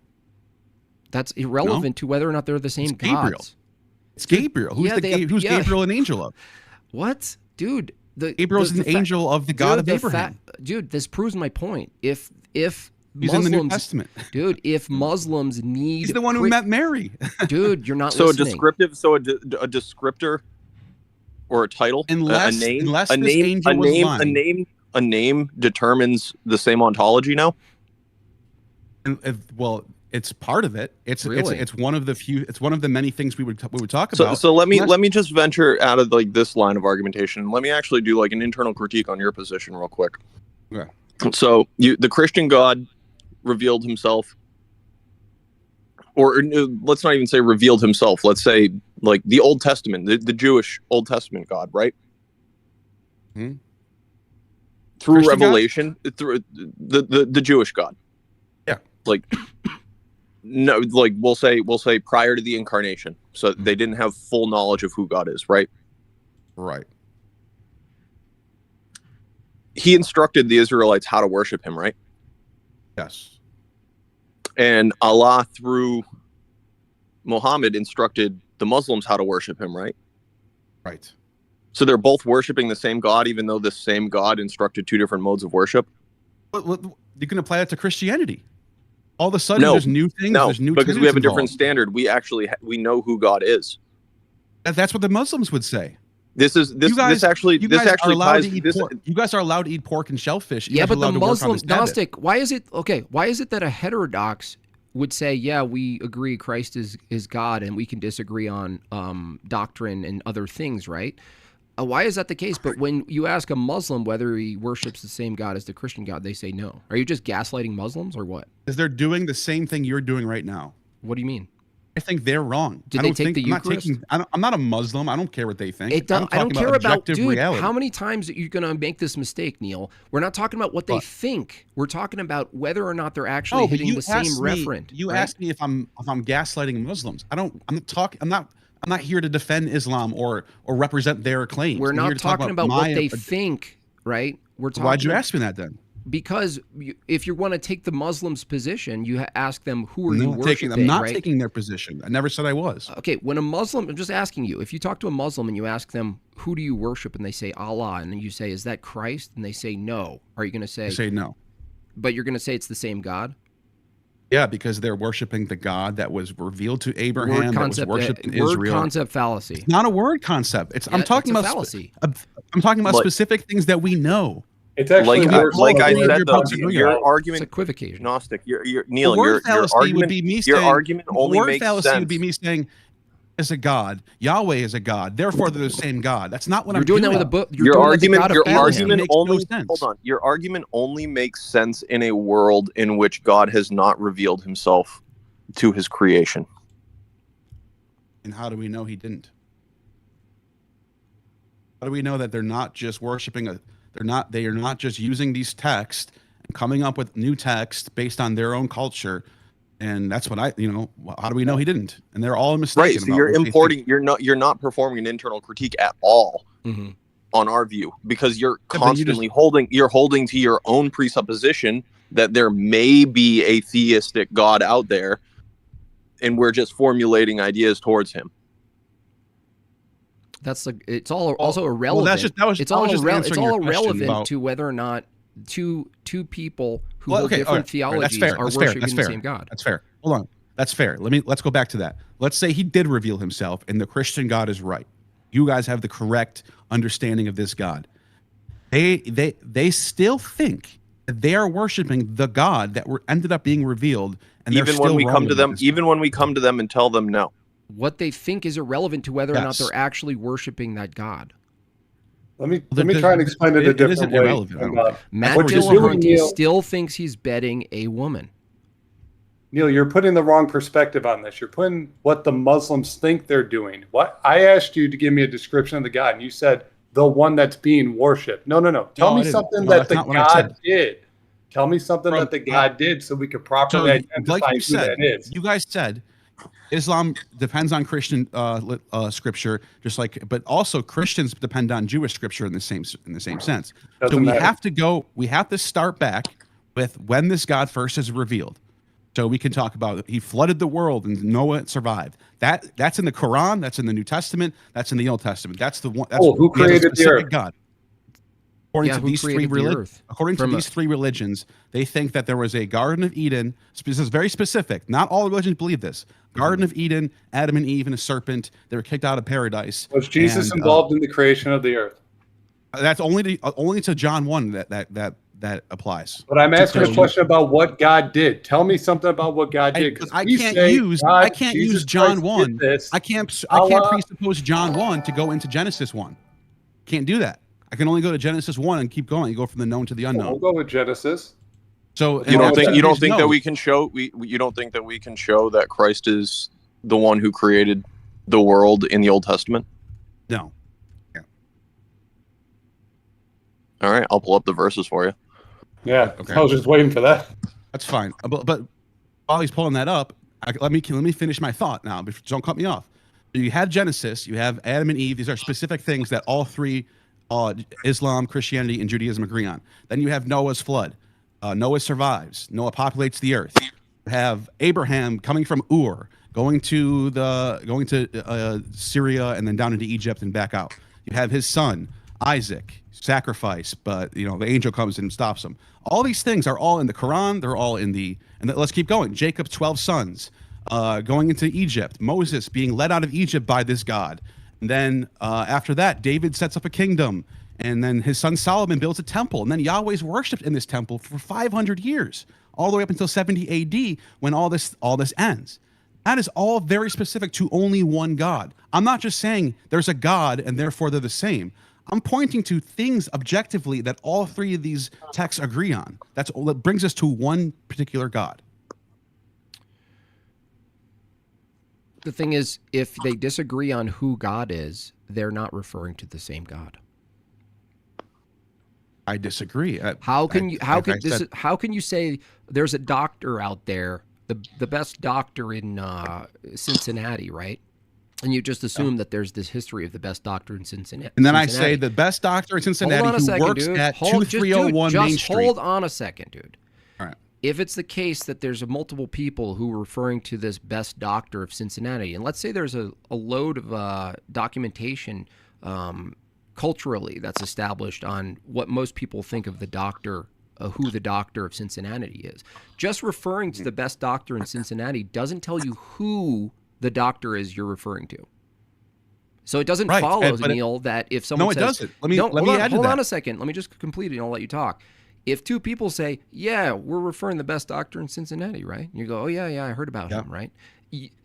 That's irrelevant to whether or not they're the same Gabriel. gods. It's Gabriel. Who's Gabriel an angel of? What, dude? Gabriel's an angel of the God of Abraham. Dude, this proves my point. If He's Muslims, in the New Testament, dude, if Muslims need, he's the one who met Mary. Dude, you're not so listening. a descriptor or a title, unless a name, this a name, angel a was name, lying. a name determines the same ontology now. Well, it's part of it. It's one of the few. It's one of the many things we would talk about. So let me just venture out of like this line of argumentation. Let me actually do like an internal critique on your position real quick. Okay. So the Christian God revealed himself, or let's not even say revealed himself. Let's say like the Old Testament, the Jewish Old Testament God, right? Hmm? Through Christian revelation, through the Jewish God. Yeah. Like no, like we'll say prior to the incarnation, so they didn't have full knowledge of who God is, right? Right. He instructed the Israelites how to worship him, right? Yes. And Allah, through Muhammad, instructed the Muslims how to worship him, right? Right. So they're both worshiping the same God, even though the same God instructed two different modes of worship. But you can apply that to Christianity. All of a sudden, there's new things. No, there's new because we have a different involved. standard. We actually we know who God is. That's what the Muslims would say. This actually You guys are allowed ties. to eat pork. You guys are allowed to eat pork and shellfish. You Yeah, guys but are the allowed to work on Muslims, the Sabbath. Gnostic, why is it that a heterodox would say, yeah, we agree Christ is God and we can disagree on doctrine and other things, right? Why is that the case? But when you ask a Muslim whether he worships the same God as the Christian God, they say no. Are you just gaslighting Muslims or what? Because they're doing the same thing you're doing right now. What do you mean? I think they're wrong. Did they take the Eucharist? I'm not a Muslim. I don't care what they think. I don't care about, dude, reality. how many times are you going to make this mistake, Neil? We're not talking about what they think. We're talking about whether or not they're actually hitting the same referent. You right? asked me if I'm gaslighting Muslims. I'm not here to defend Islam or represent their claims. We're I'm here not to talk talking about what they think, right? We're talking. Why'd you ask me that then? Because if you want to take the Muslims' position, you ask them, who are you worshiping? I'm not right? taking their position. I never said I was. Okay, when a Muslim, I'm just asking you, if you talk to a Muslim and you ask them, who do you worship? And they say Allah, and then you say, is that Christ? And they say no. Are you going to say? I say no. But you're going to say it's the same God? Yeah, because they're worshiping the God that was revealed to Abraham, that was worshipped in Israel. Word concept fallacy. It's not a word concept. I'm talking about fallacy. I'm talking about specific things that we know. It's actually like I said, though, your argument, it's equivocation. Gnostic. Neil, your argument would be me your saying, argument only word makes fallacy sense. would be me saying, is a God, Yahweh is a God, therefore they're the same God. That's not what you're I'm doing. doing. That with a book. Your argument only hold on. Your argument only makes sense in a world in which God has not revealed himself to his creation. And how do we know he didn't? How do we know that they're not just worshiping they are not just using these texts and coming up with new text based on their own culture And that's what how do we know he didn't? And they're all mistaken. Right. So you're not performing an internal critique at all on our view, because you're constantly holding to your own presupposition that there may be a theistic God out there, and we're just formulating ideas towards him. It's also irrelevant. It's all irrelevant to whether or not two people who hold different theologies are worshiping the same God. That's fair. Hold on. That's fair. Let's go back to that. Let's say he did reveal himself and the Christian God is right. You guys have the correct understanding of this God. They still think that they are worshiping the God that ended up being revealed, and even when we come to them and tell them no. What they think is irrelevant to whether or not they're actually worshiping that God. Let me try and explain it a different way. Matt Dillahunty still thinks he's betting a woman. Neil, you're putting the wrong perspective on this. You're putting what the Muslims think they're doing. What I asked you to give me a description of the God, and you said the one that's being worshipped. No. Tell me something that the God did. Tell me something that the God did, so we could properly identify who that is. You guys said Islam depends on Christian scripture, but also Christians depend on Jewish scripture in the same sense. So we have to start back with when this God first is revealed. So we can talk about he flooded the world and Noah survived. That's in the Quran, that's in the New Testament, that's in the Old Testament. That's the one. Who created the earth? God. According to these three religions, they think that there was a Garden of Eden. This is very specific. Not all religions believe this. Garden of Eden, Adam and Eve and a serpent. They were kicked out of paradise. Was Jesus involved in the creation of the earth? That's only to John 1 that applies. But I'm asking a question about what God did. Tell me something about what God did. I can't use John 1. I can't presuppose John 1 to go into Genesis 1. Can't do that. I can only go to Genesis 1 and keep going. You go from the known to the unknown. We'll go with Genesis. So you don't think that we can show that Christ is the one who created the world in the Old Testament? No. Yeah. All right, I'll pull up the verses for you. Yeah. Okay. I was just waiting for that. That's fine. But while he's pulling that up, let me finish my thought now. Don't cut me off. You have Genesis. You have Adam and Eve. These are specific things that all three. Islam, Christianity, and Judaism agree on. Then you have Noah's flood. Noah survives. Noah populates the earth. You have Abraham coming from Ur, going to Syria and then down into Egypt and back out. You have his son Isaac, sacrifice, but the angel comes and stops him. All these things are all in the Quran. They're all in let's keep going. Jacob's 12 sons going into Egypt. Moses being led out of Egypt by this God. And then after that, David sets up a kingdom. And then his son Solomon builds a temple. And then Yahweh's worshipped in this temple for 500 years, all the way up until 70 AD when all this ends. That is all very specific to only one God. I'm not just saying there's a God and therefore they're the same. I'm pointing to things objectively that all three of these texts agree on. That brings us to one particular God. The thing is, if they disagree on who God is, they're not referring to the same God. I disagree. How can you say there's a doctor out there, the best doctor in Cincinnati, right? And you just assume that there's this history of the best doctor in Cincinnati. And then I say the best doctor in Cincinnati who works at 2301 Main Street. Hold on a second, dude. All right. If it's the case that there's multiple people who are referring to this best doctor of Cincinnati, and let's say there's a load of documentation culturally that's established on what most people think of the doctor, who the doctor of Cincinnati is. Just referring to the best doctor in Cincinnati doesn't tell you who the doctor is you're referring to. So it doesn't follow, Neil, that if someone says... No, it doesn't. Let me add to that. Hold on a second. Let me just complete it and I'll let you talk. If two people say, yeah, we're referring to the best doctor in Cincinnati, right? And you go, oh, yeah, I heard about him, right?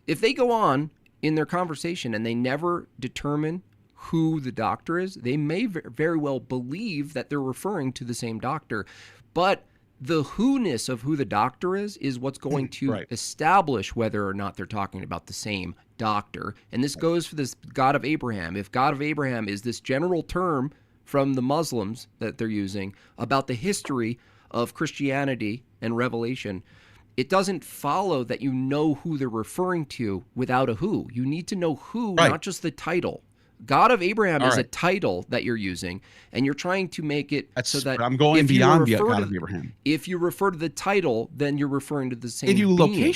If they go on in their conversation and they never determine who the doctor is, they may very well believe that they're referring to the same doctor. But the who-ness of who the doctor is what's going to establish whether or not they're talking about the same doctor. And this goes for this God of Abraham. If God of Abraham is this general term from the Muslims that they're using about the history of Christianity and Revelation, it doesn't follow that you know who they're referring to without a who. You need to know who, Right. not just the title. God of Abraham All is a right. title that you're using, and you're trying to make it so that I'm going if you beyond the refer God to- of Abraham. If you refer to the title, then you're referring to the same Give you being.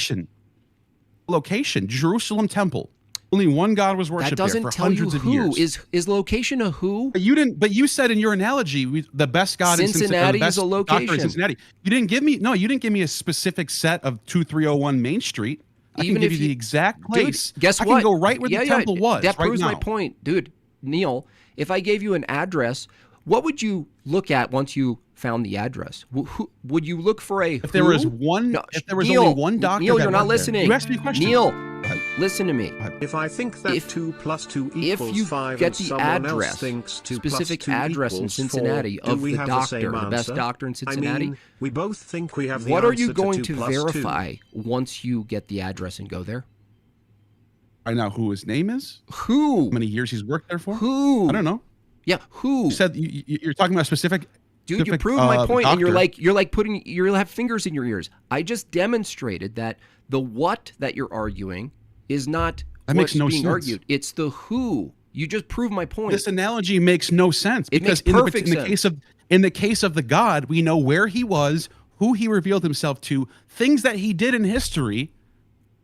location, Jerusalem temple. Only one God was worshipped That doesn't there for tell you hundreds of who. years. Is location a who? But you didn't. But you said in your analogy, the best God in Cincinnati the is best a doctor in location. Cincinnati. You didn't give me. No, you didn't give me a specific set of 2301 Main Street. I Even can give if you the you- exact place. Dude, guess I what? can go right where Yeah, the yeah, temple was. That right proves my now. point, dude. Neil, if I gave you an address, what would you look at once you found the address? Would you look for a? If there was one, if there was Neil, only one doctor, Neil, that you're not worked there. listening. You asked me a question. Neil, listen to me. If I think that 2 + 2 equals you 5 get and the someone else address, thinks 2 + specific 2 address in equals 4, Cincinnati do of we the have doctor, same the best answer? doctor in I Cincinnati, mean, we both think we have the what are answer you going to to 2 + 2. verify once you get the address and go there? I know who his name is. Who? How many years he's worked there for? Who? I don't know. Yeah, who? You said you're talking about a specific. Dude, you specific, proved my point, and doctor. you're like putting you'll have fingers in your ears. I just demonstrated that the what that you're arguing is not That makes what's no being sense. argued. It's the who. You just proved my point. This analogy makes no sense It because makes perfect in the case of the God, we know where he was, who he revealed himself to, things that he did in history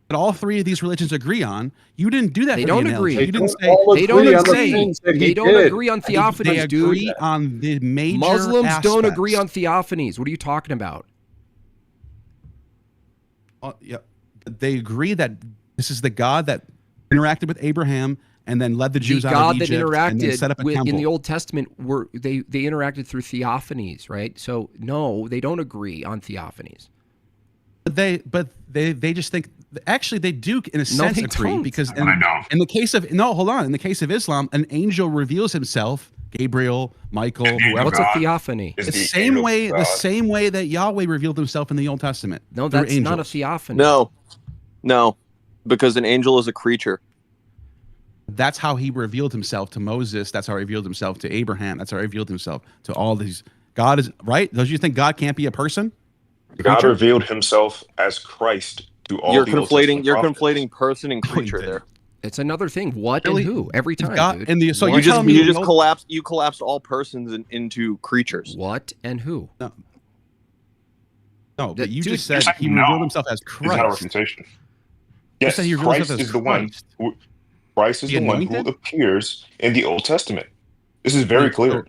that all three of these religions agree on. You didn't do that. They for don't the analogy. agree. You didn't say They don't on the agree. things that he They don't did. agree on theophanies, They agree dude. on the major Muslims don't aspects. agree on theophanies. What are you talking about? Yeah, they agree that this is the God that interacted with Abraham and then led the Jews The out God of that Egypt and then set up a interacted temple. in the Old Testament were they interacted through theophanies, right? So no, they don't agree on theophanies. But they just think actually they do in a sense they agree don't. because No, they don't. in the case of in the case of Islam, an angel reveals himself, Gabriel, Michael, whoever. What's a theophany? The same way that Yahweh revealed himself in the Old Testament. No, through that's not a angels. theophany. No, because an angel is a creature. That's how he revealed himself to Moses. That's how he revealed himself to Abraham. That's how he revealed himself to all these. God is right. Don't you think God can't be a person? God revealed himself as Christ to all You're the Old Testament prophets. conflating person and creature there. It's another thing. What Really? and who? Every time, God- dude. and the- so You you're just telling me you the just Old- collapsed all persons into creatures. What and who? No, but you Dude, just said he no. revealed himself as It's not a Christ. representation. You Yes, said he revealed Christ himself as is the one. Christ. Christ is The the one who anointed? appears in the Old Testament. This is very clear.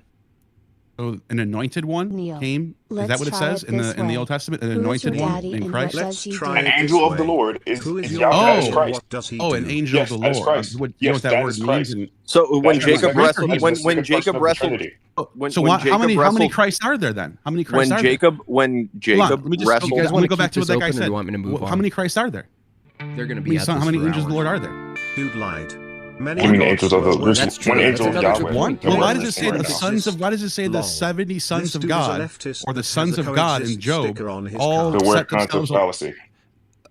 So an anointed one Neil, came. Is let's that what it try says it in this the way. Old Testament? An Who is anointed your one daddy named and Christ. what does Let's he try do? An angel of the Lord is Who is is your Yahweh as daddy and Christ. what does he Oh, an do? angel Yes, of the that is Lord. Christ. You know Yes, what that that word is means? Christ. And So when That's Jacob the wrestled, second when person Jacob of the wrestled, Trinity. when, so when why, Jacob how many wrestled, Christs are there then? How many Christs when are Jacob when there? Hold Jacob on, let me just wrestled, You guys I'm wanna gonna go back keep to what this that guy open, or said. you want me to move How on? many Christs are there? They're going to be at How this many for angels of the hours. Lord are there? Dude lied. Many How many gods angels of the were there's That's one true. angel That's of another good Yahweh. point. that Well, we're why does it listening say right the now. sons of? Why does it say the Lol. 70 sons This of dude is a God leftist or the that sons has a of God in coexist Job sticker on his all car. The word set concept themselves up? fallacy.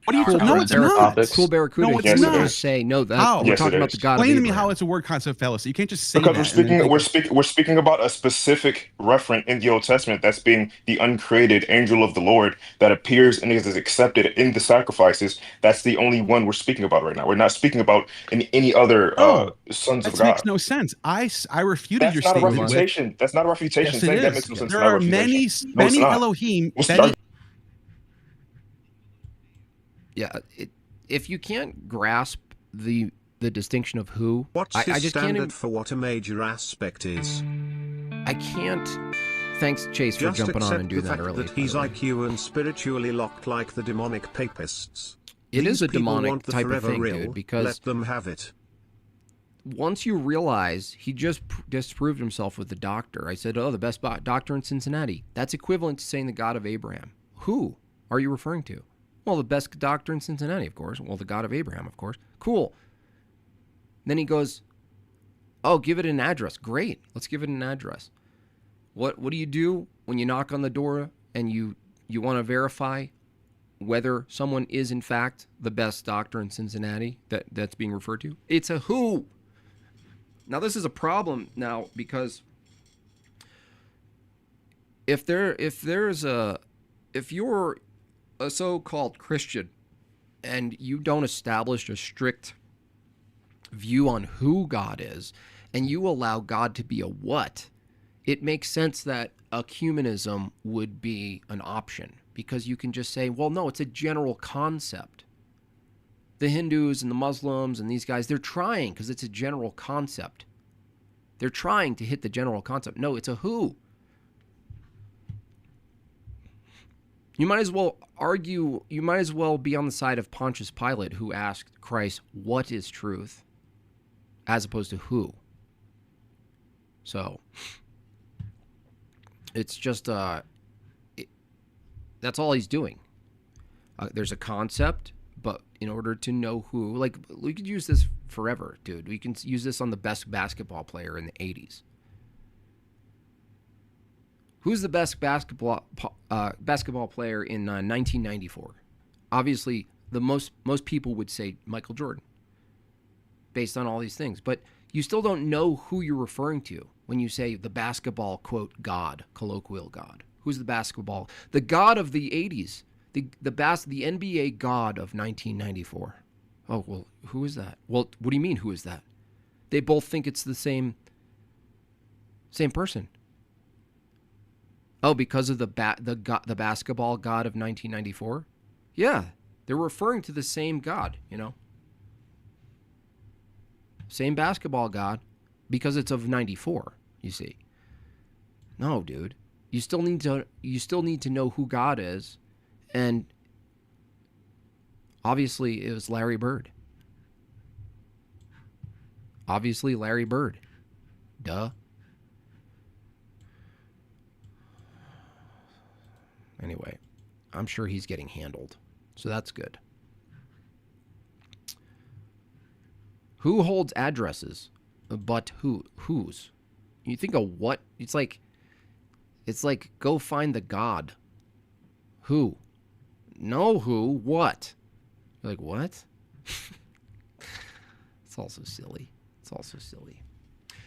What are you? Cool, No, it's not. Barracuda. Cool Barracuda. No, it's Yes, you it not. just say no. That How? we're Yes, talking it about is. the God Explain of to me Abraham. how it's a word concept fallacy. You can't just say Because that. and then take we're speaking about a specific referent in the Old Testament that's being the uncreated angel of the Lord that appears and is accepted in the sacrifices. That's the only one we're speaking about right now. We're not speaking about any other No, sons of that makes God. no sense. I refuted That's your not a statement with. refutation. That's not a refutation. Yes, it Saying that is. makes no sense. There It's not a are many, refutation. No, it's many not. Elohim. What's the Many, argument? Yeah, if you can't grasp the distinction of who, What's I his just can't. standard for what a major aspect is? I can't. Thanks, Chase, for Just jumping on accept and the doing that fact early. that he's by the way. IQ and spiritually locked like the demonic papists. It is These a people demonic want the type of forever thing, real. dude, because Let them have it. once you realize he just disproved himself with the doctor. I said, oh, the best doctor in Cincinnati. That's equivalent to saying the God of Abraham. Who are you referring to? Well, the best doctor in Cincinnati, of course. Well, the God of Abraham, of course. Cool. Then he goes, oh, give it an address. Great. Let's give it an address. What do you do when you knock on the door and you want to verify whether someone is in fact the best doctor in Cincinnati that's being referred to? It's a who. Now this is a problem now because if you're a so-called Christian and you don't establish a strict view on who God is, and you allow God to be a what, it makes sense that ecumenism would be an option, because you can just say, well, no, it's a general concept. The Hindus and the Muslims and these guys, they're trying because it's a general concept. They're trying to hit the general concept. No, it's a who. You might as well argue, you might as well be on the side of Pontius Pilate, who asked Christ, what is truth, as opposed to who. So, it's just, that's all he's doing. There's a concept, but in order to know who, like, we could use this forever, dude. We can use this on the best basketball player in the 80s. Who's the best basketball player in 1994? Obviously, the most people would say Michael Jordan, based on all these things. But you still don't know who you're referring to when you say the basketball, quote, God, colloquial God. Who's the basketball? The God of the 80s, the NBA God of 1994. Oh, well, who is that? Well, what do you mean, who is that? They both think it's the same person. Oh, because of the basketball God of 1994? Yeah, they're referring to the same God, you know? Same basketball God, because it's of 94, you see. No, dude. You still need to know who God is, and obviously it was Larry Bird. Obviously Larry Bird. Duh. Anyway, I'm sure he's getting handled, so that's good. Who holds addresses, but whose? You think of what? It's like go find the God. Who? No, who? What? You're like, what? It's also silly.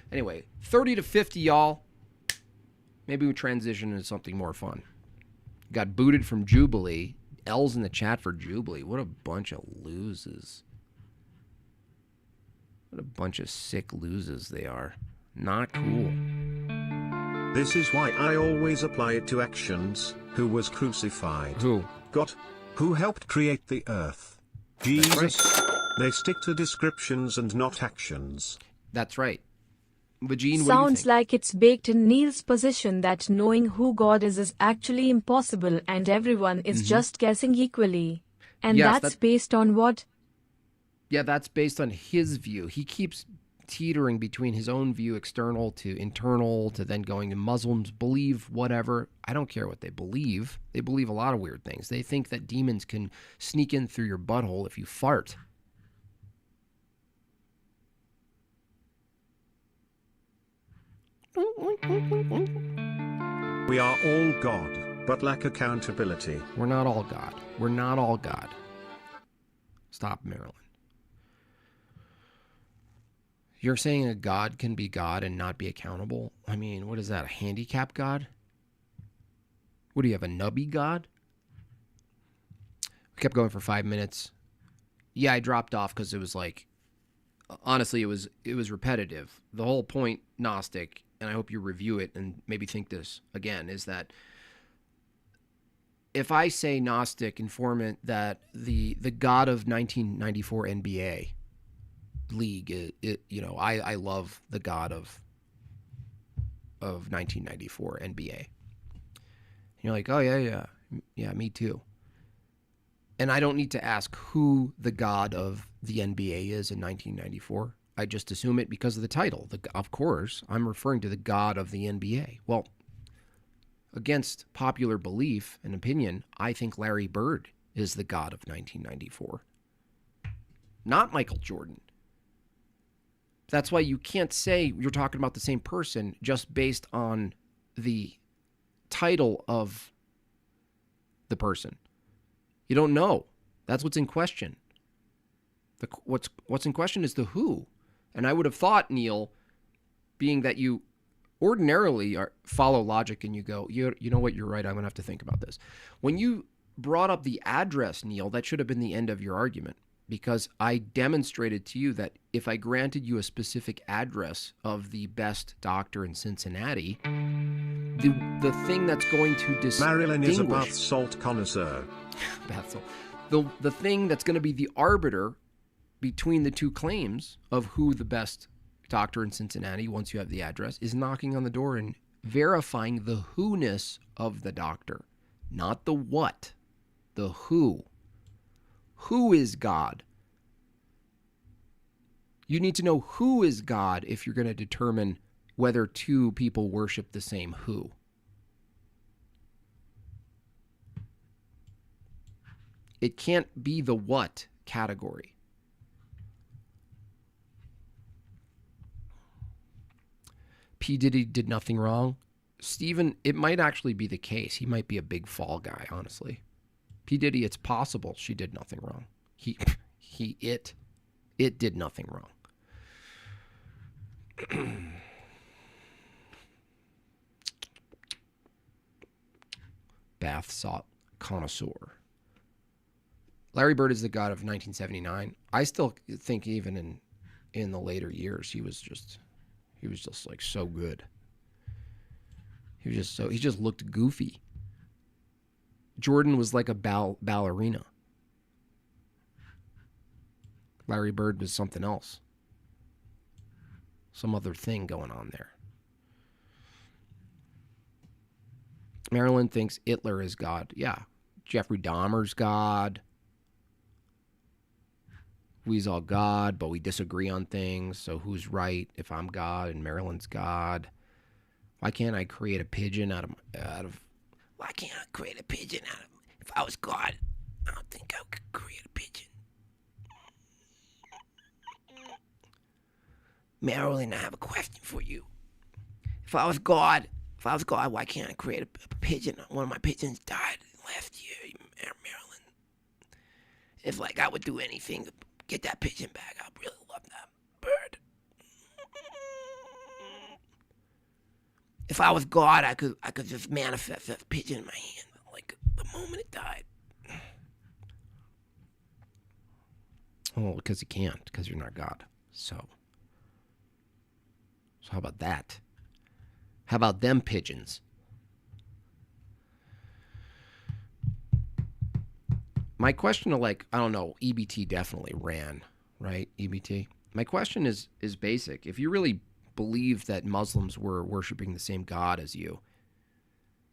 Anyway, 30 to 50, y'all. Maybe we transition into something more fun. Got booted from Jubilee. L's in the chat for Jubilee. What a bunch of losers. What a bunch of sick losers they are. Not cool. This is why I always apply it to actions. Who was crucified? Who? God. Who helped create the earth? Jesus. They stick to descriptions and not actions. That's right. Vagine, what Sounds do you think? like it's baked in Neil's position that knowing who God is actually impossible and everyone is just guessing equally. And Yes, that's based on what? Yeah, that's based on his view. He keeps teetering between his own view, external to internal, to then going to Muslims believe whatever. I don't care what they believe. They believe a lot of weird things. They think that demons can sneak in through your butthole if you fart. We are all God, but lack accountability. We're not all God. We're not all God. Stop, Marilyn. You're saying a God can be God and not be accountable? I mean, what is that, a handicap God? What do you have, a nubby God? We kept going for 5 minutes. Yeah, I dropped off because it was like, honestly, it was repetitive. The whole point, Gnostic, and I hope you review it and maybe think this again, is that if I say Gnostic informant that the God of 1994 NBA league, I love the God of 1994 NBA. And you're like, oh yeah, me too. And I don't need to ask who the God of the NBA is in 1994. I just assume it because of the title. Of course, I'm referring to the God of the NBA. Well, against popular belief and opinion, I think Larry Bird is the God of 1994. Not Michael Jordan. That's why you can't say you're talking about the same person just based on the title of the person. You don't know. That's what's in question. What's in question is the who. And I would have thought, Neil, being that you ordinarily follow logic and you go, you know what, you're right, I'm going to have to think about this. When you brought up the address, Neil, that should have been the end of your argument, because I demonstrated to you that if I granted you a specific address of the best doctor in Cincinnati, the thing that's going to distinguish... Marilyn is a bath salt connoisseur. Bath salt. The thing that's going to be the arbiter between the two claims of who the best doctor in Cincinnati, once you have the address, is knocking on the door and verifying the who-ness of the doctor. Not the what, the who. Who is God? You need to know who is God if you're going to determine whether two people worship the same who. It can't be the what category. P. Diddy did nothing wrong. Stephen, it might actually be the case. He might be a big fall guy, honestly. P. Diddy, it's possible she did nothing wrong. It did nothing wrong. Bath salt connoisseur. Larry Bird is the god of 1979. I still think even in the later years, he was just like so good. He just looked goofy. Jordan was like a ballerina. Larry Bird was something else. Some other thing going on there. Marilyn thinks Hitler is God. Yeah. Jeffrey Dahmer's God. We's all God, but we disagree on things. So who's right if I'm God and Marilyn's God? Why can't I create a pigeon out of why can't I create a pigeon out of... If I was God, I don't think I could create a pigeon. Marilyn, I have a question for you. If I was God, why can't I create a pigeon? One of my pigeons died last year, Marilyn. If I would do anything to get that pigeon back, I'd really love that bird. If I was God, I could just manifest that pigeon in my hand, the moment it died. Well, because you can't, because you're not God. So how about that? How about them pigeons? My question to I don't know, EBT definitely ran, right? EBT. My question is basic. If you really believe that Muslims were worshiping the same God as you,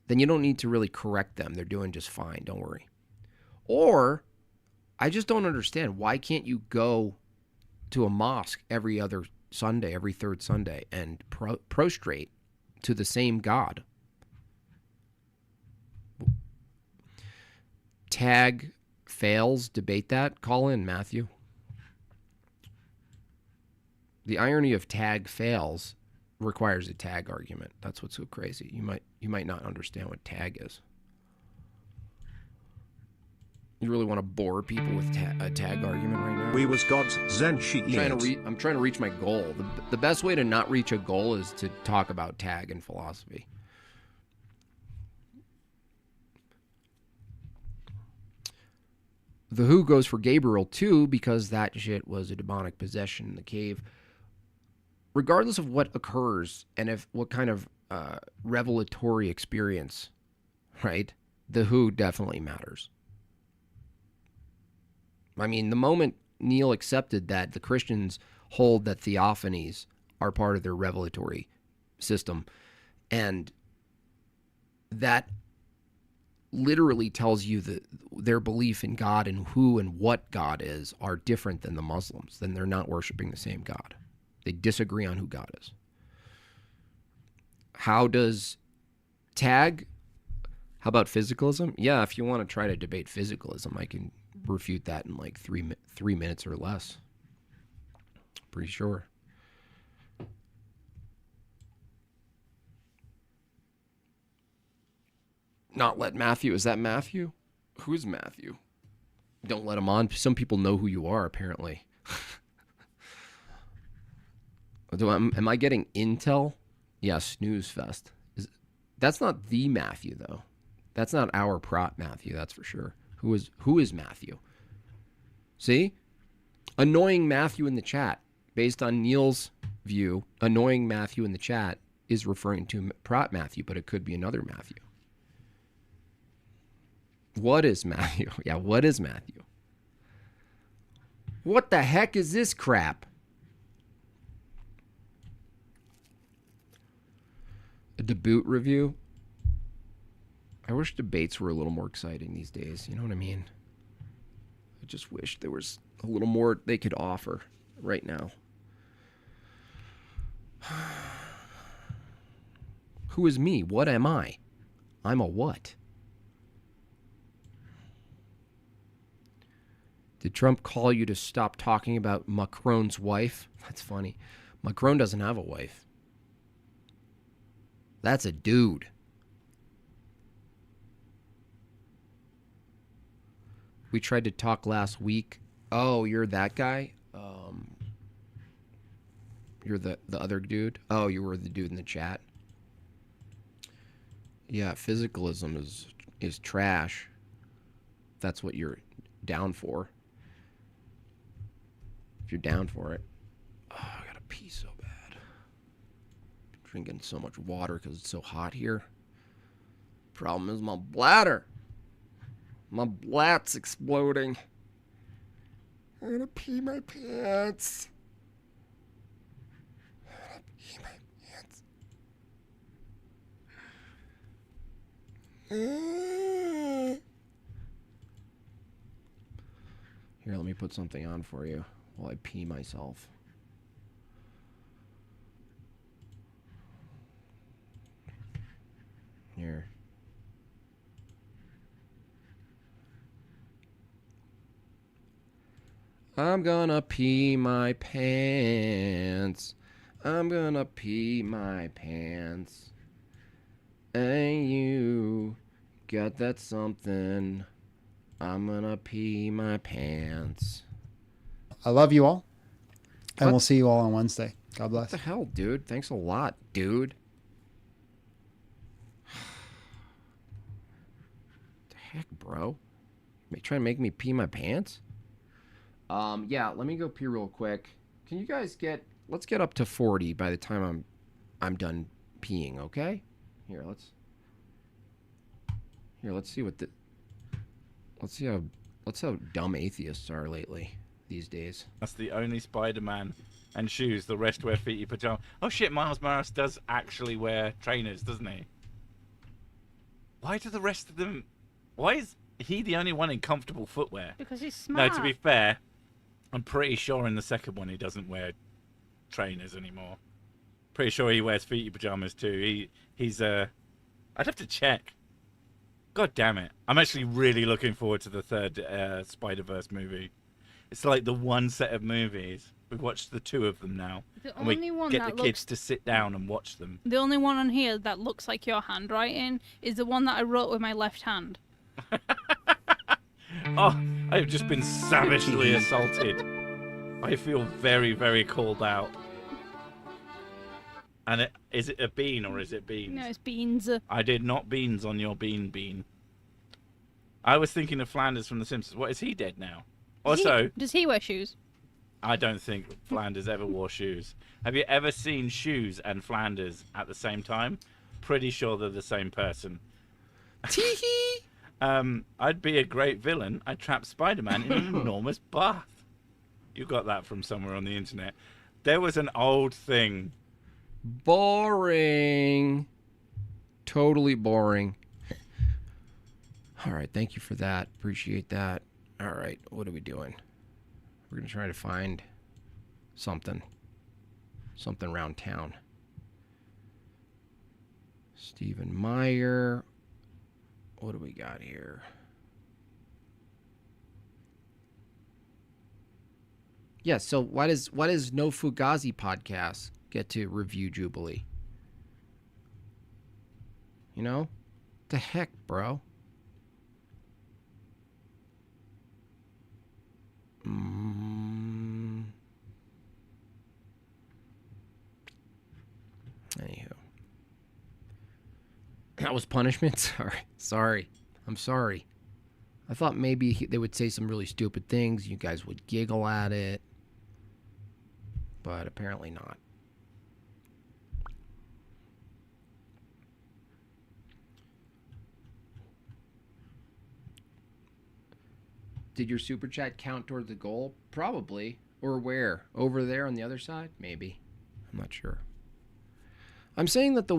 then you don't need to really correct them. They're doing just fine. Don't worry. Or I just don't understand. Why can't you go to a mosque every other Sunday, every third Sunday, and prostrate to the same God? Tag fails. Debate that. Call in, Matthew. The irony of tag fails requires a tag argument. That's what's so crazy. You might not understand what tag is. You really want to bore people with a tag argument right now? We was God's Zen sheet. I'm trying to reach my goal. The best way to not reach a goal is to talk about tag and philosophy. The Who goes for Gabriel too, because that shit was a demonic possession in the cave. Regardless of what occurs and what kind of revelatory experience, right? The Who definitely matters. I mean, the moment Neil accepted that the Christians hold that theophanies are part of their revelatory system, and that literally tells you that their belief in God and who and what God is are different than the Muslims, then they're not worshiping the same God. They disagree on who God is. How does tag? How about physicalism? Yeah, if you want to try to debate physicalism, I can refute that in 3 minutes or less. Pretty sure. Not let Matthew. Is that Matthew? Who's Matthew? Don't let him on. Some people know who you are, apparently. Am I getting intel? Yeah, snooze fest. That's not the Matthew, though. That's not our prop Matthew, that's for sure. Who is Matthew? See? Annoying Matthew in the chat. Based on Neil's view, annoying Matthew in the chat is referring to prop Matthew, but it could be another Matthew. What is Matthew? Yeah, what is Matthew? What the heck is this crap? A debut review? I wish debates were a little more exciting these days. You know what I mean? I just wish there was a little more they could offer right now. Who is me? What am I? I'm a what? Did Trump call you to stop talking about Macron's wife? That's funny. Macron doesn't have a wife. That's a dude. We tried to talk last week. Oh, you're that guy? You're the other dude? Oh, you were the dude in the chat. Yeah, physicalism is trash. That's what you're down for. If you're down for it. Oh, I gotta pee so bad. Drinking so much water because it's so hot here. Problem is my bladder. My blat's exploding. I'm gonna pee my pants. I'm gonna pee my pants. Here, let me put something on for you while I pee myself. Here. I'm gonna pee my pants. I'm gonna pee my pants. And you got that something. I'm gonna pee my pants. I love you all. And What? we'll see you all on Wednesday. God bless. What the hell, dude? Thanks a lot, dude. What the heck, bro? You trying to make me pee my pants? Yeah, let me go pee real quick. Can you guys let's get up to 40 by the time I'm done peeing, okay? Let's see let's see how dumb atheists are lately these days. That's the only Spider-Man and shoes. The rest wear feety pajamas. Oh shit, Miles Morales does actually wear trainers, doesn't he? Why do the rest of them... Why is he the only one in comfortable footwear? Because he's smart. No, to be fair, I'm pretty sure in the second one he doesn't wear trainers anymore. Pretty sure he wears feety pajamas too. He's I'd have to check. God damn it. I'm actually really looking forward to the third Spider-Verse movie. It's like the one set of movies. We've watched the two of them now. The and we only one get that the kids to sit down and watch them. The only one on here that looks like your handwriting is the one that I wrote with my left hand. Oh, I've just been savagely assaulted. I feel very, very called out. And is it a bean or is it beans? No, it's beans. I did not beans on your bean. I was thinking of Flanders from The Simpsons. What, is he dead now? Also, Does he wear shoes? I don't think Flanders ever wore shoes. Have you ever seen Shoes and Flanders at the same time? Pretty sure they're the same person. Tee-hee! I'd be a great villain. I'd trap Spider-Man in an enormous bath. You got that from somewhere on the internet. There was an old thing. Boring. Totally boring. All right, thank you for that. Appreciate that. All right, what are we doing? We're going to try to find something around town. Stephen Meyer. What do we got here? Yeah, so why does No Fugazi podcast get to review Jubilee? You know? What the heck, bro? Anywho. That was punishment? Sorry. I'm sorry. I thought maybe they would say some really stupid things. You guys would giggle at it. But apparently not. Did your super chat count toward the goal? Probably. Or where? Over there on the other side? Maybe. I'm not sure. I'm saying that the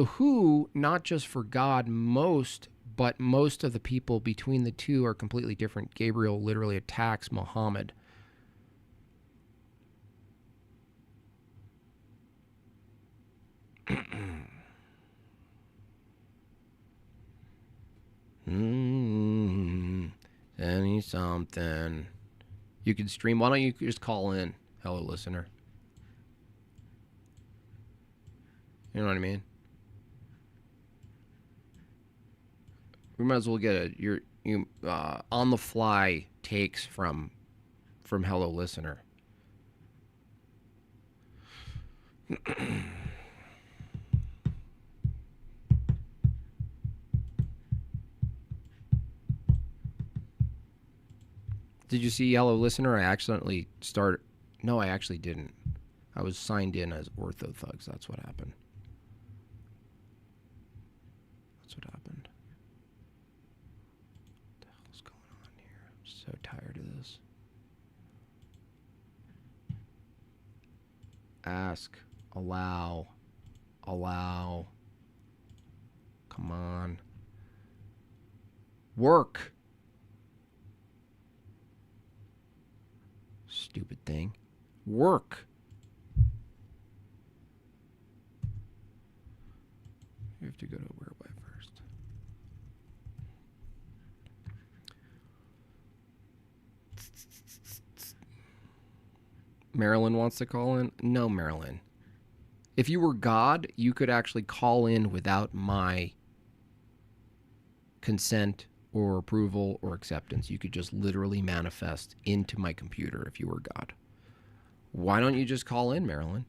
who, not just for God, but most of the people between the two are completely different. Gabriel literally attacks Muhammad. Any something. You can stream. Why don't you just call in? Hello, listener. You know what I mean? We might as well get on the fly takes from Hello, listener. Did you see Yellow Listener? I accidentally started. No, I actually didn't. I was signed in as Ortho Thugs. That's what happened. That's what happened. What the hell's going on here? I'm so tired of this. Ask. Allow. Allow. Come on. Work. Stupid thing. Work. You have to go to whereby first. Marilyn wants to call in? No, Marilyn. If you were God, you could actually call in without my consent or approval or acceptance. You could just literally manifest into my computer if you were God. Why don't you just call in, Marilyn?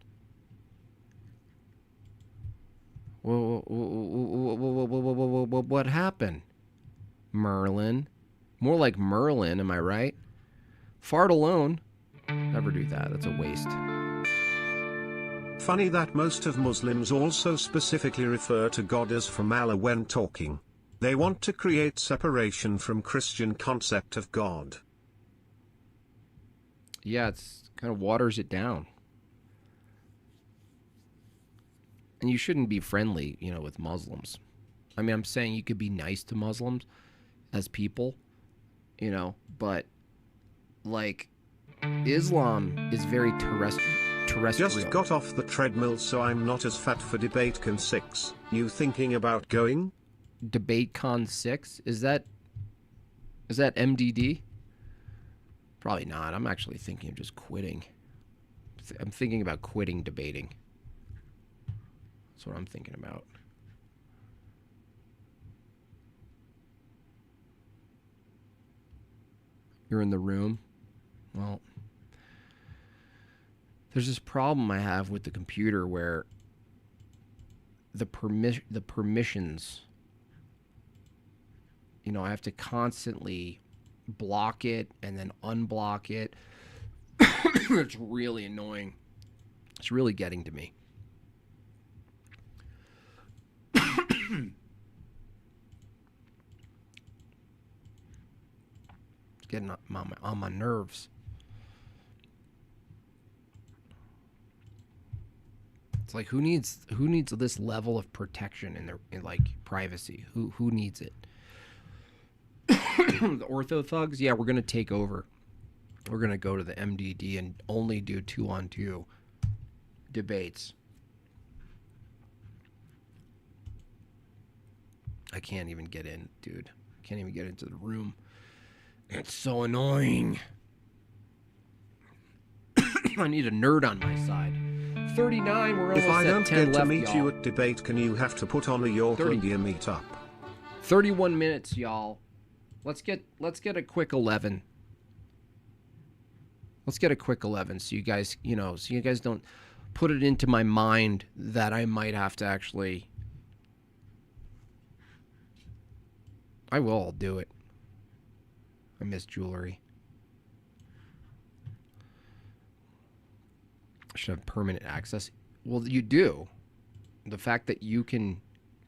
What happened? Merlin. More like Merlin, am I right? Fart alone. Never do that. That's a waste. Funny that most of Muslims also specifically refer to God as from Allah when talking. They want to create separation from Christian concept of God. Yeah, it's kind of waters it down. And you shouldn't be friendly, with Muslims. I mean, I'm saying you could be nice to Muslims as people, but like Islam is very terrestrial. Just got off the treadmill, so I'm not as fat for DebateCon 6. You thinking about going? DebateCon 6? Is that MDD? Probably not. I'm actually thinking of just quitting. I'm thinking about quitting debating. That's what I'm thinking about. You're in the room? Well, there's this problem I have with the computer where the permissions, I have to constantly block it and then unblock it. It's really annoying. It's really getting to me. It's getting on my nerves. It's like who needs this level of protection in like privacy? Who needs it? The Ortho Thugs, yeah, we're gonna take over. We're gonna go to the MDD and only do 2-on-2 debates. I can't even get in, dude. Can't even get into the room. It's so annoying. I need a nerd on my side. 39, we're almost if I at don't 10 get left, to meet y'all. you at debate, can you have to put on a York India meetup? 31 minutes, y'all. Let's get a quick 11. Let's get a quick 11 so you guys, so you guys don't put it into my mind that I might have to actually I will. I'll do it. I miss jewelry. I should have permanent access. Well, you do. The fact that you can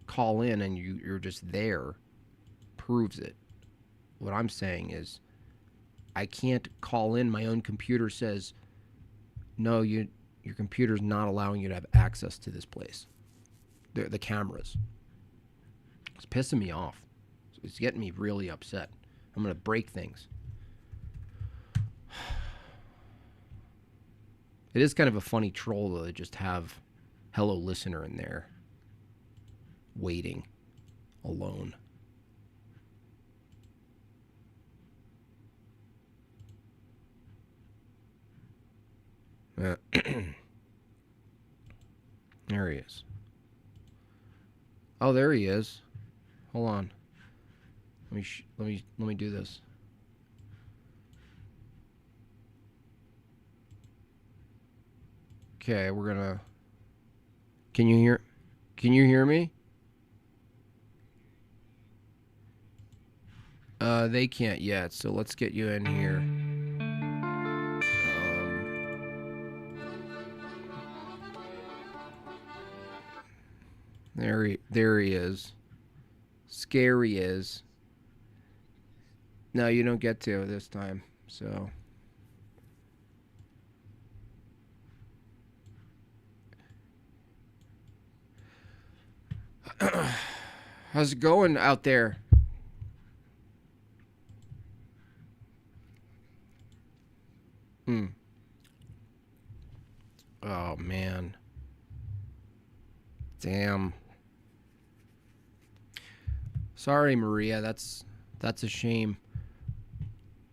call in and you're just there proves it. What I'm saying is I can't call in. My own computer says, no, your computer's not allowing you to have access to this place. The cameras. It's pissing me off. It's getting me really upset. I'm going to break things. It is kind of a funny troll, though, to just have hello listener in there waiting alone. There he is. Oh, there he is. Hold on. Let me do this. Okay, we're gonna. Can you hear me? They can't yet, so let's get you in here. There he is. Scary is. No, you don't get to this time, so. How's it going out there? Oh, man. Damn. Sorry, Maria. That's a shame.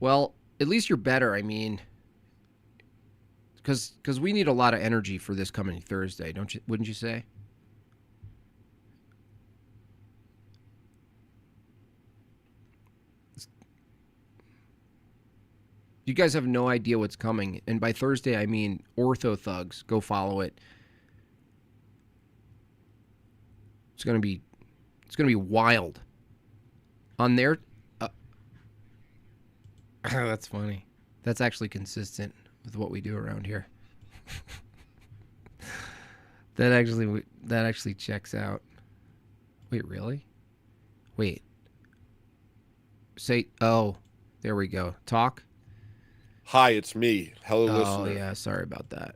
Well, at least you're better. I mean, because we need a lot of energy for this coming Thursday, wouldn't you say? You guys have no idea what's coming. And by Thursday, I mean Ortho Thugs. Go follow it. It's gonna be wild. On their that's funny. That's actually consistent with what we do around here. That actually checks out. Wait, really? Wait. Oh, there we go. Talk. Hi, it's me. Hello, Oh, listener. yeah, sorry about that.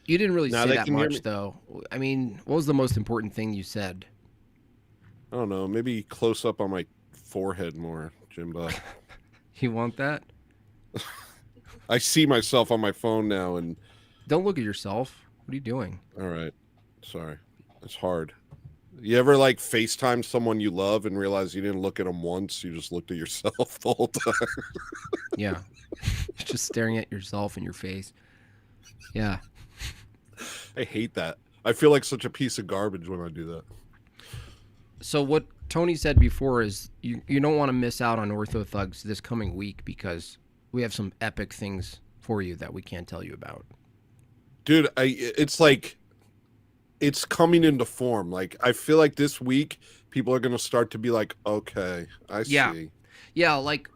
You didn't really Now say they that can hear much, me. though. I mean, what was the most important thing you said? I don't know. Maybe close up on my forehead more, Jimbo. You want that? I see myself on my phone now, and Don't look at yourself. What are you doing? all right, sorry, it's hard. You ever like FaceTime someone you love and realize you didn't look at them once? You just looked at yourself the whole time. Yeah. Just staring at yourself in your face. Yeah. I hate that. I feel like such a piece of garbage when I do that. So what Tony said before is you don't want to miss out on Ortho Thugs this coming week because we have some epic things for you that we can't tell you about. Dude, it's like it's coming into form. Like I feel like this week people are going to start to be like, okay, I see. Yeah, like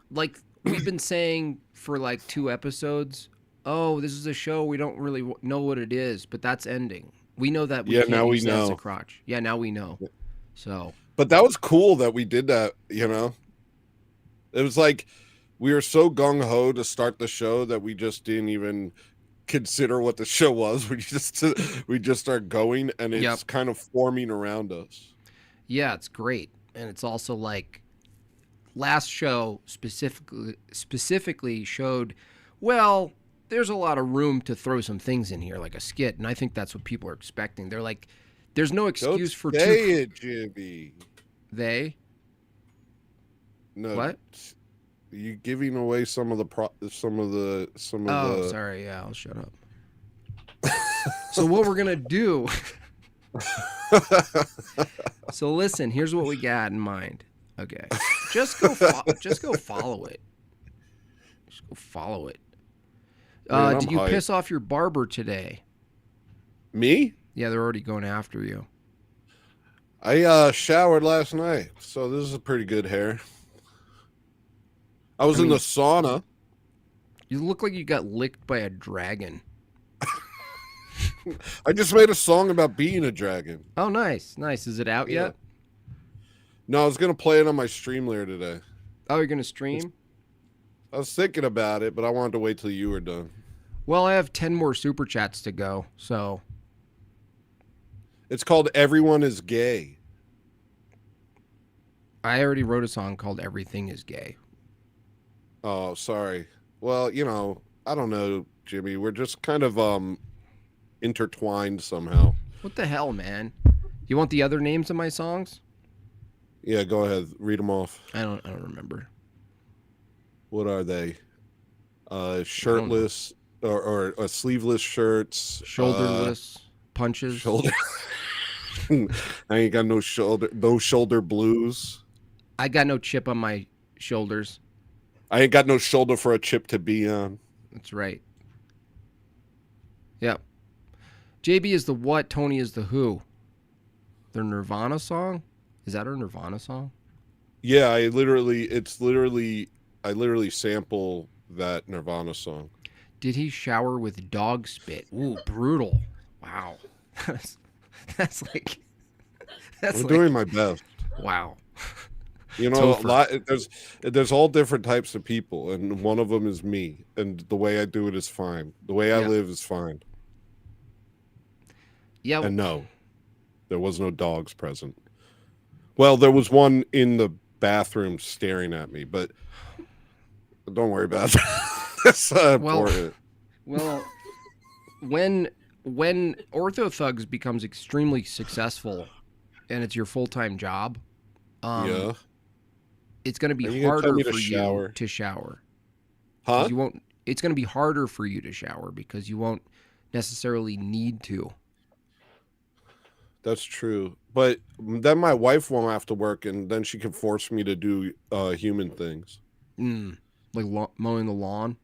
we've been saying for like 2 episodes, oh, this is a show we don't really know what it is, but that's ending. We know that we can't now we use that as a know. crotch. Yeah, now we know. So, But that was cool that we did that, you know? It was like we were so gung-ho to start the show that we just didn't even consider what the show was. We just start going, and it's kind of forming around us. yeah, it's great. And it's also like last show specifically showed, well, there's a lot of room to throw some things in here like a skit, and I think that's what people are expecting. They're like, there's no excuse for say it, Jimmy. They? No. What? You giving away some of the sorry. Yeah, I'll shut up. So what we're gonna do? So listen, here's what we got in mind. Okay, just go follow it. Just go follow it. Man, did you hyped. piss off your barber today? Me? Yeah, they're already going after you. I showered last night, so this is a pretty good hair. I was in the sauna. You look like you got licked by a dragon. I just made a song about being a dragon. Oh, nice. Nice. Is it out yet? No, I was going to play it on my stream later today. Oh, you're going to stream? I was thinking about it, but I wanted to wait till you were done. Well, I have 10 more super chats to go, so. It's called Everyone is Gay. I already wrote a song called Everything is Gay. Oh, sorry. Well, you know, I don't know, Jimmy. We're just kind of intertwined somehow. What the hell, man? You want the other names of my songs? Yeah, go ahead. Read them off. I don't remember. What are they? Shirtless or sleeveless shirts. Shoulderless punches. Shoulder. I ain't got no shoulder blues. I got no chip on my shoulders. I ain't got no shoulder for a chip to be on. That's right. Yep. JB is the what? Tony is the who? Their Nirvana song? Is that our Nirvana song? Yeah, I literally sample that Nirvana song. Did he shower with dog spit? Ooh, brutal. Wow. That's like. I'm doing my best. Wow. You know, a lot. There's all different types of people, and one of them is me. And the way I do it is fine. The way I live is fine. Yeah. And no, there was no dogs present. Well, there was one in the bathroom staring at me, but don't worry about that. That's important. Well, when Orthothugs becomes extremely successable, and it's your full-time job, it's going to be harder for you to shower. Huh? You won't. It's going to be harder for you to shower because you won't necessarily need to. That's true. But then my wife won't have to work, and then she can force me to do human things. Like mowing the lawn?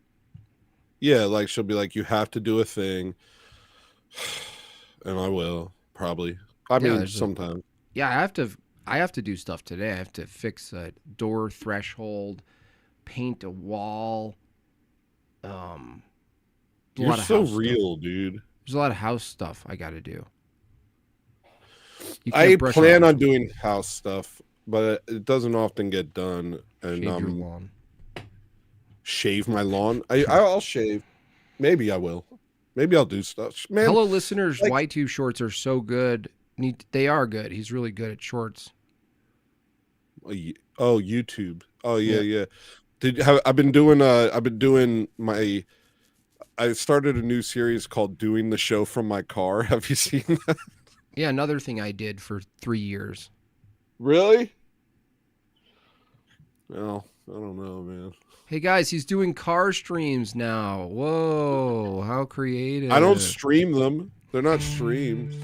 Yeah, like she'll be like, you have to do a thing. And I will, probably. I mean, sometimes. Yeah, I have to do stuff today. I have to fix a door threshold, paint a wall. You're so real, dude. There's a lot of house stuff I got to do. I plan on doing house stuff, but it doesn't often get done. And Shave your lawn. Shave my lawn? I'll shave. Maybe I will. Maybe I'll do stuff. Man, hello, listeners. Y2 shorts are so good. They are good. He's really good at shorts. Oh, YouTube. Oh, yeah. I've been doing my. I started a new series called "Doing the Show from My Car." Have you seen that? Yeah, another thing I did for 3 years. Really? Well, I don't know, man. Hey guys, he's doing car streams now. Whoa, how creative! I don't stream them; they're not streams.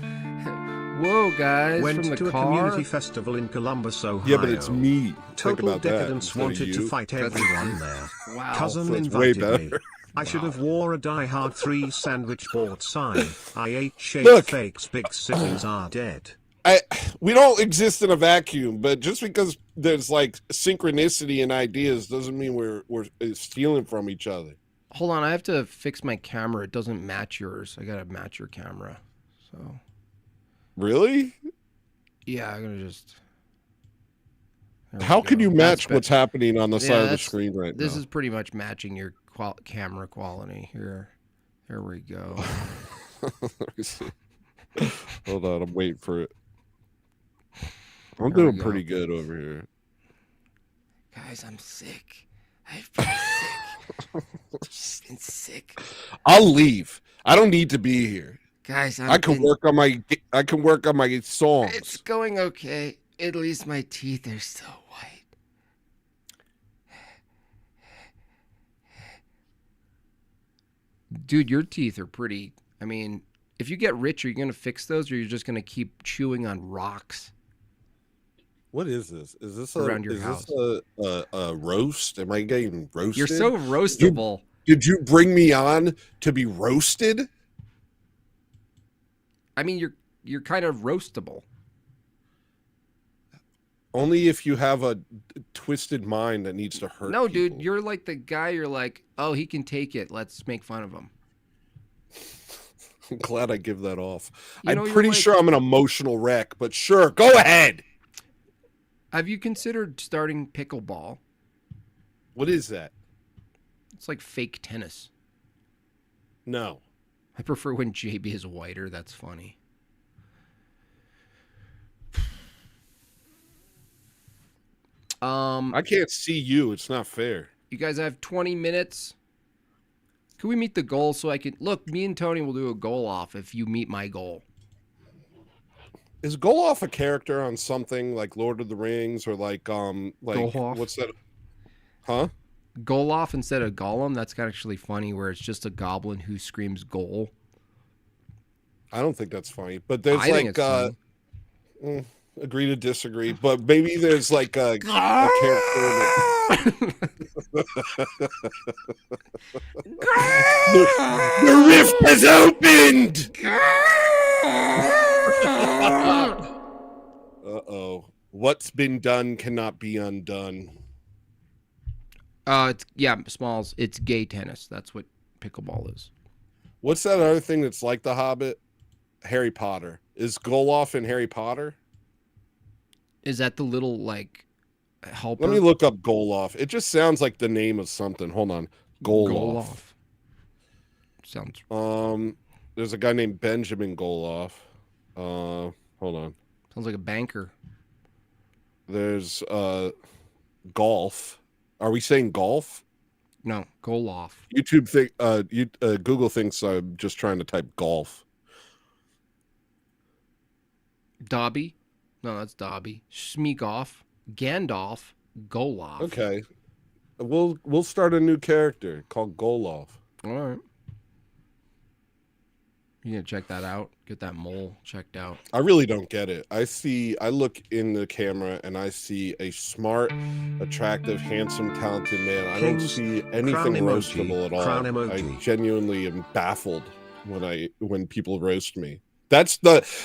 Whoa, guys! Went from the to car? a community festival in Columbus, Ohio. Yeah, but it's me. Total decadence wanted to fight everyone there. Wow. Cousin so it's invited way me. better. I should have wore a Die Hard 3 sandwich board sign. I ate shaped fakes. Big cities are dead. We don't exist in a vacuum, but just because there's like synchronicity in ideas doesn't mean we're stealing from each other. Hold on, I have to fix my camera. It doesn't match yours. I gotta match your camera. So. Really? Yeah, I'm gonna just. How can you match what's happening on the side of the screen right now? This is pretty much matching your camera quality here. There we go. Let me see. Hold on, I'm waiting for it. I'm doing pretty good over here. Guys, I'm sick. I've been sick. Been sick. I'll leave. I don't need to be here. Guys, I can work on my songs. It's going okay. At least my teeth are still white. Dude, your teeth are pretty. I mean, if you get rich, are you going to fix those, or you're just going to keep chewing on rocks? What is this? Is this around your house? This a roast? Am I getting roasted? You're so roastable. Did you bring me on to be roasted? I mean, you're kind of roastable. Only if you have a twisted mind that needs to hurt. No, people. dude, you're like the guy. You're like, oh, he can take it. Let's make fun of him. I'm glad I give that off. You know, I'm you're pretty like- sure I'm an emotional wreck, but sure, go ahead. Have you considered starting pickleball? What is that? It's like fake tennis. No. I prefer when JB is whiter. That's funny. I can't see you. It's not fair. You guys have 20 minutes. Can we meet the goal so I can look? Me and Tony will do a goal off if you meet my goal. Is Goloff a character on something like Lord of the Rings or like Goloff? what's that? Huh? Goal off instead of Gollum. That's actually funny. Where it's just a goblin who screams goal. I don't think that's funny, but there's I think it's funny. Agree to disagree, but maybe there's like a character the rift has opened. Uh-oh. What's been done cannot be undone. Smalls. It's gay tennis. That's what pickleball is. What's that other thing that's like The Hobbit? Harry Potter. Is Goloff in Harry Potter? Is that the little like helper? Let me look up Goloff. It just sounds like the name of something. Hold on. Goloff. Sounds. There's a guy named Benjamin Goloff. Hold on. Sounds like a banker. There's golf. Are we saying golf? No, Goloff. YouTube Google thinks I'm just trying to type golf. Dobby? No, that's Dobby. Smeagol, Gandalf, Goloff. Okay. We'll start a new character called Goloff. All right. You gonna check that out? Get that mole checked out. I really don't get it. I look in the camera and I see a smart, attractive, handsome, talented man. I don't see anything roastable at all. I genuinely am baffled when people roast me. That's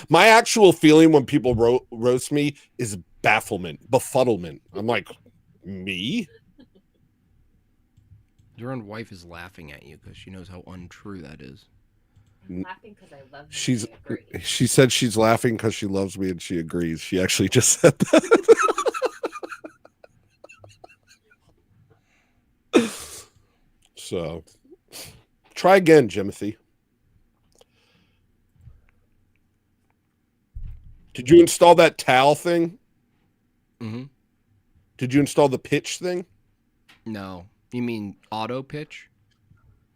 my actual feeling when people roast me is bafflement, befuddlement. I'm like, me? Your own wife is laughing at you because she knows how untrue that is. I'm laughing because I love you. She said she's laughing because she loves me and she agrees. She actually just said that. So try again, Jimothy. Did you install that towel thing? Mm-hmm. Did you install the pitch thing? No. You mean auto pitch?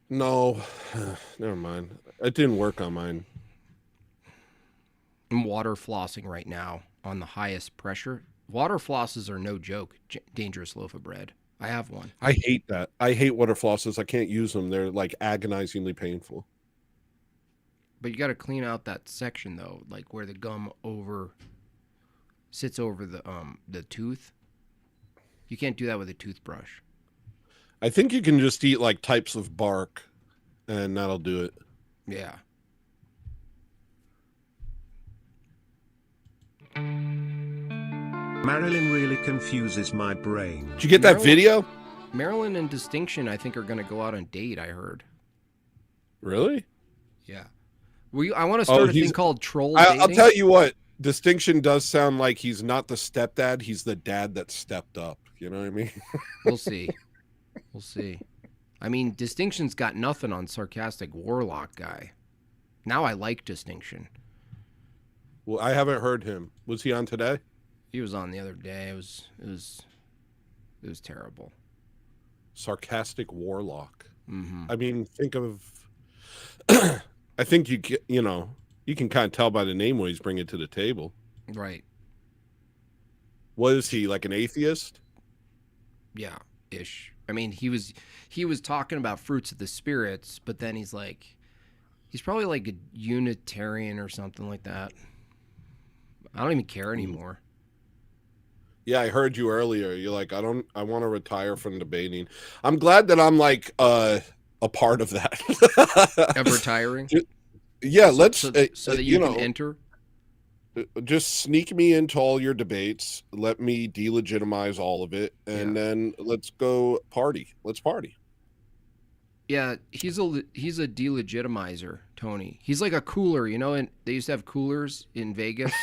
No. Never mind. It didn't work on mine. I'm water flossing right now on the highest pressure. Water flosses are no joke. Dangerous loaf of bread. I have one. I hate that. I hate water flosses. I can't use them. They're like agonizingly painful. But you got to clean out that section though, like where the gum sits over the tooth. You can't do that with a toothbrush. I think you can just eat like types of bark and that'll do it. Yeah. Marilyn really confuses my brain. Did you get that video? Marilyn and Distinction, I think, are going to go out on a date, I heard. Really? Yeah. I want to start a thing called Troll I'll Dating. tell you what, Distinction does sound like he's not the stepdad, he's the dad that stepped up. You know what I mean? We'll see. We'll see. I mean, Distinction's got nothing on Sarcastic Warlock guy. Now I like Distinction. Well, I haven't heard him. Was he on today? He was on the other day. It was terrible. Sarcastic Warlock. Mm-hmm. I mean, think of. I think you can kind of tell by the name what he's bringing to the table. Right. What is he, like an atheist? Yeah, ish. I mean, he was talking about fruits of the spirits, but then he's probably like a Unitarian or something like that. I don't even care anymore. Yeah, I heard you earlier. You're like, I want to retire from debating. I'm glad that I'm like a part of that. Of retiring? Yeah, so that you can enter? just sneak me into all your debates. Let me delegitimize all of it, and then let's go party. Let's party. Yeah, he's a delegitimizer, Tony. He's like a cooler, you know, and they used to have coolers in Vegas.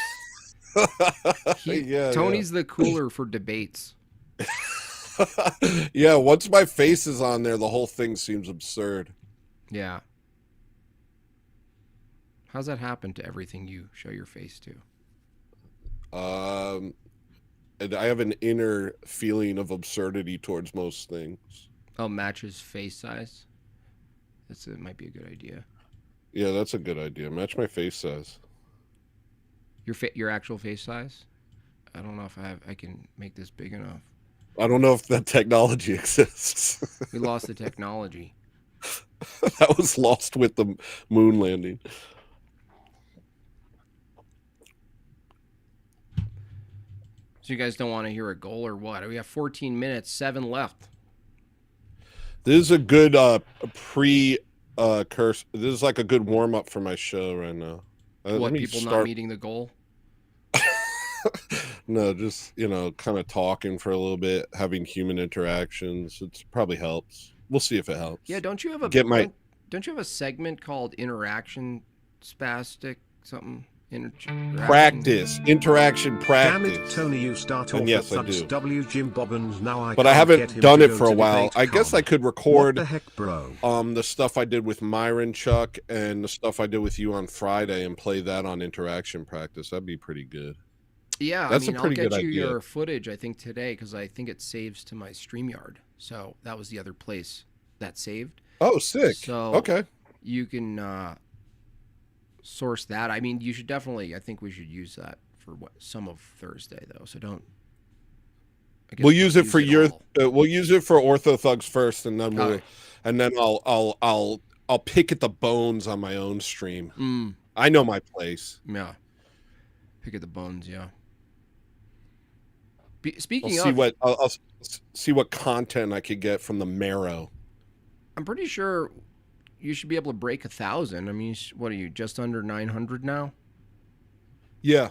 Tony's the cooler for debates. Yeah, once my face is on there, the whole thing seems absurd. Yeah. How's that happen to everything you show your face to? And I have an inner feeling of absurdity towards most things. Oh, matches face size? It might be a good idea. Yeah, that's a good idea. Match my face size. Your actual face size? I don't know if I can make this big enough. I don't know if that technology exists. We lost the technology. That was lost with the moon landing. So you guys don't want to hear a goal or what? We have 14 minutes, 7 left. This is a good curse. This is like a good warm up for my show right now. What, people not meeting the goal? No, just, kind of talking for a little bit, having human interactions. It probably helps. We'll see if it helps. Yeah, don't you have a don't you have a segment called Interaction Spastic something? Interaction practice. Damn it, Tony, you start off yes, with such Jimbob, and now but I haven't done it for a while. I guess I could record what the heck, bro? The stuff I did with Myron, Chuck, and the stuff I did with you on Friday, and play that on Interaction Practice. That'd be pretty good. Yeah, that's I mean, a pretty I'll get good you idea. your footage, I think, today, because I think it saves to my StreamYard. So that was the other place that saved. Oh, sick. So okay, you can source that. I mean, you should definitely. I think we should use that for some of Thursday, though. So don't. We'll use it for we'll use it for Orthothugs first, and then I'll pick at the bones on my own stream. I know my place. Yeah. Pick at the bones. Yeah. Speaking I'll of, I'll see what content I could get from the marrow. I'm pretty sure you should be able to break 1,000. I mean, what are you, just under 900 now? Yeah.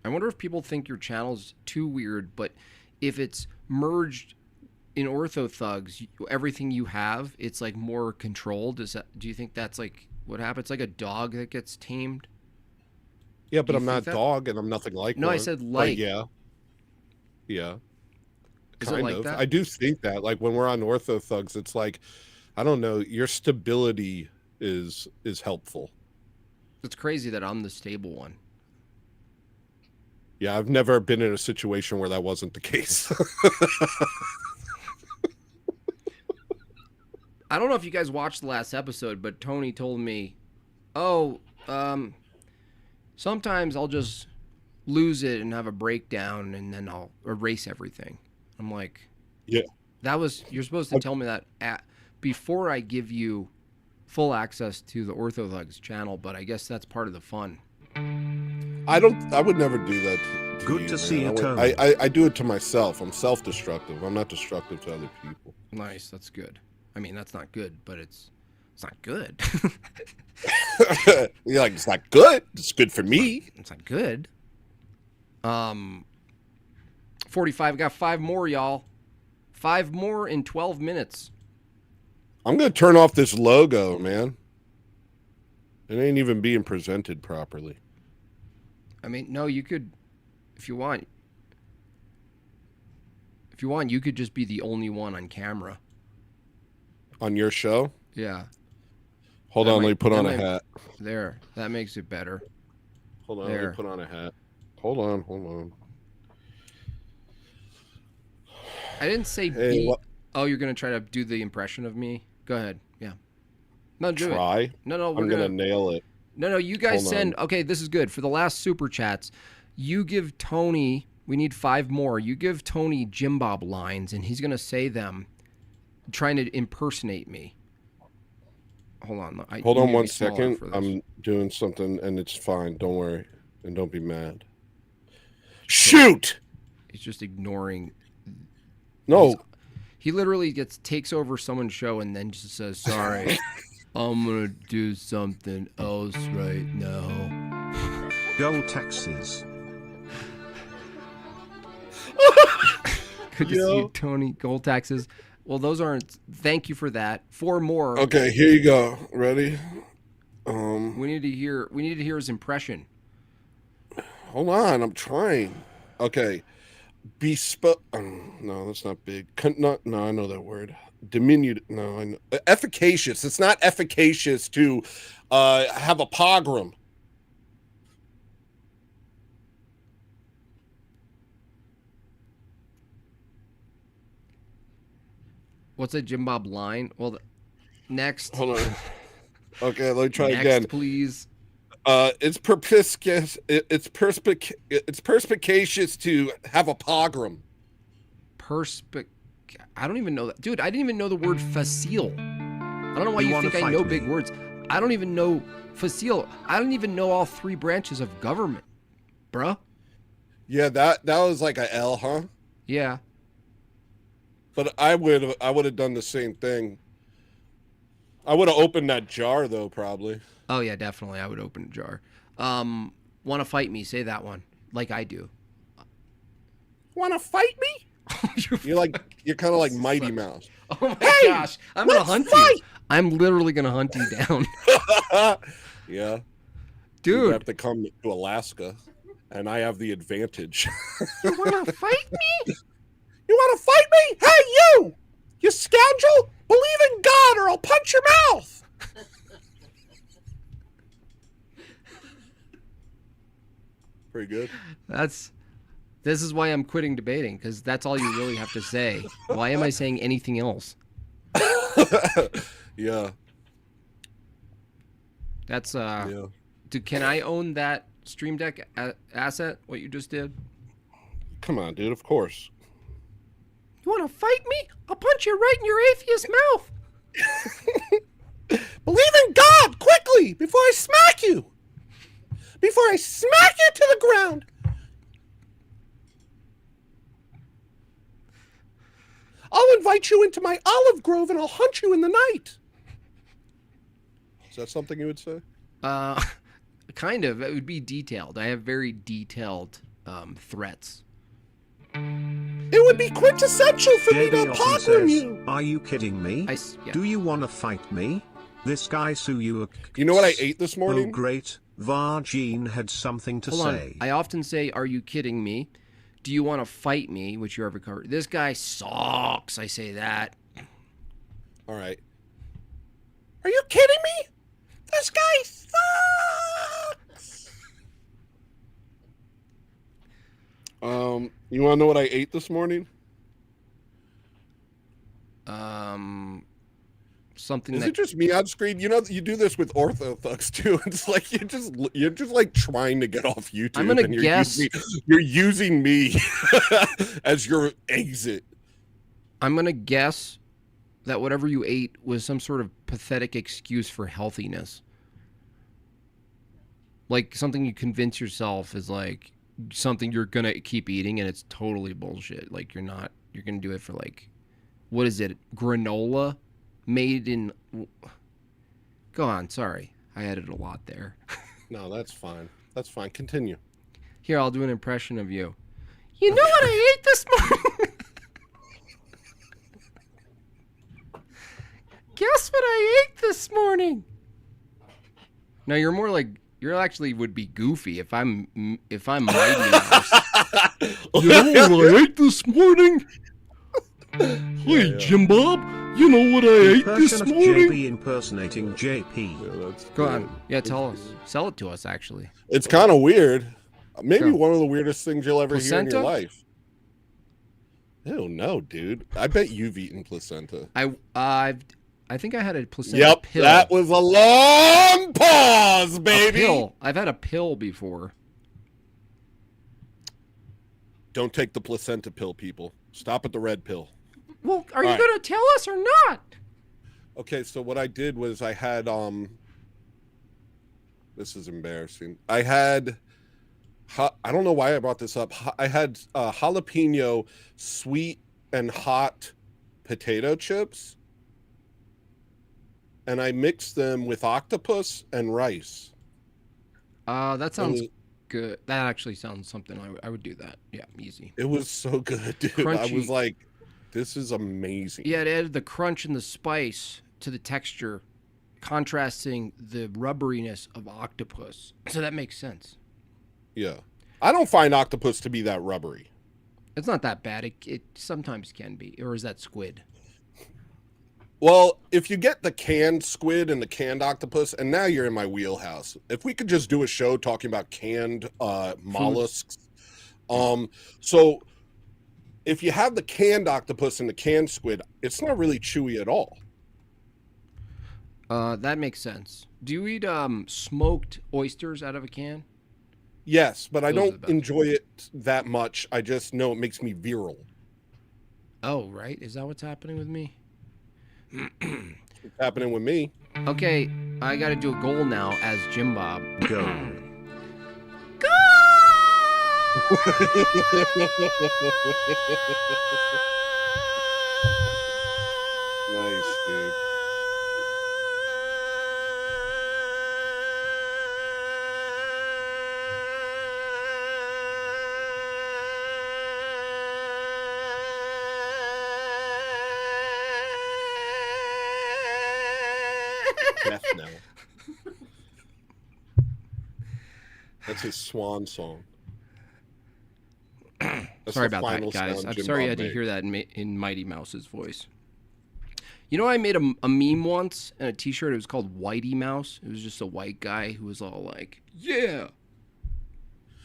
I wonder if people think your channel's too weird, but if it's merged in Orthothugs, everything you have, it's like more controlled. Do you think that's like what happens? It's like a dog that gets tamed? Yeah, but I'm not dog, and I'm nothing like No, one. I said like. Yeah. Yeah. Is it like that? I do think that. Like when we're on Orthothugs, it's like, I don't know, your stability is helpful. It's crazy that I'm the stable one. Yeah, I've never been in a situation where that wasn't the case. I don't know if you guys watched the last episode, but Tony told me, sometimes I'll just lose it and have a breakdown, and then I'll erase everything. I'm like, yeah, you're supposed to tell me that before I give you full access to the Orthothugs channel, but I guess that's part of the fun. I would never do that. Good to see you, Tony. I do it to myself. I'm self-destructive. I'm not destructive to other people. Nice, that's good. I mean, that's not good, but it's not good. You're like, it's not good. It's good for me. It's not good. 45. Got 5 more, y'all. 5 more in 12 minutes. I'm gonna turn off this logo, man. It ain't even being presented properly. I mean, no, you could, if you want. If you want, you could just be the only one on camera. On your show? Yeah. Hold on, let me put on a hat. There. That makes it better. Hold on, let me put on a hat. Hold on. I didn't say be. Oh, you're going to try to do the impression of me? Go ahead. Yeah. No, do Try? it. No, I'm going to nail it. No, you guys send. Okay, this is good. For the last super chats, you give Tony, we need 5 more. You give Tony Jimbob lines, and he's going to say them, trying to impersonate me. Hold on. Hold on 1 second. I'm doing something, and it's fine. Don't worry. And don't be mad. Shoot! He's just ignoring. No. He literally takes over someone's show and then just says, sorry. I'm gonna do something else right now. Go Texas. Good to see you, Tony. Gold taxes. Well, those aren't. Thank you for that. 4 more. Okay, here you go. Ready? We need to hear his impression. Hold on, I'm trying. Okay. Bespoke. No, that's not big. No, I know that word. Diminutive. No, I know. Efficacious. It's not efficacious to have a pogrom. What's a Jimbob line? Well, next. Hold on. Okay, let me try next, again. Please. It's perspicacious. It's perspicacious to have a pogrom. I don't even know that, dude. I didn't even know the word facile. I don't know why you think I know big words. I don't even know facile. I don't even know all 3 branches of government, bruh. Yeah, that was like a L, huh? Yeah. But I would have done the same thing. I would have opened that jar though, probably. Oh yeah, definitely. I would open a jar. Want to fight me? Say that one, like I do. Want to fight me? You're kind of like Mighty Mouse. Oh my gosh, I'm gonna hunt you. I'm literally gonna hunt you down. Yeah, dude. You have to come to Alaska, and I have the advantage. You want to fight me? You want to fight me? Hey, you scoundrel! Believe in God, or I'll punch your mouth. Pretty good. This is why I'm quitting debating, because that's all you really have to say. Why am I saying anything else? Yeah. That's can I own that Stream Deck asset? What you just did? Come on, dude. Of course. You want to fight me? I'll punch you right in your atheist mouth. Believe in God quickly before I smack you. Before I smack you to the ground. I'll invite you into my olive grove and I'll hunt you in the night. Is that something you would say? Kind of. It would be detailed. I have very detailed threats. It would be quintessential for me to pogrom you. Are you kidding me? Yeah. Do you want to fight me? This guy sue you. You know what I ate this morning? Oh, great. Vargine had something to Hold say. on. I often say, "Are you kidding me? Do you want to fight me?" Which you ever covered. This guy sucks. I say that. All right. Are you kidding me? This guy sucks. You want to know what I ate this morning? Something. Is it just me on screen? You know, you do this with orthothugs too. It's like you're just like trying to get off YouTube. I'm gonna guess you're using me as your exit. I'm gonna guess that whatever you ate was some sort of pathetic excuse for healthiness. Like something you convince yourself is like something you're gonna keep eating, and it's totally bullshit. Like you're gonna do it for like, what is it? Granola made in. Go on. Sorry, I added a lot there. No, that's fine. That's fine. Continue. Here, I'll do an impression of you. You know what I ate this morning? Guess what I ate this morning? No, you're more like, you actually would be Goofy if I'm Mighty Mouse. You know what I ate this morning? Hey, Jimbob, you know what I ate this morning? JB impersonating JP. Yeah, Go on. Yeah, tell us. Sell it to us, actually. It's kind of weird. Maybe one of the weirdest things you'll ever hear in your life. Ew, no, dude. I bet you've eaten placenta. I think I had a placenta Yep, pill. that was a long pause, baby. A pill. I've had a pill before. Don't take the placenta pill, people. Stop at the red pill. Well, are you going to tell us or not? Okay, so what I did was I had this is embarrassing. I had I don't know why I brought this up. I had jalapeno sweet and hot potato chips. and I mixed them with octopus and rice. That sounds good. That actually sounds something I would do that. Yeah, easy. It was so good, dude. Crunchy. I was like, this is amazing. Yeah, it added the crunch and the spice to the texture, contrasting the rubberiness of octopus. So that makes sense. Yeah. I don't find octopus to be that rubbery. It's not that bad. It sometimes can be. Or is that squid? Well, if you get the canned squid and the canned octopus, and now you're in my wheelhouse. If we could just do a show talking about canned mollusks. So if you have the canned octopus and the canned squid, it's not really chewy at all. That makes sense. Do you eat smoked oysters out of a can? Yes, but I don't enjoy it that much. I just know it makes me virile. Oh, right. Is that what's happening with me? It's happening with me. Okay, I got to do a goal now as Jimbob. Go. Nice, dude. Death Knell. That's his swan song. Sorry about that, guys. I'm sorry you had to hear that in Mighty Mouse's voice. You know, I made a meme once and a T-shirt. It was called Whitey Mouse. It was just a white guy who was all like, "Yeah."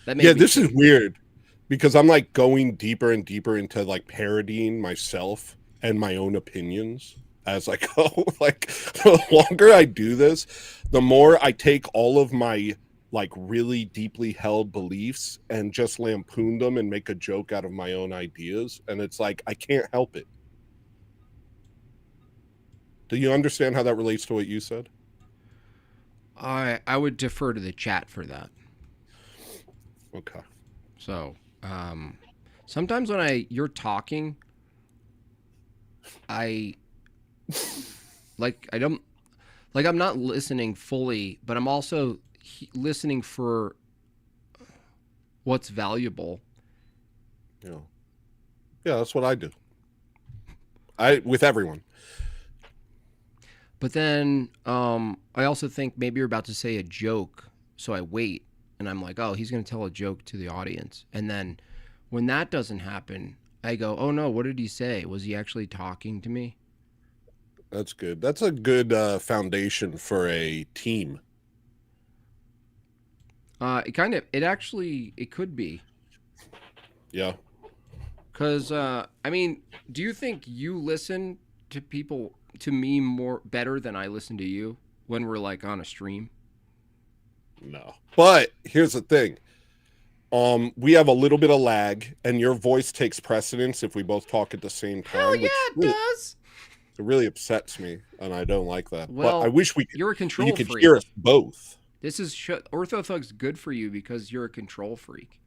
This is weird because I'm like going deeper and deeper into like parodying myself and my own opinions as I go. Like the longer I do this, the more I take all of my like really deeply held beliefs and just lampoon them and make a joke out of my own ideas. And it's like, I can't help it. Do you understand how that relates to what you said? I would defer to the chat for that. Okay. So, sometimes when you're talking, I'm not listening fully, but I'm also listening for what's valuable. Yeah, that's what I do. With everyone. But then I also think maybe you're about to say a joke, so I wait, and I'm like, oh, he's going to tell a joke to the audience. And then when that doesn't happen, I go, oh no, what did he say? Was he actually talking to me? That's good. That's a good foundation for a team. It could be. Yeah. Because, do you think you listen to me better than I listen to you when we're like on a stream? No. But here's the thing. We have a little bit of lag and your voice takes precedence if we both talk at the same time. Hell yeah, it does. It really upsets me and I don't like that. Well, but I wish you're a control you could freak. hear us both. This is Orthothug's good for you because you're a control freak.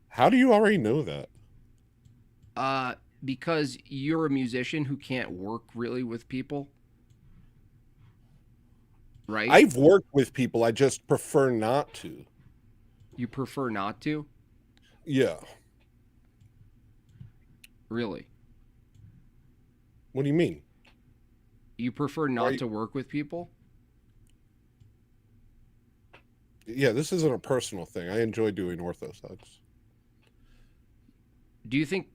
How do you already know that? Because you're a musician who can't work really with people. Right? I've worked with people. I just prefer not to. You prefer not to? Yeah. Really? What do you mean? You prefer not to work with people? Yeah, this isn't a personal thing. I enjoy doing orthothugs. Do you think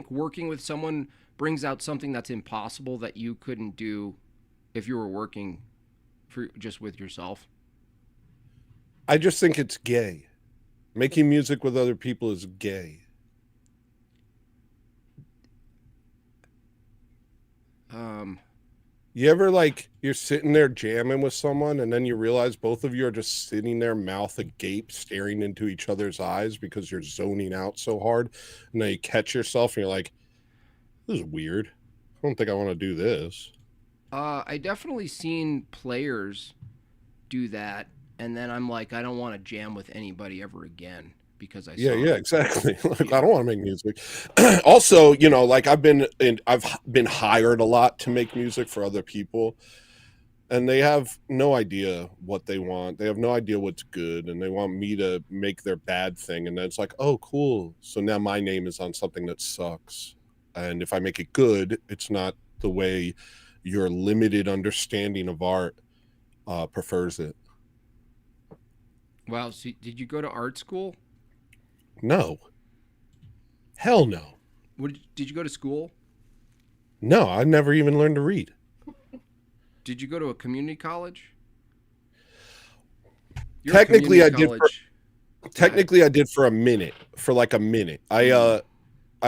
working with someone brings out something that's impossible that you couldn't do if you were working just with yourself? I just think it's gay. Making music with other people is gay. You ever you're sitting there jamming with someone and then you realize both of you are just sitting there mouth agape staring into each other's eyes because you're zoning out so hard, and then you catch yourself and you're like, this is weird. I don't think I want to do this. I definitely seen players do that, and then I'm like, I don't want to jam with anybody ever again. because I Yeah, saw yeah, it. exactly. Like, I don't want to make music. Also, you know, like I've been hired a lot to make music for other people, and they have no idea what they want. They have no idea what's good, and they want me to make their bad thing. And then it's like, oh, cool. So now my name is on something that sucks. And if I make it good, it's not the way your limited understanding of art prefers it. Wow. So did you go to art school? No. Hell no. Did you go to school? No, I never even learned to read. Did you go to a community college? Technically, I did. Technically, I did for a minute. For like a minute, I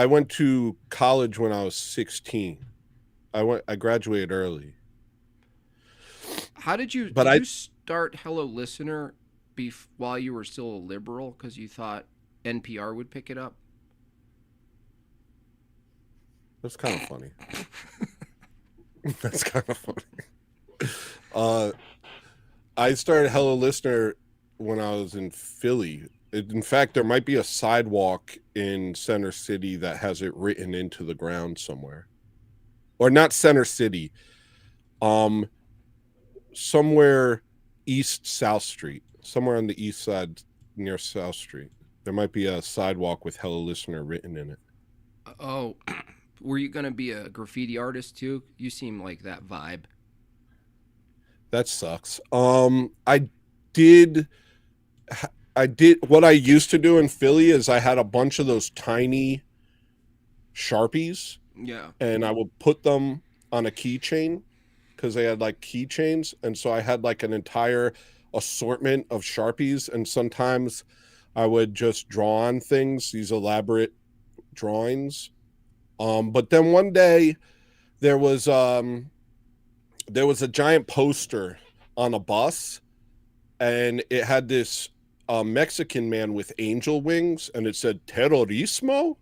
went to college when I was 16. I graduated early. How did you? But did you start Hello Listener while you were still a liberal because you thought NPR would pick it up? That's kind of funny. That's kind of funny. I started Hello Listener when I was in Philly. In fact, there might be a sidewalk in Center City that has it written into the ground somewhere. Or not Center City. Somewhere east South Street. Somewhere on the east side near South Street. There might be a sidewalk with Hello Listener written in it. Oh, were you going to be a graffiti artist too? You seem like that vibe. That sucks. I did what I used to do in Philly is I had a bunch of those tiny Sharpies. Yeah. And I would put them on a keychain because they had like keychains. And so I had like an entire assortment of Sharpies. And sometimes I would just draw on things, these elaborate drawings. But then one day there was a giant poster on a bus, and it had this Mexican man with angel wings, and it said terrorismo ?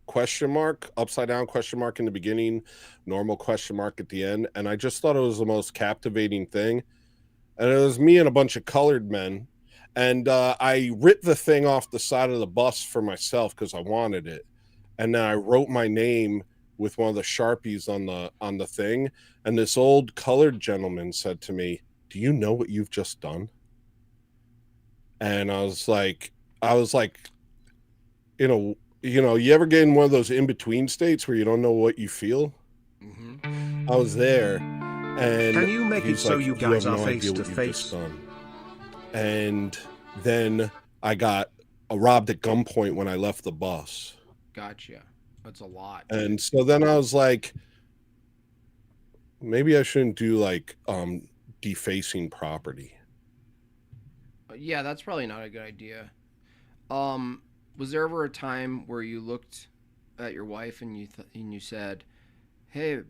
Question mark, upside down question mark in the beginning, normal question mark at the end. And I just thought it was the most captivating thing. And it was me and a bunch of colored men. And I ripped the thing off the side of the bus for myself because I wanted it. And then I wrote my name with one of the Sharpies on the thing. And this old colored gentleman said to me, "Do you know what you've just done?" And I was like, you ever get in one of those in-between states where you don't know what you feel? Mm-hmm. I was there, and can you make it so like, you guys have are no face idea to what you've face? just done. And then I got robbed at gunpoint when I left the bus. Gotcha. That's a lot. And so then I was like, maybe I shouldn't do like defacing property. Yeah, that's probably not a good idea. Was there ever a time where you looked at your wife and you said, "Hey,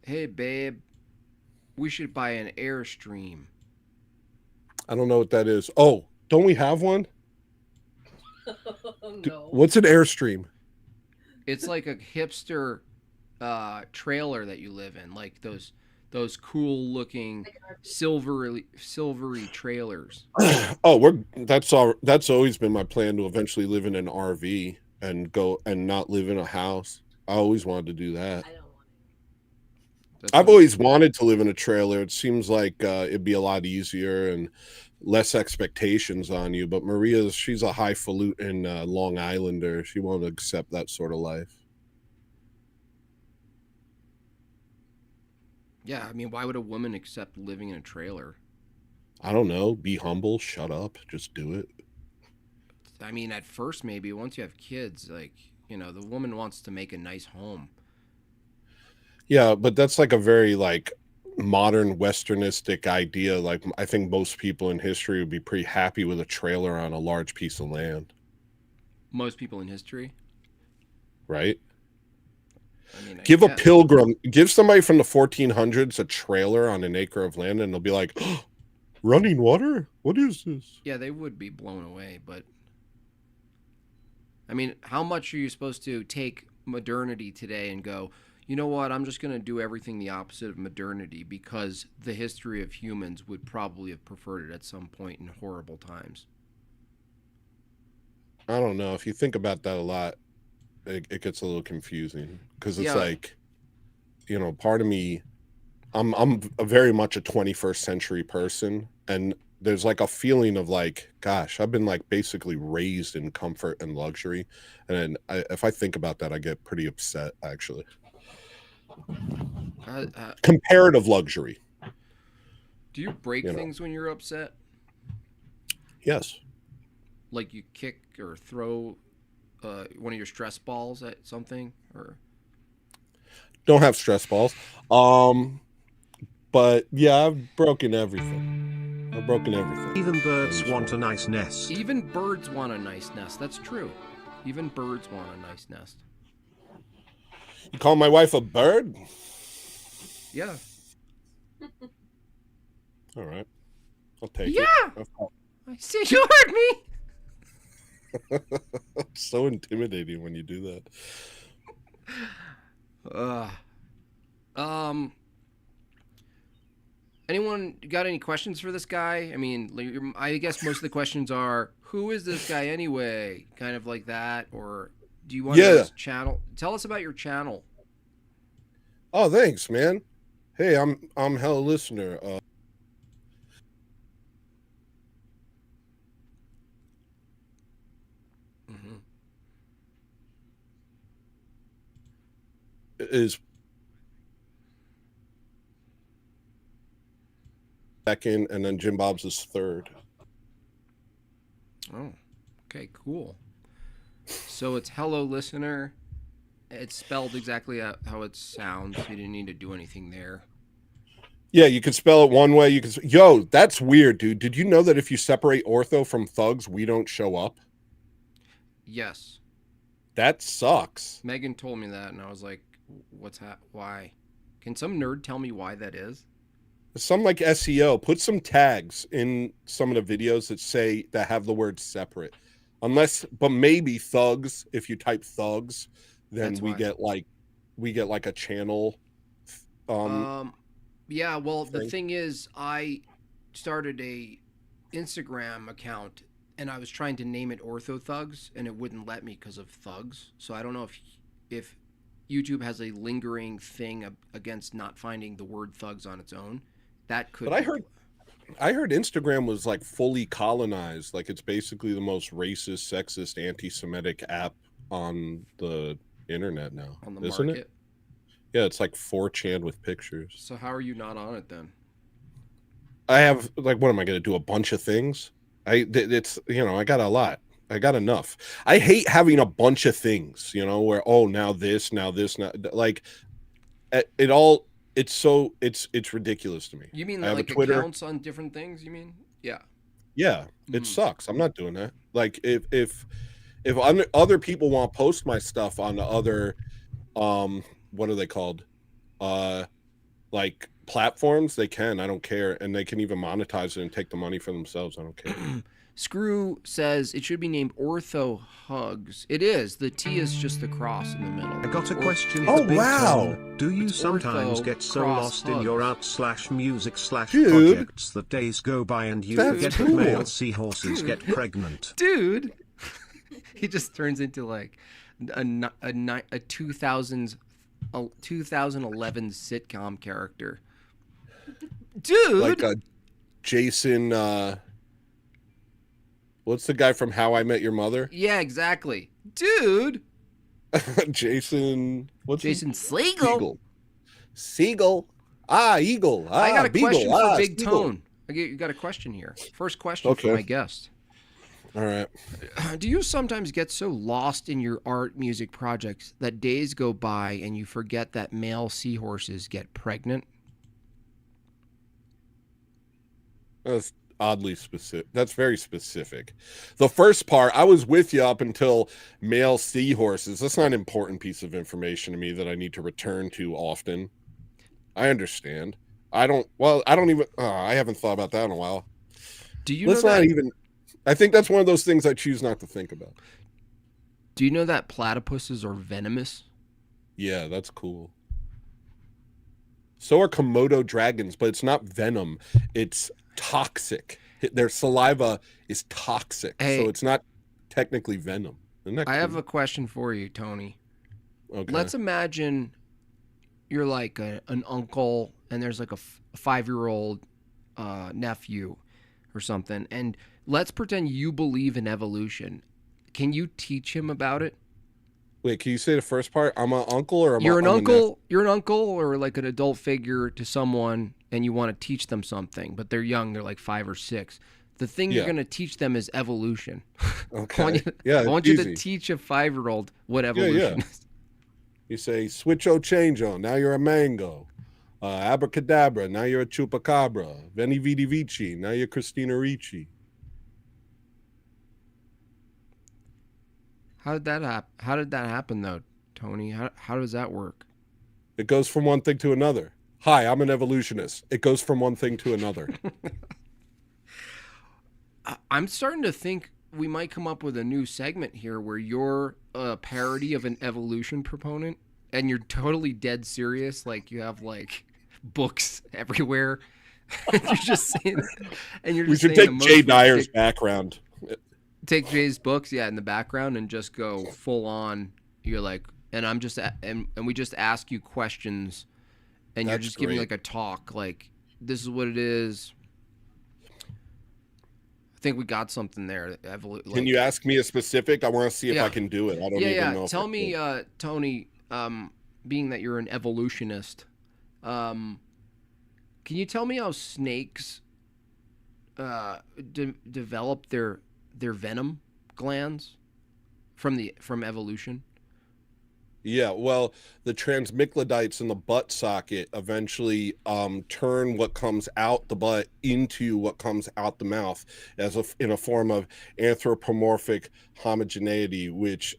babe, we should buy an Airstream"? I don't know what that is. Oh, don't we have one? No. What's an Airstream? It's like a hipster trailer that you live in, like those cool looking silvery trailers. Oh, that's always been my plan, to eventually live in an RV and go and not live in a house. I always wanted to do that. I've always wanted to live in a trailer. It seems like it'd be a lot easier and less expectations on you. But she's a highfalutin Long Islander. She won't accept that sort of life. Yeah, I mean, why would a woman accept living in a trailer? I don't know. Be humble. Shut up. Just do it. I mean, at first, maybe. Once you have kids, like, the woman wants to make a nice home. Yeah, but that's like a very like modern westernistic idea. Like, I think most people in history would be pretty happy with a trailer on a large piece of land. Most people in history? Right? I mean, give somebody from the 1400s a trailer on an acre of land, and they'll be like, oh, running water? What is this? Yeah, they would be blown away. But I mean, how much are you supposed to take modernity today and go, you know what, I'm just going to do everything the opposite of modernity because the history of humans would probably have preferred it at some point in horrible times? I don't know. If you think about that a lot, it gets a little confusing because it's Yeah. like, you know, part of me, I'm a very much a 21st century person, and there's like a feeling of like, gosh, I've been like basically raised in comfort and luxury, and if I think about that, I get pretty upset actually. Comparative luxury. Do you break things when you're upset? Yes. Like you kick or throw one of your stress balls at something, or Don't have stress balls. But yeah, I've broken everything. I've broken everything. Even birds want a nice nest. Even birds want a nice nest. That's true. Even birds want a nice nest. You call my wife a bird? Yeah. All right. I'll take it. Yeah. I see you heard me. So intimidating when you do that. Anyone got any questions for this guy? I mean, I guess most of the questions are, who is this guy anyway? Kind of like that, or do you want to know his channel? Tell us about your channel. Oh, thanks, man. Hey, I'm Hella Listener. Is second, and then Jimbob's is third. Oh, okay, cool. So it's Hello Listener. It's spelled exactly how it sounds. You didn't need to do anything there. Yeah, you could spell it one way. You could. Yo, that's weird, dude. Did you know that if you separate ortho from thugs, we don't show up? Yes. That sucks. Megan told me that, and I was like, "What's that? Why? Can some nerd tell me why that is?" Some like SEO. Put some tags in some of the videos that have the word separate. But maybe thugs. If you type thugs, then we get like a channel. Yeah. Well, the thing is, I started a Instagram account, and I was trying to name it Ortho Thugs, and it wouldn't let me because of thugs. So I don't know if YouTube has a lingering thing against not finding the word thugs on its own. That could. But I heard Instagram was like fully colonized. Like it's basically the most racist, sexist, anti-Semitic app on the internet now. On the isn't market. It? Yeah, it's like 4chan with pictures. So how are you not on it then? I have like, what am I going to do? A bunch of things? It's I got a lot. I got enough. I hate having a bunch of things. Where now this, now like it all. It's ridiculous to me. You mean I have like a Twitter accounts on different things? You mean? Yeah. Yeah, it sucks. I'm not doing that. Like if other people want to post my stuff on the other what are they called? Like platforms, they can. I don't care, and they can even monetize it and take the money for themselves. I don't care. Screw says it should be named Ortho Hugs. It is. The T is just the cross in the middle. I got a question Oh, for Big wow. Tom. Do you It's sometimes ortho get so cross lost in your hugs. art/music/projects that days go by and you That's forget cool. that male seahorses get pregnant? Dude. He just turns into like a 2011 sitcom character. Dude. Like Jason. What's the guy from How I Met Your Mother? Yeah, exactly. Dude. Jason. What's Jason Segel. Seagull. Eagle. I got a Beagle. question for Big Seagull. Tone. You got a question here. First question Okay. for my guest. All right. Do you sometimes get so lost in your art music projects that days go by and you forget that male seahorses get pregnant? That's oddly specific. That's very specific. The first part, I was with you up until male seahorses. That's not an important piece of information to me that I need to return to often. I understand. I haven't thought about that in a while. Do you Let's know not that, even. I think that's one of those things I choose not to think about. Do you know that platypuses are venomous? Yeah, that's cool. So are Komodo dragons, but it's not venom. It's toxic. Their saliva is toxic. Hey. So it's not technically venom. Isn't that I have cool? a question for you, Tony. Okay. Let's imagine you're like an uncle, and there's like a 5-year-old nephew or something, and let's pretend you believe in evolution. Can you teach him about it? Wait, can you say the first part? I'm an uncle, or You're an uncle. You're an uncle, or like an adult figure to someone, and you want to teach them something, but they're young. They're like 5 or 6. The thing you're going to teach them is evolution. Okay. I want you to teach a 5-year-old what evolution is. You say switcho chango, now you're a mango. Abracadabra, now you're a chupacabra. Veni vidi vici, now you're Christina Ricci. How did that happen though, Tony? How does that work? It goes from one thing to another. Hi, I'm an evolutionist. It goes from one thing to another. I'm starting to think we might come up with a new segment here where you're a parody of an evolution proponent and you're totally dead serious. Like you have like books everywhere. And you're just saying, We should take Jay Dyer's background. Take Jay's books, in the background, and just go full on. You're like, and I'm just, and we just ask you questions, and you're just giving like a talk, like this is what it is. I think we got something there. Can you ask me a specific? I want to see if I can do it. I don't even know. Tell me, Tony, being that you're an evolutionist, can you tell me how snakes develop their venom glands from evolution? Yeah, well, the transmygdalites in the butt socket eventually turn what comes out the butt into what comes out the mouth in a form of anthropomorphic homogeneity, which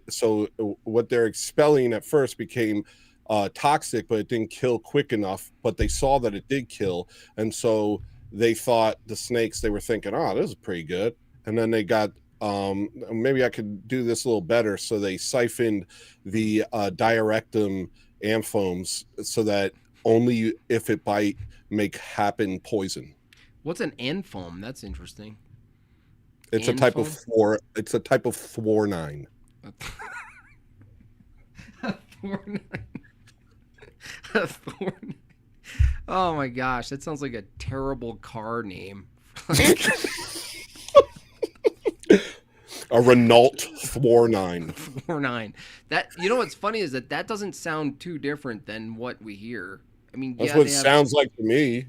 so what they're expelling at first became toxic, but it didn't kill quick enough, but they saw that it did kill, and so they thought the snakes, they were thinking, oh, this is pretty good, and then they got maybe I could do this a little better. So they siphoned the diarectum amphomes so that only if it bite make happen poison. What's an anphome? That's interesting. It's a type of thornine. Thornine. Oh my gosh, that sounds like a terrible car name. A Renault Thornine. Thornine. That, you know what's funny is that doesn't sound too different than what we hear. I mean, that's what it sounds like to me.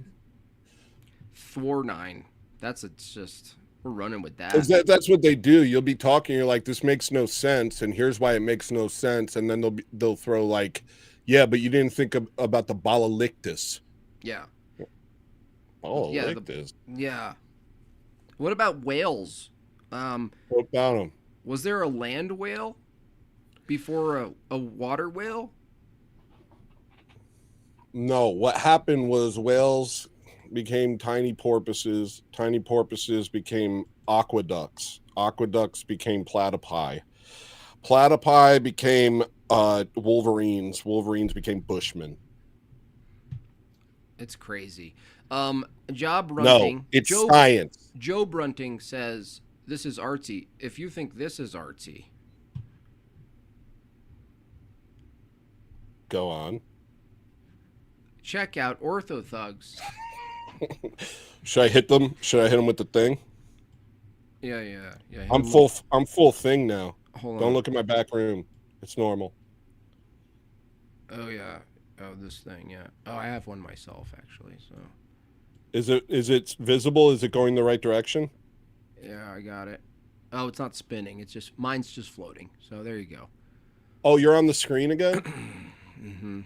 Thornine. It's just, we're running with that. That's what they do. You'll be talking, you're like, this makes no sense, and here's why it makes no sense, and then they'll throw like, yeah, but you didn't think about the Balalictus. Yeah. Balalictus. Yeah. What about whales? What about them? Was there a land whale before a water whale? No. What happened was whales became tiny porpoises. Tiny porpoises became aqueducts. Aqueducts became platypi. Platypi became wolverines. Wolverines became bushmen. It's crazy. Job Brunting. No, it's science. Joe Brunting says, this is artsy. If you think this is artsy. Go on. Check out Orthothugs. Should I hit them? Should I hit them with the thing? Yeah. I'm full thing now. Hold on. Don't look at my back room. It's normal. Oh yeah. Oh, this thing, yeah. Oh, I have one myself actually, so. Is it visible? Is it going the right direction? Yeah, I got it. Oh, it's not spinning. It's just, mine's just floating. So there you go. Oh, you're on the screen again? Mm-hmm.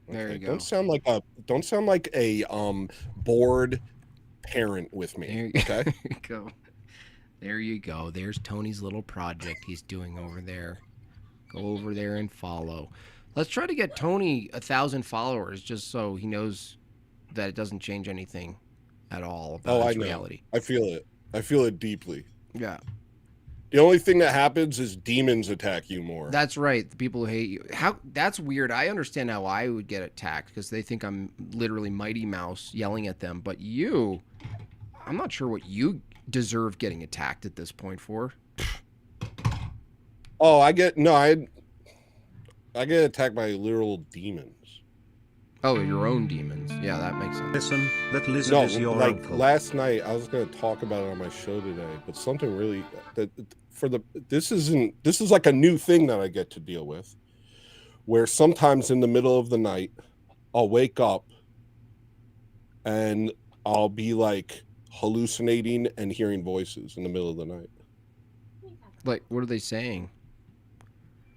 There you go. Don't sound like a bored parent with me. Okay. There you go. There you go. There's Tony's little project he's doing over there. Go over there and follow. Let's try to get Tony 1,000 followers just so he knows that it doesn't change anything at all about his reality. I feel it. I feel it deeply. Yeah. The only thing that happens is demons attack you more. That's right. The people who hate you. That's weird. I understand how I would get attacked because they think I'm literally Mighty Mouse yelling at them. But you, I'm not sure what you deserve getting attacked at this point for. Oh, I get attacked by literal demons. Oh, your own demons. Yeah, that makes sense. Listen, that lizard is your like uncle. last night, I was going to talk about it on my show today, but something really this is like a new thing that I get to deal with, where sometimes in the middle of the night, I'll wake up and I'll be like hallucinating and hearing voices in the middle of the night. Like, what are they saying?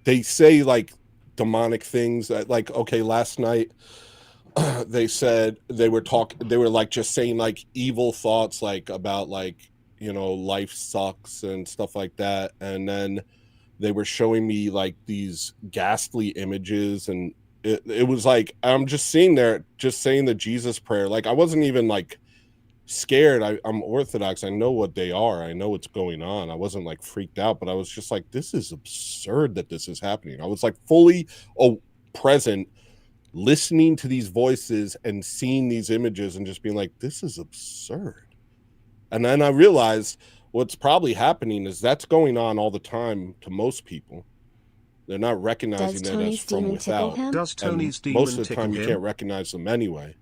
They say like demonic things that, like, okay, last night they said they were like just saying like evil thoughts, like about like, you know, life sucks and stuff like that. And then they were showing me like these ghastly images, and it was like, I'm just sitting there just saying the Jesus prayer. Like I wasn't even like scared. I'm Orthodox. I know what they are. I know what's going on. I wasn't like freaked out, but I was just like, this is absurd that this is happening. I was like fully present, listening to these voices and seeing these images and just being like, this is absurd. And then I realized what's probably happening is that's going on all the time to most people. They're not recognizing that as from without. Does Tony's demon most of the time you can't recognize them anyway.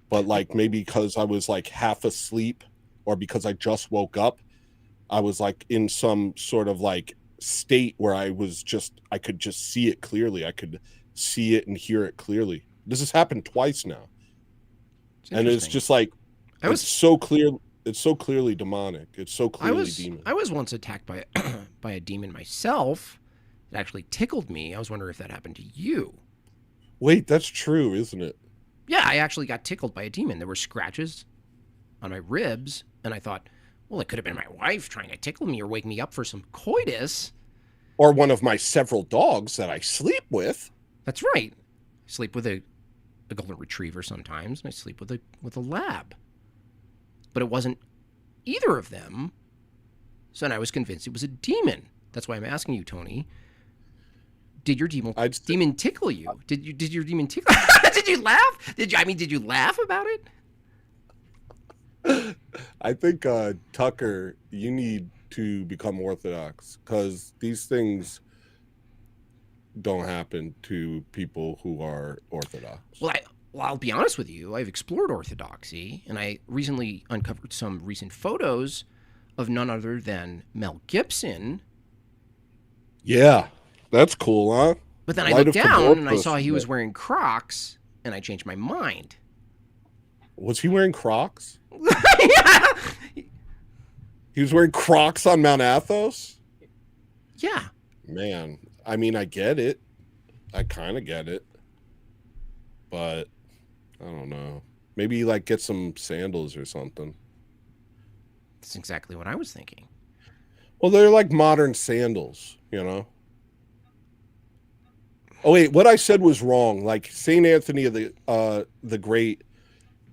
But like maybe because I was like half asleep or because I just woke up, I was like in some sort of like state where I could just see it clearly. I could see it and hear it clearly. This has happened twice now. And it's just like, it's so clear. It's so clearly demonic. It's so clearly demon. I was once attacked by by a demon myself. It actually tickled me. I was wondering if that happened to you. Wait, that's true, isn't it? Yeah, I actually got tickled by a demon. There were scratches on my ribs, and I thought, well, it could have been my wife trying to tickle me or wake me up for some coitus. Or one of my several dogs that I sleep with. That's right. I sleep with a golden retriever sometimes, and I sleep with a lab. But it wasn't either of them. So then I was convinced it was a demon. That's why I'm asking you, Tony. Did your demon tickle you? Did your demon tickle? Did you laugh? Did you laugh about it? I think Tucker, you need to become Orthodox, because these things don't happen to people who are Orthodox. Well, I'll be honest with you. I've explored Orthodoxy, and I recently uncovered some recent photos of none other than Mel Gibson. Yeah, that's cool, huh? But then I looked down and I saw he was wearing Crocs, and I changed my mind. Was he wearing Crocs? Yeah. He was wearing Crocs on Mount Athos? Yeah. Man, I mean, I get it. I kind of get it. But I don't know. Maybe like get some sandals or something. That's exactly what I was thinking. Well, they're like modern sandals, you know? Oh, wait, what I said was wrong. Like St. Anthony of the Great,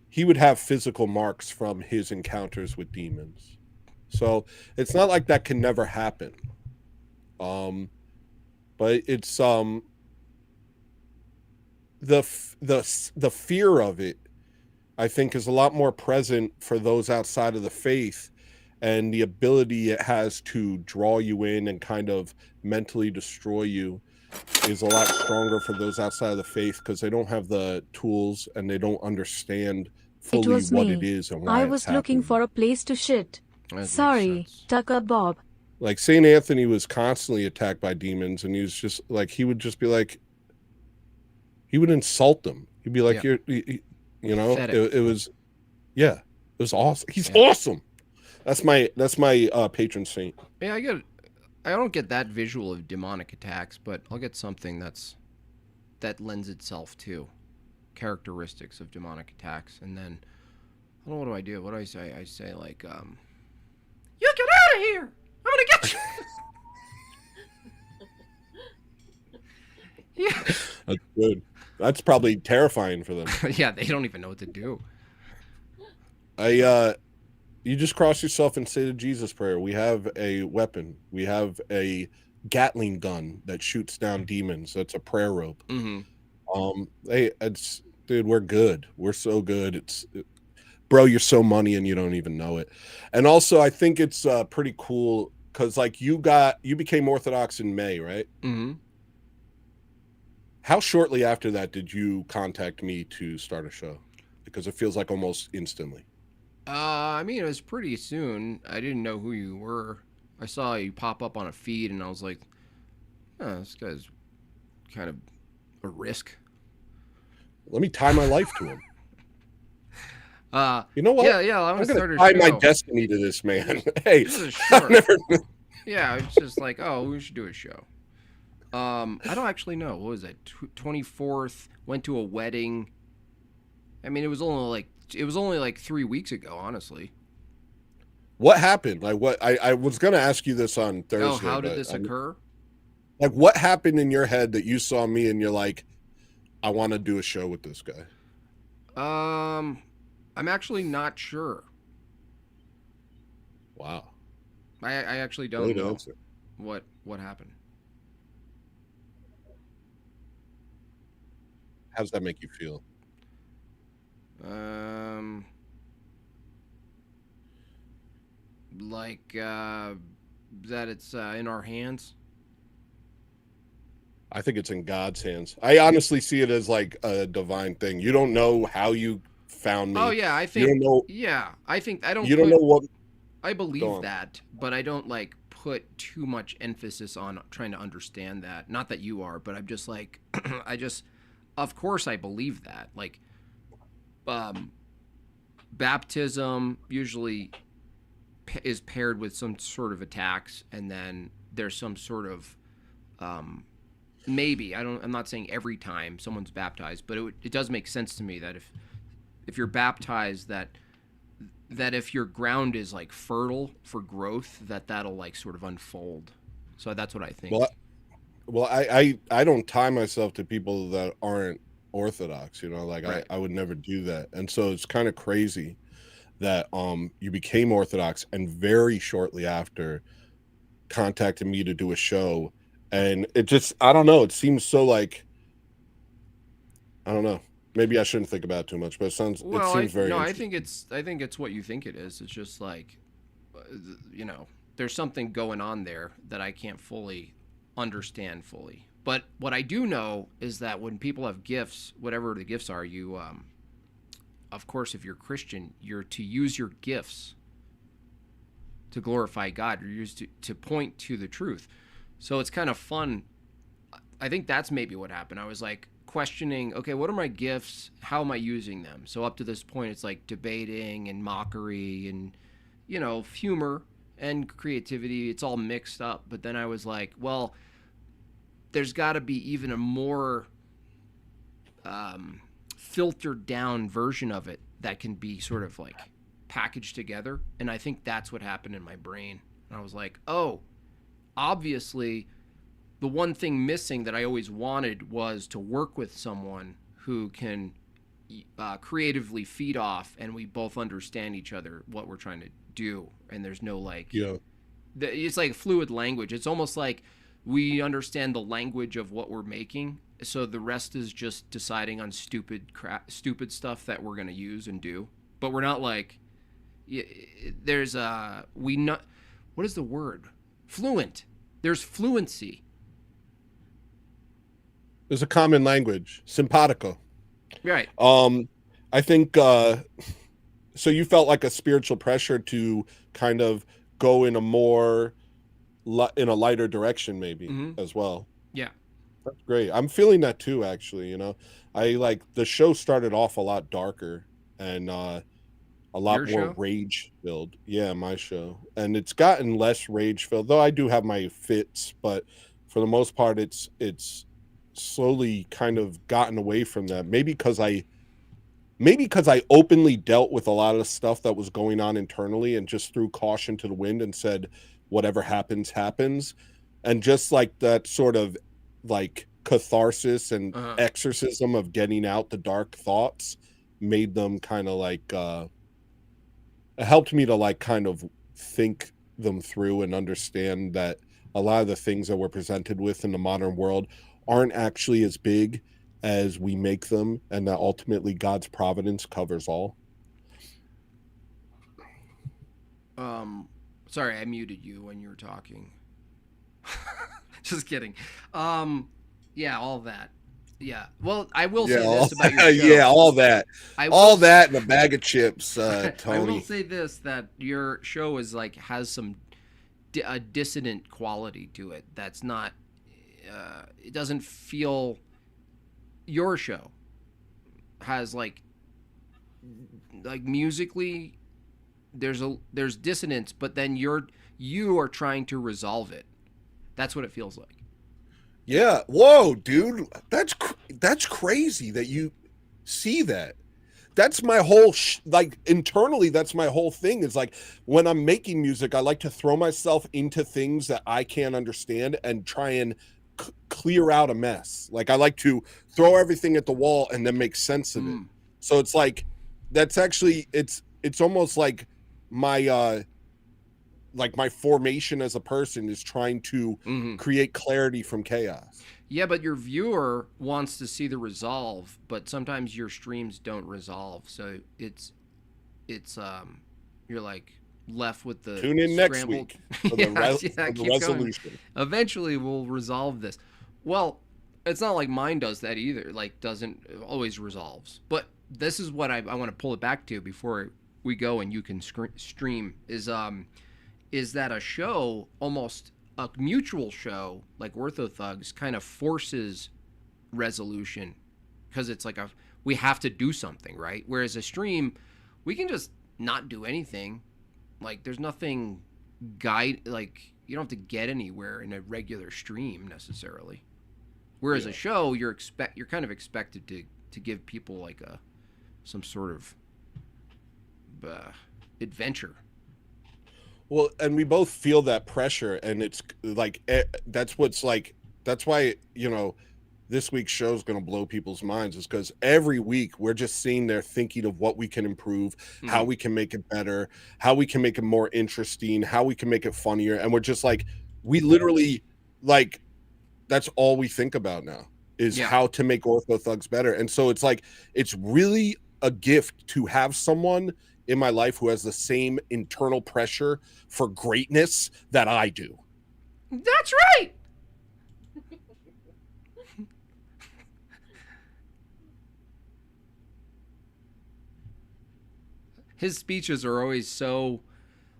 he would have physical marks from his encounters with demons. So it's not like that can never happen. But it's the fear of it, I think, is a lot more present for those outside of the faith, and the ability it has to draw you in and kind of mentally destroy you is a lot stronger for those outside of the faith, because they don't have the tools and they don't understand fully what it is and why I was looking for a place to shit. Sorry, Tucker Bob. Like St. Anthony was constantly attacked by demons, and he was just like, he would insult them. He'd be like, you know, it was awesome. He's awesome. That's my patron saint. Yeah, I don't get that visual of demonic attacks, but I'll get something that lends itself to characteristics of demonic attacks. And then, I don't know, what do? What do I say? I say like, you get out of here! I'm gonna get you! Yeah. That's good. That's probably terrifying for them. Yeah, they don't even know what to do. You just cross yourself and say the Jesus prayer. We have a weapon. We have a Gatling gun that shoots down demons. That's a prayer rope. Mm-hmm. Dude, we're good. We're so good. bro, you're so money and you don't even know it. And also, I think it's pretty cool because like you became Orthodox in May, right? Mm-hmm. How shortly after that did you contact me to start a show? Because it feels like almost instantly. I mean, it was pretty soon. I didn't know who you were. I saw you pop up on a feed, and I was like, oh, this guy's kind of a risk. Let me tie my life to him. You know what? Yeah. I'm gonna start a tie show. my destiny to this man. Hey, this is short. Yeah, it's just like, oh, we should do a show. I don't actually know. What was it? 24th. Went to a wedding. I mean, it was only like 3 weeks ago, honestly. What happened? Like, what? I was gonna ask you this on Thursday. Oh, how did this occur? Like, what happened in your head that you saw me and you're like, I want to do a show with this guy? I'm actually not sure. Wow. I actually don't know what happened. How does that make you feel? Like that it's in our hands. I think it's in God's hands. I honestly see it as like a divine thing. You don't know how you found me. Oh yeah, I think. You don't know. Yeah, I think I don't. You don't know what. I believe that, but I don't like put too much emphasis on trying to understand that. Not that you are, but I'm just like, of course I believe that. Like, baptism usually is paired with some sort of attacks, and then there's some sort of maybe I'm not saying every time someone's baptized, but it does make sense to me that if you're baptized, that if your ground is like fertile for growth, that'll like sort of unfold. So that's what I think. Well, I don't tie myself to people that aren't Orthodox, you know, like right. I would never do that. And so it's kind of crazy that you became Orthodox and very shortly after contacted me to do a show. And it just, I don't know, it seems so like, I don't know. Maybe I shouldn't think about it too much, but it seems very no, I think it's what you think it is. It's just like, you know, there's something going on there that I can't fully understand fully. But what I do know is that when people have gifts, whatever the gifts are, you of course, if you're Christian, you're to use your gifts to glorify God. You're used to point to the truth. So it's kind of fun. I think that's maybe what happened. I was like questioning, okay, what are my gifts? How am I using them? So up to this point, it's like debating and mockery and, you know, humor and creativity. It's all mixed up. But then I was like, well, there's got to be even a more filtered down version of it that can be sort of like packaged together. And I think that's what happened in my brain. And I was like, oh, obviously the one thing missing that I always wanted was to work with someone who can creatively feed off and we both understand each other, what we're trying to do. And there's no like, it's like fluid language. It's almost like we understand the language of what we're making. So the rest is just deciding on stupid stuff that we're going to use and do. But we're not like, there's what is the word? Fluent. There's fluency. There's a common language, simpatico. Right. I think so you felt like a spiritual pressure to kind of go in a more in a lighter direction maybe as well. Yeah. That's great. I'm feeling that too, actually, you know. I like the show started off a lot darker and a lot more rage filled. Yeah, my show. And it's gotten less rage filled, though I do have my fits, but for the most part it's slowly kind of gotten away from that. Maybe because I openly dealt with a lot of stuff that was going on internally and just threw caution to the wind and said whatever happens happens. And just like that sort of like catharsis and exorcism of getting out the dark thoughts made them kind of like it helped me to like kind of think them through and understand that a lot of the things that we're presented with in the modern world aren't actually as big as we make them, and that ultimately God's providence covers all. Sorry, I muted you when you were talking. Just kidding. Yeah, all that. Yeah. Well, I will say this about your show. Yeah, all that. All that and a bag of chips, Tony. I will say this, that your show is like has some a dissonant quality to it. That's not it doesn't feel, your show has like musically there's dissonance, but then you are trying to resolve it. That's what it feels like. Yeah. Whoa, dude. That's crazy that you see that. That's my whole like internally. That's my whole thing. Is like when I'm making music, I like to throw myself into things that I can't understand and try and clear out a mess. Like I like to throw everything at the wall and then make sense of it. So it's like that's actually it's almost like my my formation as a person is trying to create clarity from chaos. Yeah, but your viewer wants to see the resolve, but sometimes your streams don't resolve. So it's you're like left with the tune in next week for the, the resolution. Going. Eventually we'll resolve this. Well, it's not like mine does that either. Like doesn't always resolves. But this is what I want to pull it back to before we go and you can stream is that a show, almost a mutual show like Orthothugs, kind of forces resolution because it's like we have to do something, right? Whereas a stream, we can just not do anything. Like there's nothing like you don't have to get anywhere in a regular stream necessarily. Whereas a show, you're kind of expected to give people like some sort of adventure. Well, and we both feel that pressure, and it's like that's why this week's show is going to blow people's minds, is because every week we're just sitting there thinking of what we can improve, how we can make it better, how we can make it more interesting, how we can make it funnier, and we're just like, we literally like that's all we think about now is how to make Orthothugs better. And so it's like it's really a gift to have someone in my life who has the same internal pressure for greatness that I do. That's right. His speeches are always so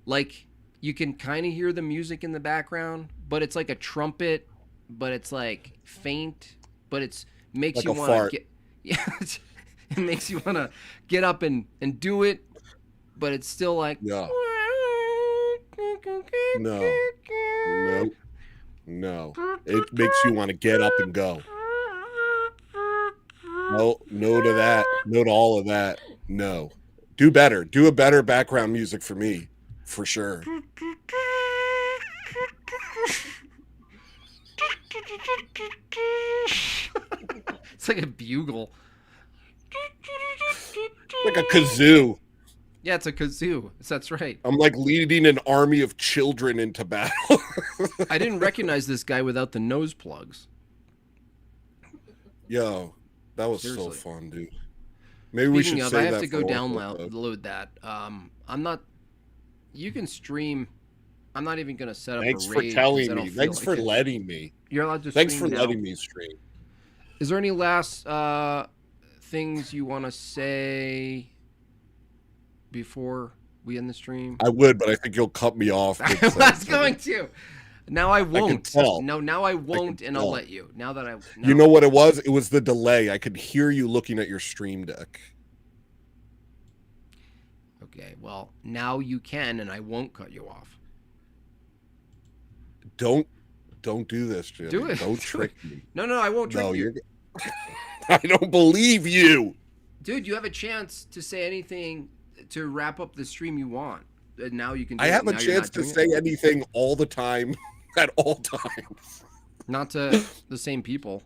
like you can kind of hear the music in the background, but it's like a trumpet, but it's like faint, but it's makes like you want to get it makes you want to get up and do it. But it's still like no, it makes you want to get up and go. No to that, no to all of that. No, do better, do a better background music for me, for sure. It's like a bugle, like a kazoo. Yeah, it's a kazoo. That's right. I'm like leading an army of children into battle. I didn't recognize this guy without the nose plugs. Yo, that was so fun, dude. Maybe Speaking we should of, say I have that to go for download that. I'm not. You can stream. I'm not even gonna set up. Thanks a for raid telling me. Thanks for letting me. You're allowed to. Thanks stream for now. letting me stream. Is there any last things you want to say before we end the stream? I would, but I think you'll cut me off. I was going to. Now I won't. tell. No, now I won't, and I'll let you. Now that I. No. You know what it was? It was the delay. I could hear you looking at your stream deck. Okay, well, now you can, and I won't cut you off. Don't do this, Jimmy. Do it. Don't trick me. No, I won't trick you. I don't believe you. Dude, you have a chance to say anything to wrap up the stream you want. And now you can do I have it. a chance to say anything all the time, at all times. Not to the same people.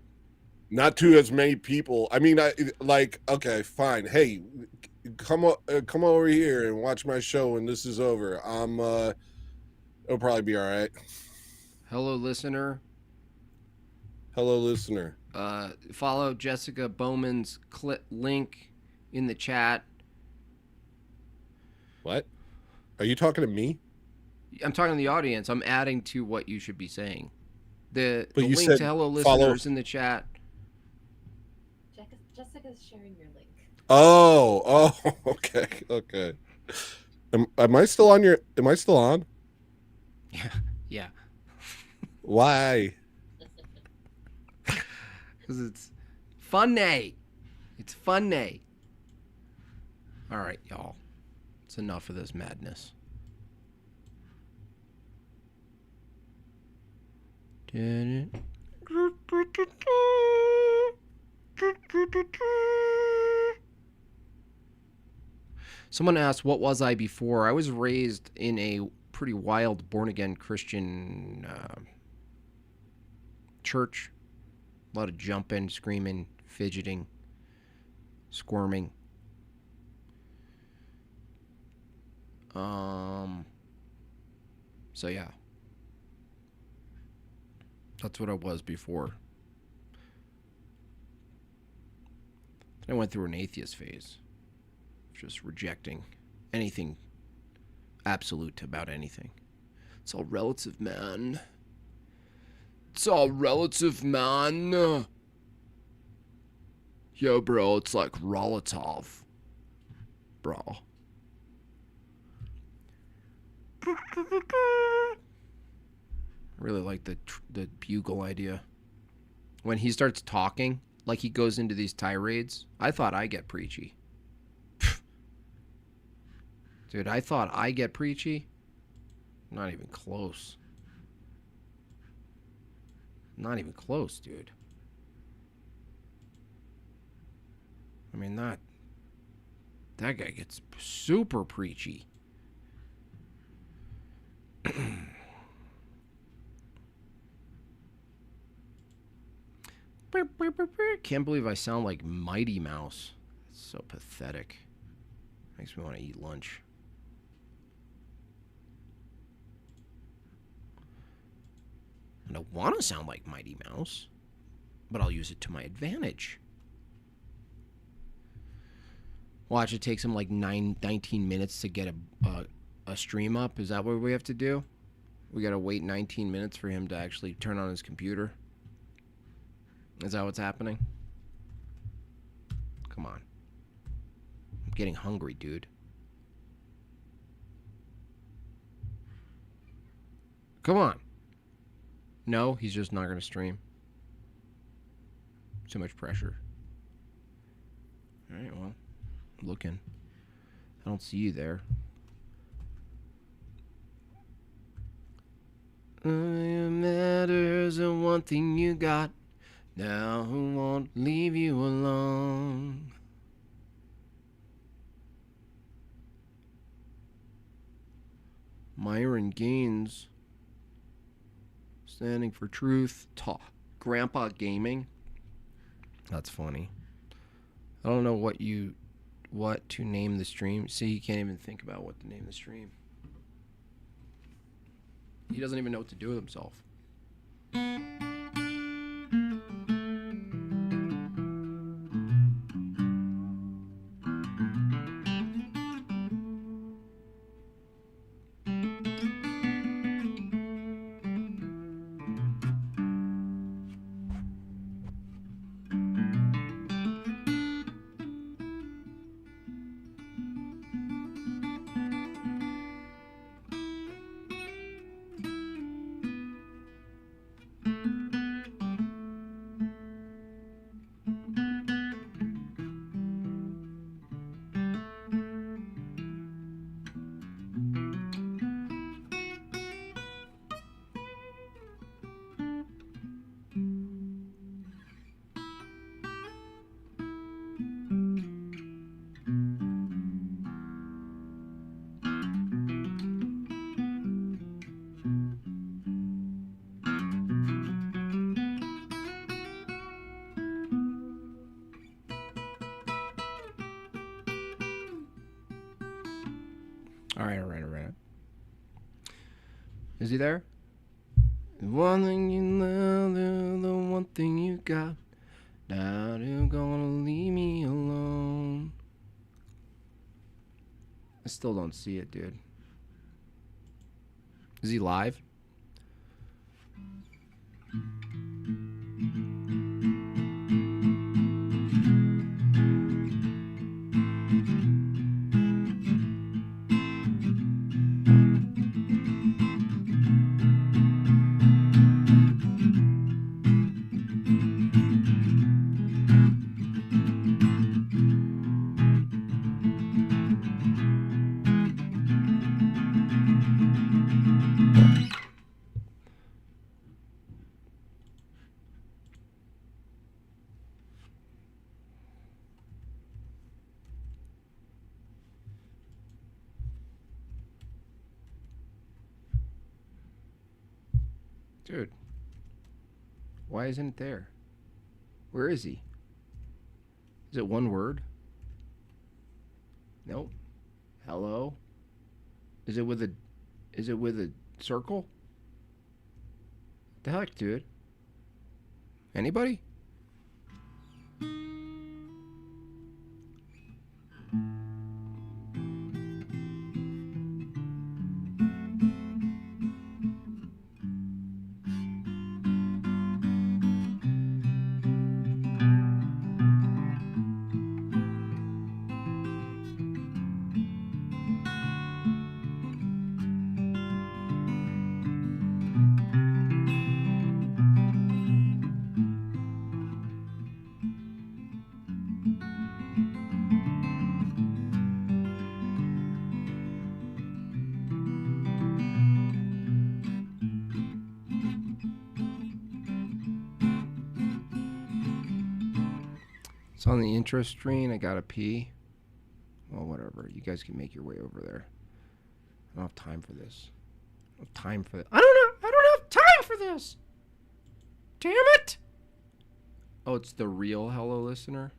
Not to as many people. I mean, okay, fine. Hey, come over here and watch my show when this is over. It'll probably be all right. Hello, listener. Hello, listener. Follow Jessica Bowman's link in the chat. What? Are you talking to me? I'm talking to the audience. I'm adding to what you should be saying. The But you link said to hello follow- listeners in the chat. Jessica's sharing your link. Oh, okay. Am I still on your? Am I still on? Yeah. Why? Because it's funny. It's funny. All right, y'all. It's enough of this madness. Someone asked, what was I before? I was raised in a pretty wild born-again Christian church. A lot of jumping, screaming, fidgeting, squirming. So yeah. That's what I was before. Then I went through an atheist phase. Just rejecting anything absolute about anything. It's all relative, man. It's all relative, man. Yo, bro, it's like relative. Bro. I really like the bugle idea. When he starts talking, like he goes into these tirades, I thought I get preachy. Dude, I thought I get preachy. Not even close. Not even close, dude. I mean, that guy gets super preachy. Can't believe I sound like Mighty Mouse. It's so pathetic. Makes me want to eat lunch. And I want to sound like Mighty Mouse, but I'll use it to my advantage. Watch, it takes him like 19 minutes to get a stream up. Is that what we have to do? We got to wait 19 minutes for him to actually turn on his computer? Is that what's happening? Come on. I'm getting hungry, dude. Come on. No, he's just not going to stream. Too much pressure. All right, well, I'm looking. I don't see you there. All that matters and one thing you got. Now who won't leave you alone? Myron Gaines. Standing for truth. Grandpa Gaming. That's funny. I don't know what to name the stream. See, he can't even think about what to name the stream. He doesn't even know what to do with himself. All right. Is he there? The one thing you love, the one thing you got. Now you're gonna leave me alone. I still don't see it, dude. Is he live? Dude, why isn't it there? Where is he? Is it one word? Nope. Hello? Is it with a circle? What the heck, dude? Anybody? It's on the intro screen. I gotta pee. Well, whatever. You guys can make your way over there. I don't have time for this. I don't have time for this. I don't have time for this. Damn it. Oh, it's the real hello listener.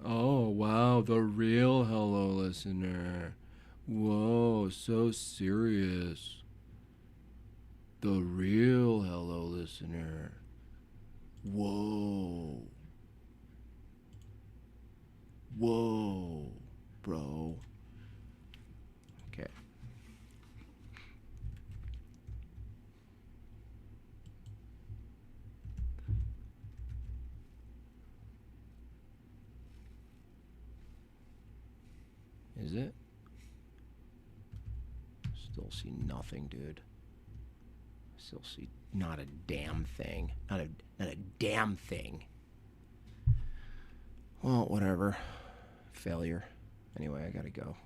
Oh, wow. The real hello listener. Whoa, so serious. The real hello listener. Whoa. Whoa, bro. Okay. Is it? Still see nothing, dude. Still see not a damn thing. Not a damn thing. Well, whatever. Failure. Anyway, I gotta go.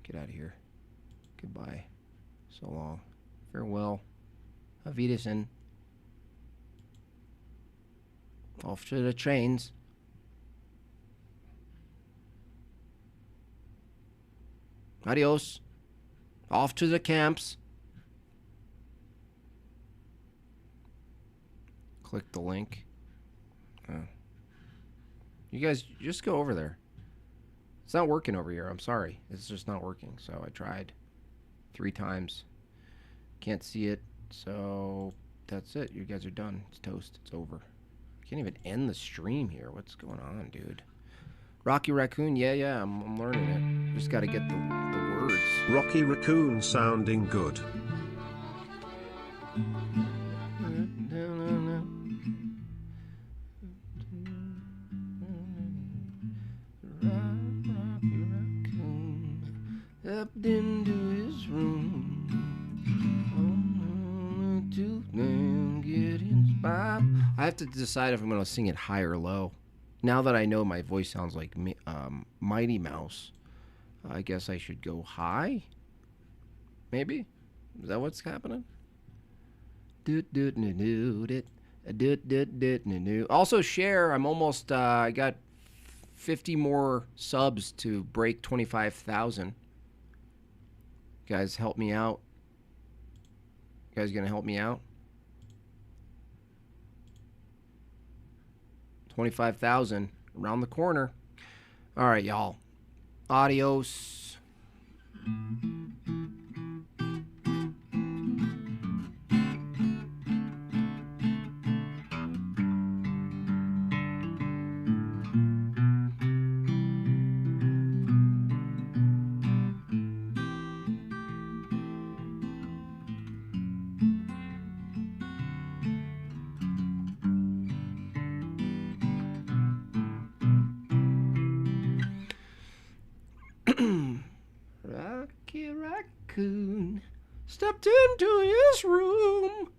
Get out of here. Goodbye. So long. Farewell. Auf Wiedersehen. Off to the trains. Adios. Off to the camps. Click the link. You guys just go over there. It's not working over here. I'm sorry. It's just not working. So I tried 3 times. Can't see it. So that's it. You guys are done. It's toast. It's over. I can't even end the stream here. What's going on, dude? Rocky Raccoon. Yeah. I'm learning it. Just got to get the words. Rocky Raccoon sounding good. Up into his room. Get inspired. I have to decide if I'm going to sing it high or low. Now that I know my voice sounds like Mighty Mouse, I guess I should go high? Maybe? Is that what's happening? Also share. I'm almost, I got 50 more subs to break 25,000. Guys, help me out. You guys gonna help me out? 25,000 around the corner. All right, y'all. Adios. Rocky Raccoon stepped into his room.